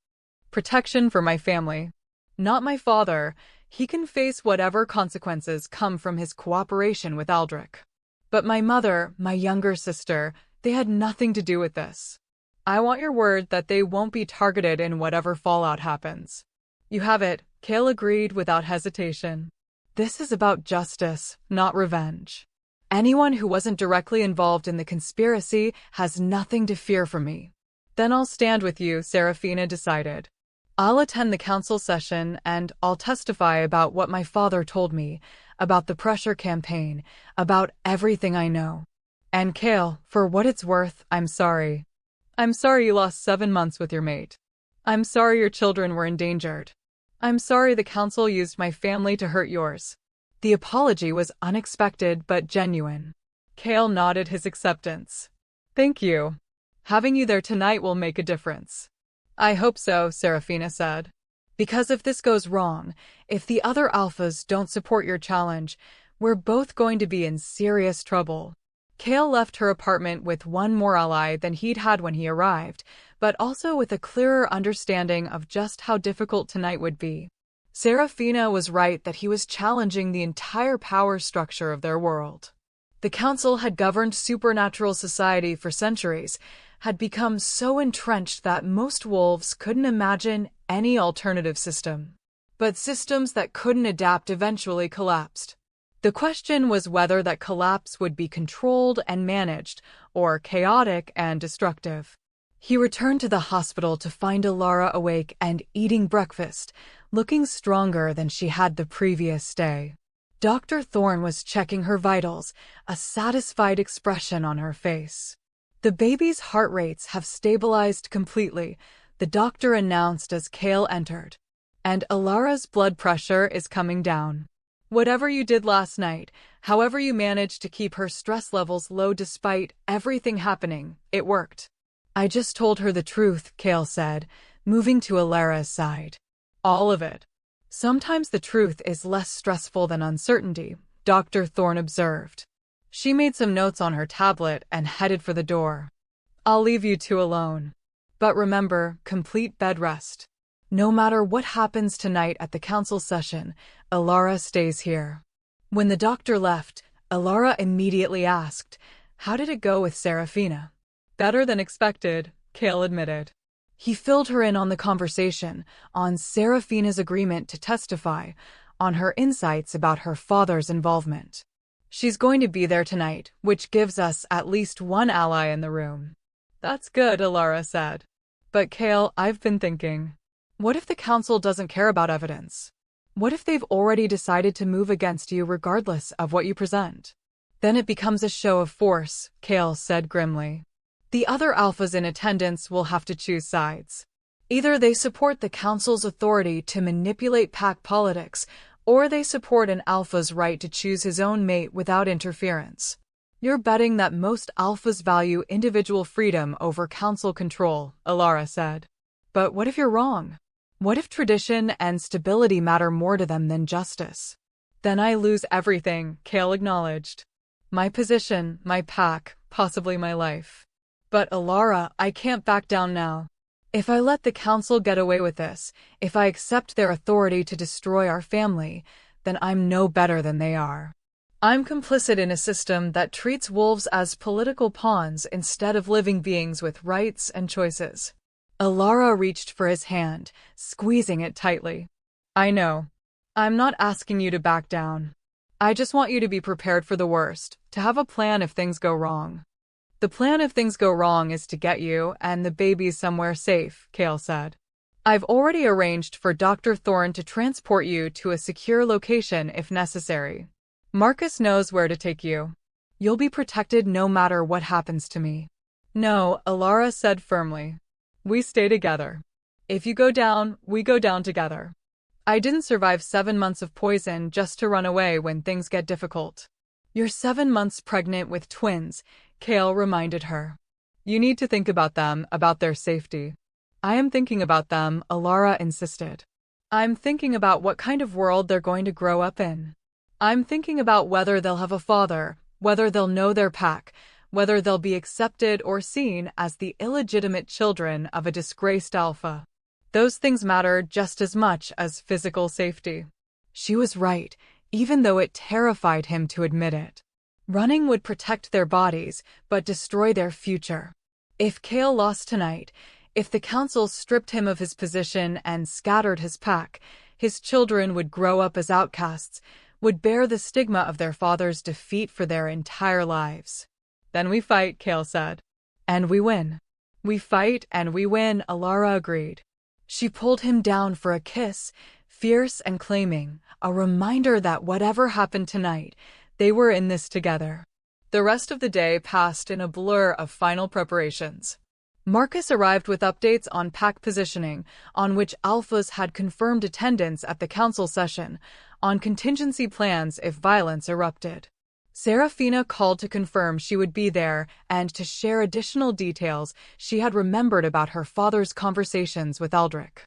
Protection for my family. Not my father. He can face whatever consequences come from his cooperation with Aldrich. But my mother, my younger sister, they had nothing to do with this. I want your word that they won't be targeted in whatever fallout happens. You have it, Kale agreed without hesitation. This is about justice, not revenge. Anyone who wasn't directly involved in the conspiracy has nothing to fear from me. Then I'll stand with you, Serafina decided. I'll attend the council session and I'll testify about what my father told me, about the pressure campaign, about everything I know. And Kale, for what it's worth, I'm sorry. I'm sorry you lost 7 months with your mate. I'm sorry your children were endangered. I'm sorry the council used my family to hurt yours. The apology was unexpected but genuine. Kale nodded his acceptance. Thank you. Having you there tonight will make a difference. I hope so, Serafina said. Because if this goes wrong, if the other alphas don't support your challenge, we're both going to be in serious trouble. Kale left her apartment with one more ally than he'd had when he arrived, but also with a clearer understanding of just how difficult tonight would be. Serafina was right that he was challenging the entire power structure of their world. The council had governed supernatural society for centuries, had become so entrenched that most wolves couldn't imagine any alternative system. But systems that couldn't adapt eventually collapsed. The question was whether that collapse would be controlled and managed, or chaotic and destructive. He returned to the hospital to find Alara awake and eating breakfast, looking stronger than she had the previous day. Dr. Thorne was checking her vitals, a satisfied expression on her face. The baby's heart rates have stabilized completely, the doctor announced as Kale entered. And Alara's blood pressure is coming down. Whatever you did last night, however you managed to keep her stress levels low despite everything happening, it worked. I just told her the truth, Kale said, moving to Alara's side. All of it. Sometimes the truth is less stressful than uncertainty, Dr. Thorne observed. She made some notes on her tablet and headed for the door. I'll leave you two alone. But remember, complete bed rest. No matter what happens tonight at the council session, Alara stays here. When the doctor left, Alara immediately asked, how did it go with Serafina? Better than expected, Kale admitted. He filled her in on the conversation, on Serafina's agreement to testify, on her insights about her father's involvement. She's going to be there tonight, which gives us at least one ally in the room. That's good, Alara said. But Kale, I've been thinking. What if the council doesn't care about evidence? What if they've already decided to move against you regardless of what you present? Then it becomes a show of force, Kale said grimly. The other alphas in attendance will have to choose sides. Either they support the council's authority to manipulate pack politics, or they support an alpha's right to choose his own mate without interference. You're betting that most alphas value individual freedom over council control, Alara said. But what if you're wrong? What if tradition and stability matter more to them than justice? Then I lose everything, Kale acknowledged. My position, my pack, possibly my life. But Alara, I can't back down now. If I let the council get away with this, if I accept their authority to destroy our family, then I'm no better than they are. I'm complicit in a system that treats wolves as political pawns instead of living beings with rights and choices. Alara reached for his hand, squeezing it tightly. I know. I'm not asking you to back down. I just want you to be prepared for the worst, to have a plan if things go wrong. The plan if things go wrong is to get you and the baby somewhere safe, Kale said. I've already arranged for Dr. Thorne to transport you to a secure location if necessary. Marcus knows where to take you. You'll be protected no matter what happens to me. No, Alara said firmly. We stay together. If you go down, we go down together. I didn't survive 7 months of poison just to run away when things get difficult. You're 7 months pregnant with twins, Kale reminded her. You need to think about them, about their safety. I am thinking about them, Alara insisted. I'm thinking about what kind of world they're going to grow up in. I'm thinking about whether they'll have a father, whether they'll know their pack, whether they'll be accepted or seen as the illegitimate children of a disgraced alpha. Those things matter just as much as physical safety. She was right, even though it terrified him to admit it. Running would protect their bodies, but destroy their future. If Kale lost tonight, if the council stripped him of his position and scattered his pack, his children would grow up as outcasts, would bear the stigma of their father's defeat for their entire lives. Then we fight, Kale said. And we win. We fight and we win, Alara agreed. She pulled him down for a kiss, fierce and claiming, a reminder that whatever happened tonight, they were in this together. The rest of the day passed in a blur of final preparations. Marcus arrived with updates on pack positioning, on which alphas had confirmed attendance at the council session, on contingency plans if violence erupted. Serafina called to confirm she would be there and to share additional details she had remembered about her father's conversations with Eldrick.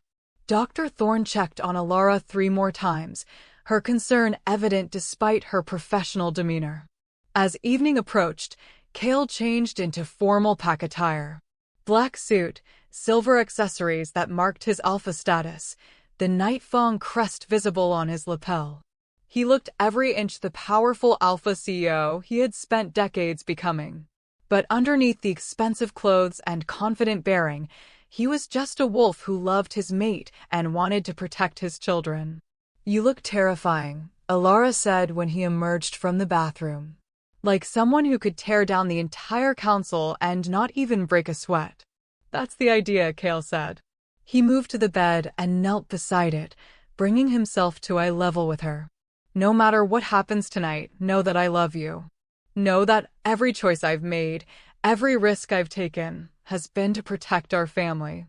Dr. Thorne checked on Alara 3 more times, her concern evident despite her professional demeanor. As evening approached, Kale changed into formal pack attire. Black suit, silver accessories that marked his alpha status, the Nightfang crest visible on his lapel. He looked every inch the powerful alpha CEO he had spent decades becoming. But underneath the expensive clothes and confident bearing, He was just a wolf who loved his mate and wanted to protect his children. "You look terrifying," Alara said when he emerged from the bathroom. "Like someone who could tear down the entire council and not even break a sweat." "That's the idea," Kale said. He moved to the bed and knelt beside it, bringing himself to eye level with her. "No matter what happens tonight, know that I love you. Know that every choice I've made, every risk I've taken, has been to protect our family."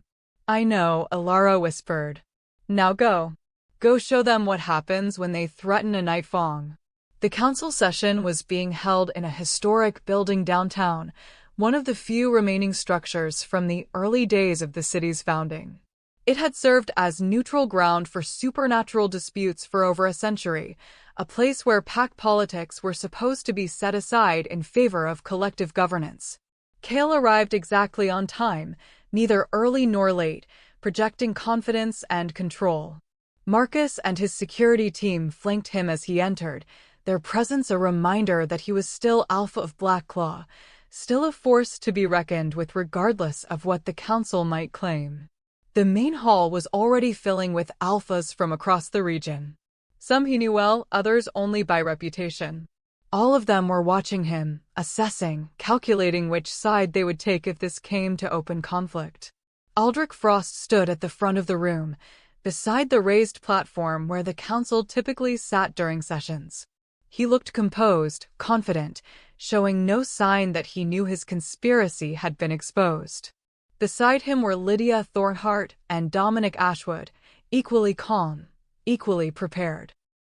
"I know," Alara whispered. "Now go. Go show them what happens when they threaten a night fong." The council session was being held in a historic building downtown, one of the few remaining structures from the early days of the city's founding. It had served as neutral ground for supernatural disputes for over a century, a place where pack politics were supposed to be set aside in favor of collective governance. Kale arrived exactly on time, neither early nor late, projecting confidence and control. Marcus and his security team flanked him as he entered, their presence a reminder that he was still Alpha of Blackclaw, still a force to be reckoned with regardless of what the council might claim. The main hall was already filling with alphas from across the region. Some he knew well, others only by reputation. All of them were watching him, assessing, calculating which side they would take if this came to open conflict. Aldrich Frost stood at the front of the room, beside the raised platform where the council typically sat during sessions. He looked composed, confident, showing no sign that he knew his conspiracy had been exposed. Beside him were Lydia Thornhart and Dominic Ashwood, equally calm, equally prepared.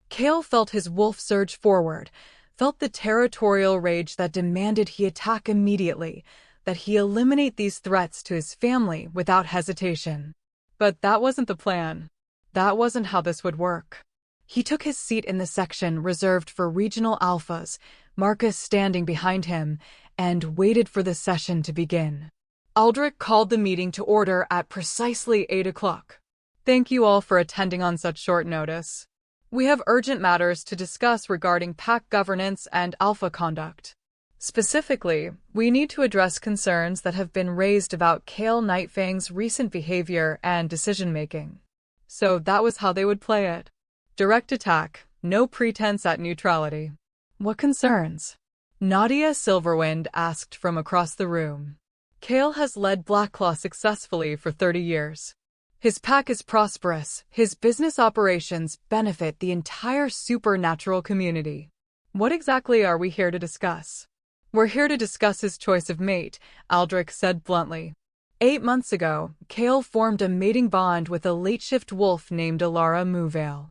Kale felt his wolf surge forward, felt the territorial rage that demanded he attack immediately, that he eliminate these threats to his family without hesitation. But that wasn't the plan. That wasn't how this would work. He took his seat in the section reserved for regional alphas, Marcus standing behind him, and waited for the session to begin. Aldrich called the meeting to order at precisely 8 o'clock. "Thank you all for attending on such short notice. We have urgent matters to discuss regarding pack governance and alpha conduct. Specifically, we need to address concerns that have been raised about Kale Nightfang's recent behavior and decision-making." So that was how they would play it. Direct attack, no pretense at neutrality. "What concerns?" Nadia Silverwind asked from across the room. "Kale has led Blackclaw successfully for 30 years. His pack is prosperous, his business operations benefit the entire supernatural community. What exactly are we here to discuss?" "We're here to discuss his choice of mate," Aldrich said bluntly. 8 months ago, Kale formed a mating bond with a late-shift wolf named Alara Moonveil.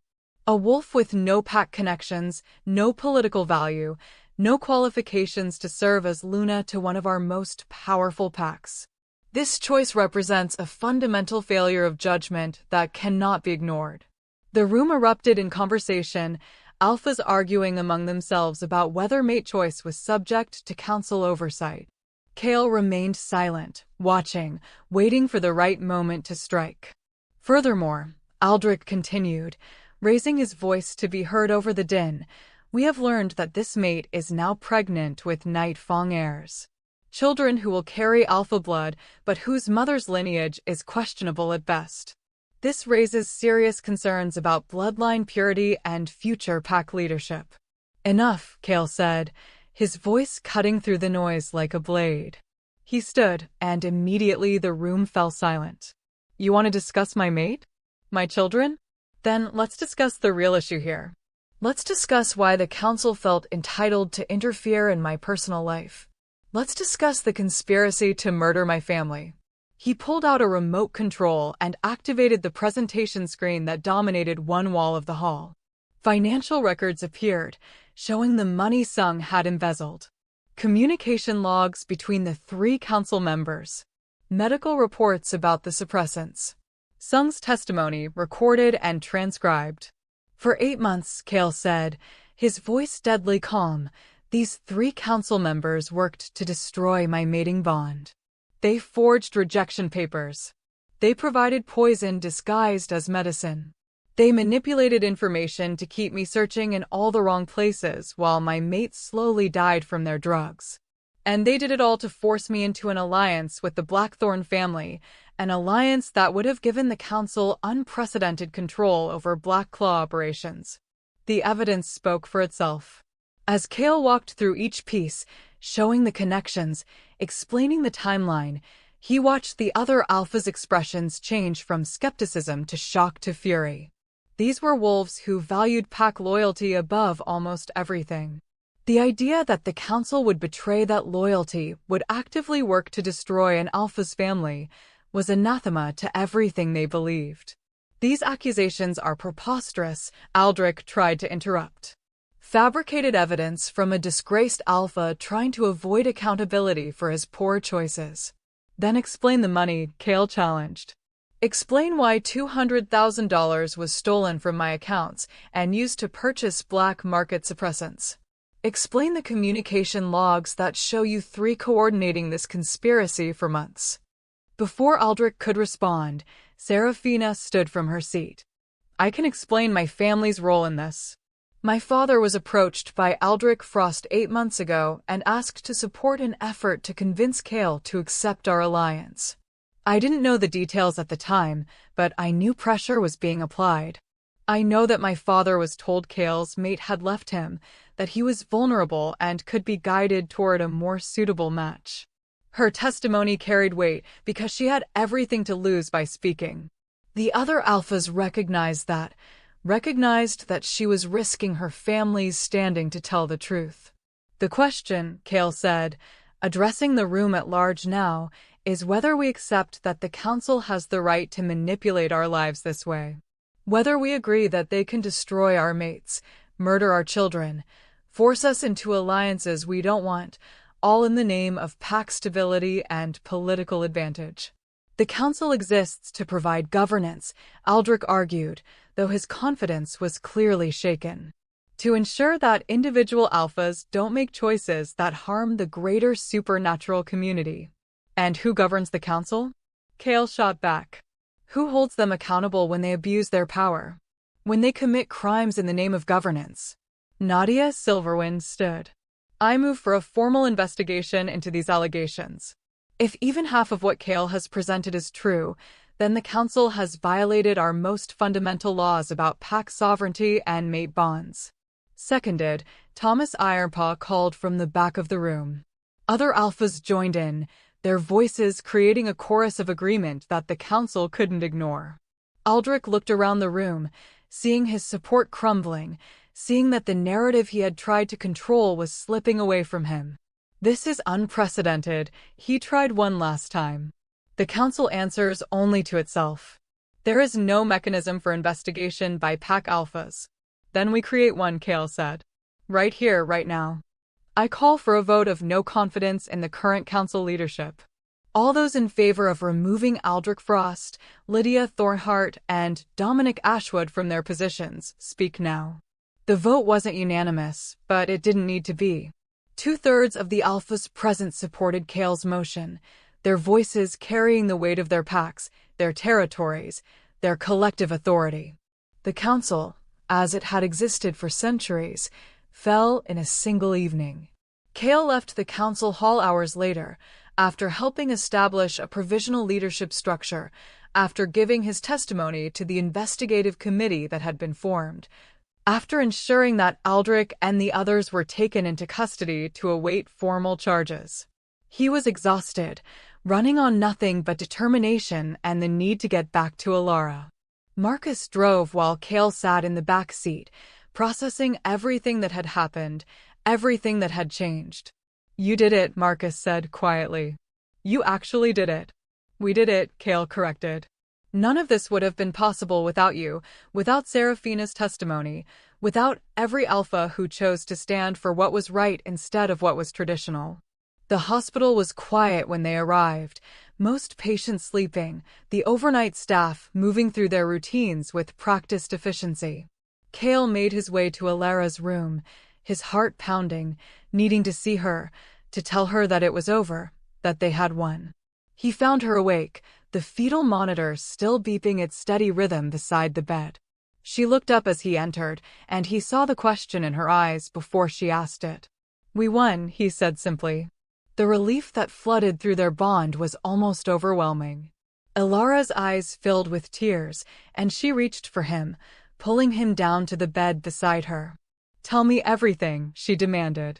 A wolf with no pack connections, no political value, no qualifications to serve as Luna to one of our most powerful packs. This choice represents a fundamental failure of judgment that cannot be ignored. The room erupted in conversation, alphas arguing among themselves about whether mate choice was subject to council oversight. Kale remained silent, watching, waiting for the right moment to strike. Furthermore, Aldrich continued, raising his voice to be heard over the din, "We have learned that this mate is now pregnant with Night Fong heirs. Children who will carry alpha blood, but whose mother's lineage is questionable at best. This raises serious concerns about bloodline purity and future pack leadership." "Enough," Kale said, his voice cutting through the noise like a blade. He stood, and immediately the room fell silent. "You want to discuss my mate? My children? Then let's discuss the real issue here. Let's discuss why the council felt entitled to interfere in my personal life. Let's discuss the conspiracy to murder my family." He pulled out a remote control and activated the presentation screen that dominated one wall of the hall. Financial records appeared, showing the money Sung had embezzled. Communication logs between the 3 council members. Medical reports about the suppressants. Sung's testimony recorded and transcribed. "For 8 months," Kale said, his voice deadly calm, "these 3 council members worked to destroy my mating bond. They forged rejection papers. They provided poison disguised as medicine. They manipulated information to keep me searching in all the wrong places while my mates slowly died from their drugs. And they did it all to force me into an alliance with the Blackthorn family an alliance that would have given the Council unprecedented control over Black Claw operations. The evidence spoke for itself. As Kale walked through each piece, showing the connections, explaining the timeline, he watched the other Alphas' expressions change from skepticism to shock to fury. These were wolves who valued pack loyalty above almost everything. The idea that the Council would betray that loyalty, would actively work to destroy an Alpha's family, was anathema to everything they believed. These accusations are preposterous, Aldrich tried to interrupt. Fabricated evidence from a disgraced Alpha trying to avoid accountability for his poor choices. Then explain the money, Kale challenged. Explain why $200,000 was stolen from my accounts and used to purchase black market suppressants. Explain the communication logs that show you three coordinating this conspiracy for months. Before Aldrich could respond, Serafina stood from her seat. I can explain my family's role in this. My father was approached by Aldrich Frost 8 months ago and asked to support an effort to convince Kale to accept our alliance. I didn't know the details at the time, but I knew pressure was being applied. I know that my father was told Kale's mate had left him, that he was vulnerable and could be guided toward a more suitable match. Her testimony carried weight because she had everything to lose by speaking. The other Alphas recognized that she was risking her family's standing to tell the truth. The question, Kale said, addressing the room at large now, is whether we accept that the Council has the right to manipulate our lives this way. Whether we agree that they can destroy our mates, murder our children, force us into alliances we don't want, all in the name of pack stability and political advantage. The Council exists to provide governance, Aldrich argued, though his confidence was clearly shaken. To ensure that individual Alphas don't make choices that harm the greater supernatural community. And who governs the Council? Kale shot back. Who holds them accountable when they abuse their power? When they commit crimes in the name of governance? Nadia Silverwind stood. I move for a formal investigation into these allegations. If even half of what Kale has presented is true, then the Council has violated our most fundamental laws about pack sovereignty and mate bonds. Seconded, Thomas Ironpaw called from the back of the room. Other Alphas joined in, their voices creating a chorus of agreement that the Council couldn't ignore. Aldrich looked around the room, seeing his support crumbling, seeing that the narrative he had tried to control was slipping away from him. This is unprecedented, he tried one last time. The Council answers only to itself. There is no mechanism for investigation by pack Alphas. Then we create one, Kale said. Right here, right now. I call for a vote of no confidence in the current Council leadership. All those in favor of removing Aldrich Frost, Lydia Thornhart, and Dominic Ashwood from their positions, speak now. The vote wasn't unanimous, but it didn't need to be. 2/3 of the Alphas present supported Kale's motion, their voices carrying the weight of their packs, their territories, their collective authority. The Council, as it had existed for centuries, fell in a single evening. Kale left the Council Hall hours later, after helping establish a provisional leadership structure, after giving his testimony to the investigative committee that had been formed, after ensuring that Aldrich and the others were taken into custody to await formal charges. He was exhausted, running on nothing but determination and the need to get back to Alara. Marcus drove while Kale sat in the back seat, processing everything that had happened, everything that had changed. You did it, Marcus said quietly. You actually did it. We did it, Kale corrected. None of this would have been possible without you, without Serafina's testimony, without every Alpha who chose to stand for what was right instead of what was traditional. The hospital was quiet when they arrived, most patients sleeping, the overnight staff moving through their routines with practiced efficiency. Kale made his way to Alara's room, his heart pounding, needing to see her, to tell her that it was over, that they had won. He found her awake, the fetal monitor still beeping its steady rhythm beside the bed. She looked up as he entered, and he saw the question in her eyes before she asked it. We won, he said simply. The relief that flooded through their bond was almost overwhelming. Ilara's eyes filled with tears, and she reached for him, pulling him down to the bed beside her. "Tell me everything," she demanded.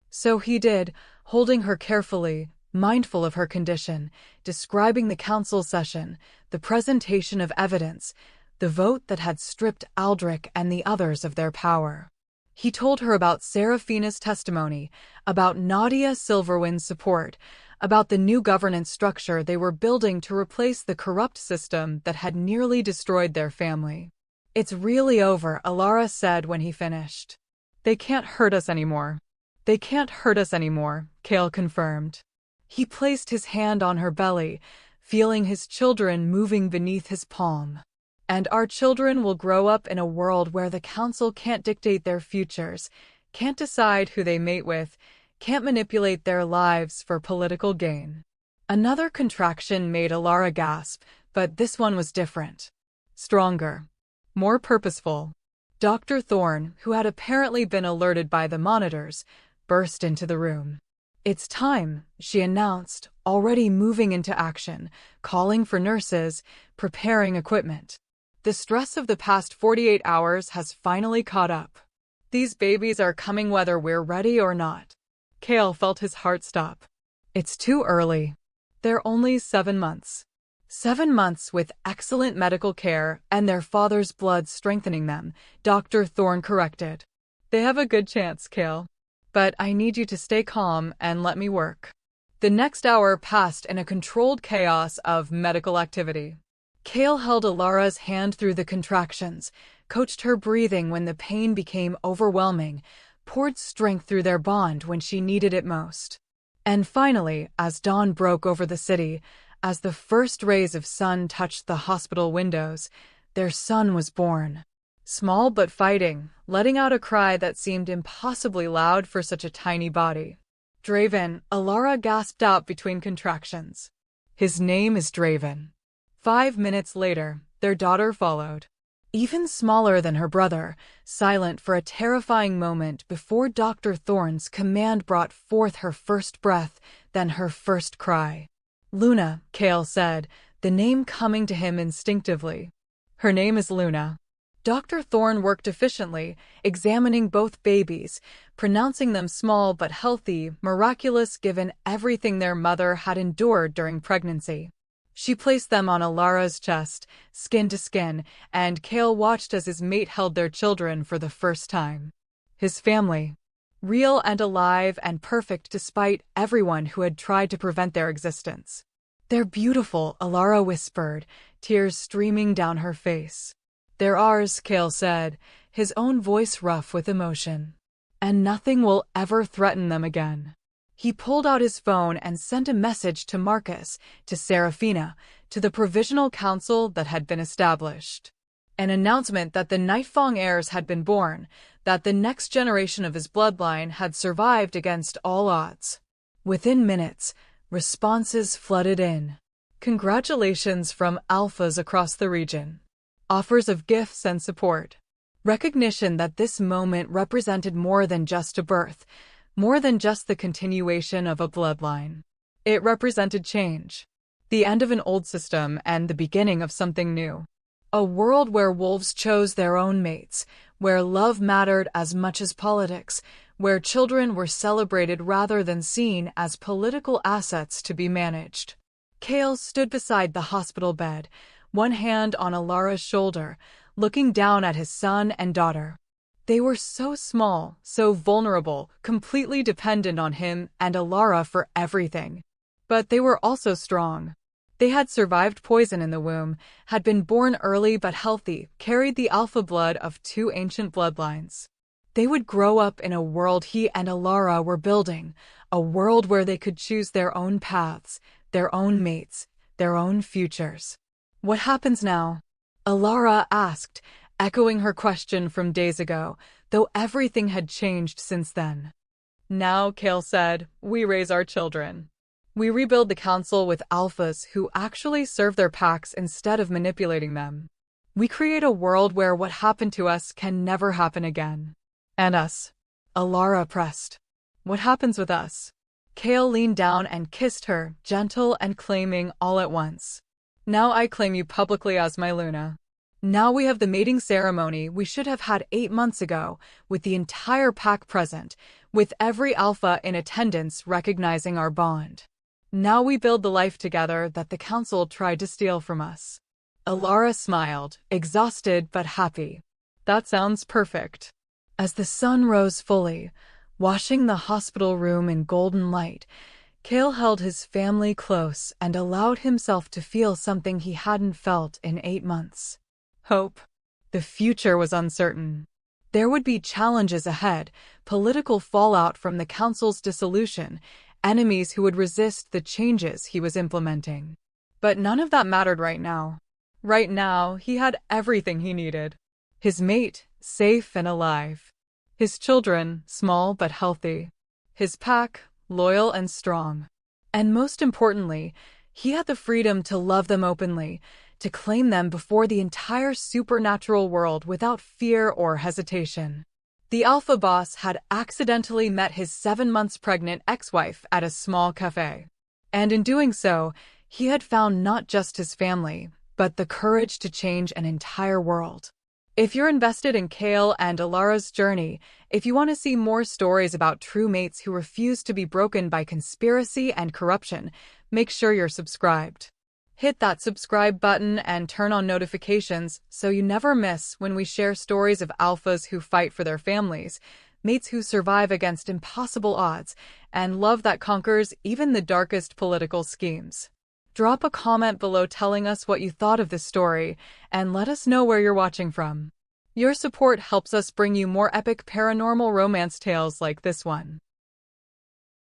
So he did, holding her carefully, mindful of her condition, describing the council session, the presentation of evidence, the vote that had stripped Aldrich and the others of their power. He told her about Serafina's testimony, about Nadia Silverwind's support, about the new governance structure they were building to replace the corrupt system that had nearly destroyed their family. "It's really over," Ilara said when he finished. "They can't hurt us anymore." "They can't hurt us anymore," Cale confirmed. He placed his hand on her belly, feeling his children moving beneath his palm. "And our children will grow up in a world where the council can't dictate their futures, can't decide who they mate with, can't manipulate their lives for political gain." Another contraction made Ilara gasp, but this one was different. Stronger. More purposeful. Dr. Thorne, who had apparently been alerted by the monitors, burst into the room. "It's time," she announced, already moving into action, calling for nurses, preparing equipment. The stress of the past 48 hours has finally caught up. These babies are coming whether we're ready or not. Cale felt his heart stop. It's too early. They're only 7 months. 7 months with excellent medical care and their father's blood strengthening them, Dr. Thorne corrected. They have a good chance, Cale. But I need you to stay calm and let me work. The next hour passed in a controlled chaos of medical activity. Cale held Ilara's hand through the contractions, coached her breathing when the pain became overwhelming, poured strength through their bond when she needed it most. And finally, as dawn broke over the city, as the first rays of sun touched the hospital windows, their son was born. Small but fighting, letting out a cry that seemed impossibly loud for such a tiny body. "Draven," Ilara gasped out between contractions. "His name is Draven." 5 minutes later, their daughter followed. Even smaller than her brother, silent for a terrifying moment before Dr. Thorne's command brought forth her first breath, then her first cry. "Luna," Cale said, the name coming to him instinctively. "Her name is Luna." Dr. Thorne worked efficiently, examining both babies, pronouncing them small but healthy, miraculous given everything their mother had endured during pregnancy. She placed them on Ilara's chest, skin to skin, and Cale watched as his mate held their children for the first time. His family. Real and alive and perfect despite everyone who had tried to prevent their existence. "They're beautiful," Ilara whispered, tears streaming down her face. "They're ours," Cale said, his own voice rough with emotion. "And nothing will ever threaten them again." He pulled out his phone and sent a message to Marcus, to Serafina, to the provisional council that had been established. An announcement that the Nightfang heirs had been born, that the next generation of his bloodline had survived against all odds. Within minutes, responses flooded in. Congratulations from alphas across the region. Offers of gifts and support. Recognition that this moment represented more than just a birth, more than just the continuation of a bloodline. It represented change. The end of an old system and the beginning of something new. A world where wolves chose their own mates, where love mattered as much as politics, where children were celebrated rather than seen as political assets to be managed. Cale stood beside the hospital bed, one hand on Ilara's shoulder, looking down at his son and daughter. They were so small, so vulnerable, completely dependent on him and Ilara for everything. But they were also strong. They had survived poison in the womb, had been born early but healthy, carried the alpha blood of 2 ancient bloodlines. They would grow up in a world he and Ilara were building, a world where they could choose their own paths, their own mates, their own futures. "What happens now?" Ilara asked, echoing her question from days ago, though everything had changed since then. "Now," Cale said, "we raise our children. We rebuild the council with alphas who actually serve their packs instead of manipulating them. We create a world where what happened to us can never happen again." "And us?" Ilara pressed. "What happens with us?" Cale leaned down and kissed her, gentle and claiming all at once. Now I claim you publicly as my Luna. Now we have the mating ceremony we should have had 8 months ago, with the entire pack present, with every alpha in attendance recognizing our bond. Now we build the life together that the council tried to steal from us. Alara smiled, exhausted but happy. That sounds perfect. As the sun rose fully, washing the hospital room in golden light, Kale held his family close and allowed himself to feel something he hadn't felt in 8 months. Hope. The future was uncertain. There would be challenges ahead, political fallout from the council's dissolution, enemies who would resist the changes he was implementing. But none of that mattered right now. Right now, he had everything he needed. His mate, safe and alive. His children, small but healthy. His pack, loyal and strong. And most importantly, he had the freedom to love them openly, to claim them before the entire supernatural world without fear or hesitation. The Alpha Boss had accidentally met his 7 months pregnant ex-wife at a small cafe. And in doing so, he had found not just his family, but the courage to change an entire world. If you're invested in Kale and Alara's journey, if you want to see more stories about true mates who refuse to be broken by conspiracy and corruption, make sure you're subscribed. Hit that subscribe button and turn on notifications so you never miss when we share stories of alphas who fight for their families, mates who survive against impossible odds, and love that conquers even the darkest political schemes. Drop a comment below telling us what you thought of this story, and let us know where you're watching from. Your support helps us bring you more epic paranormal romance tales like this one.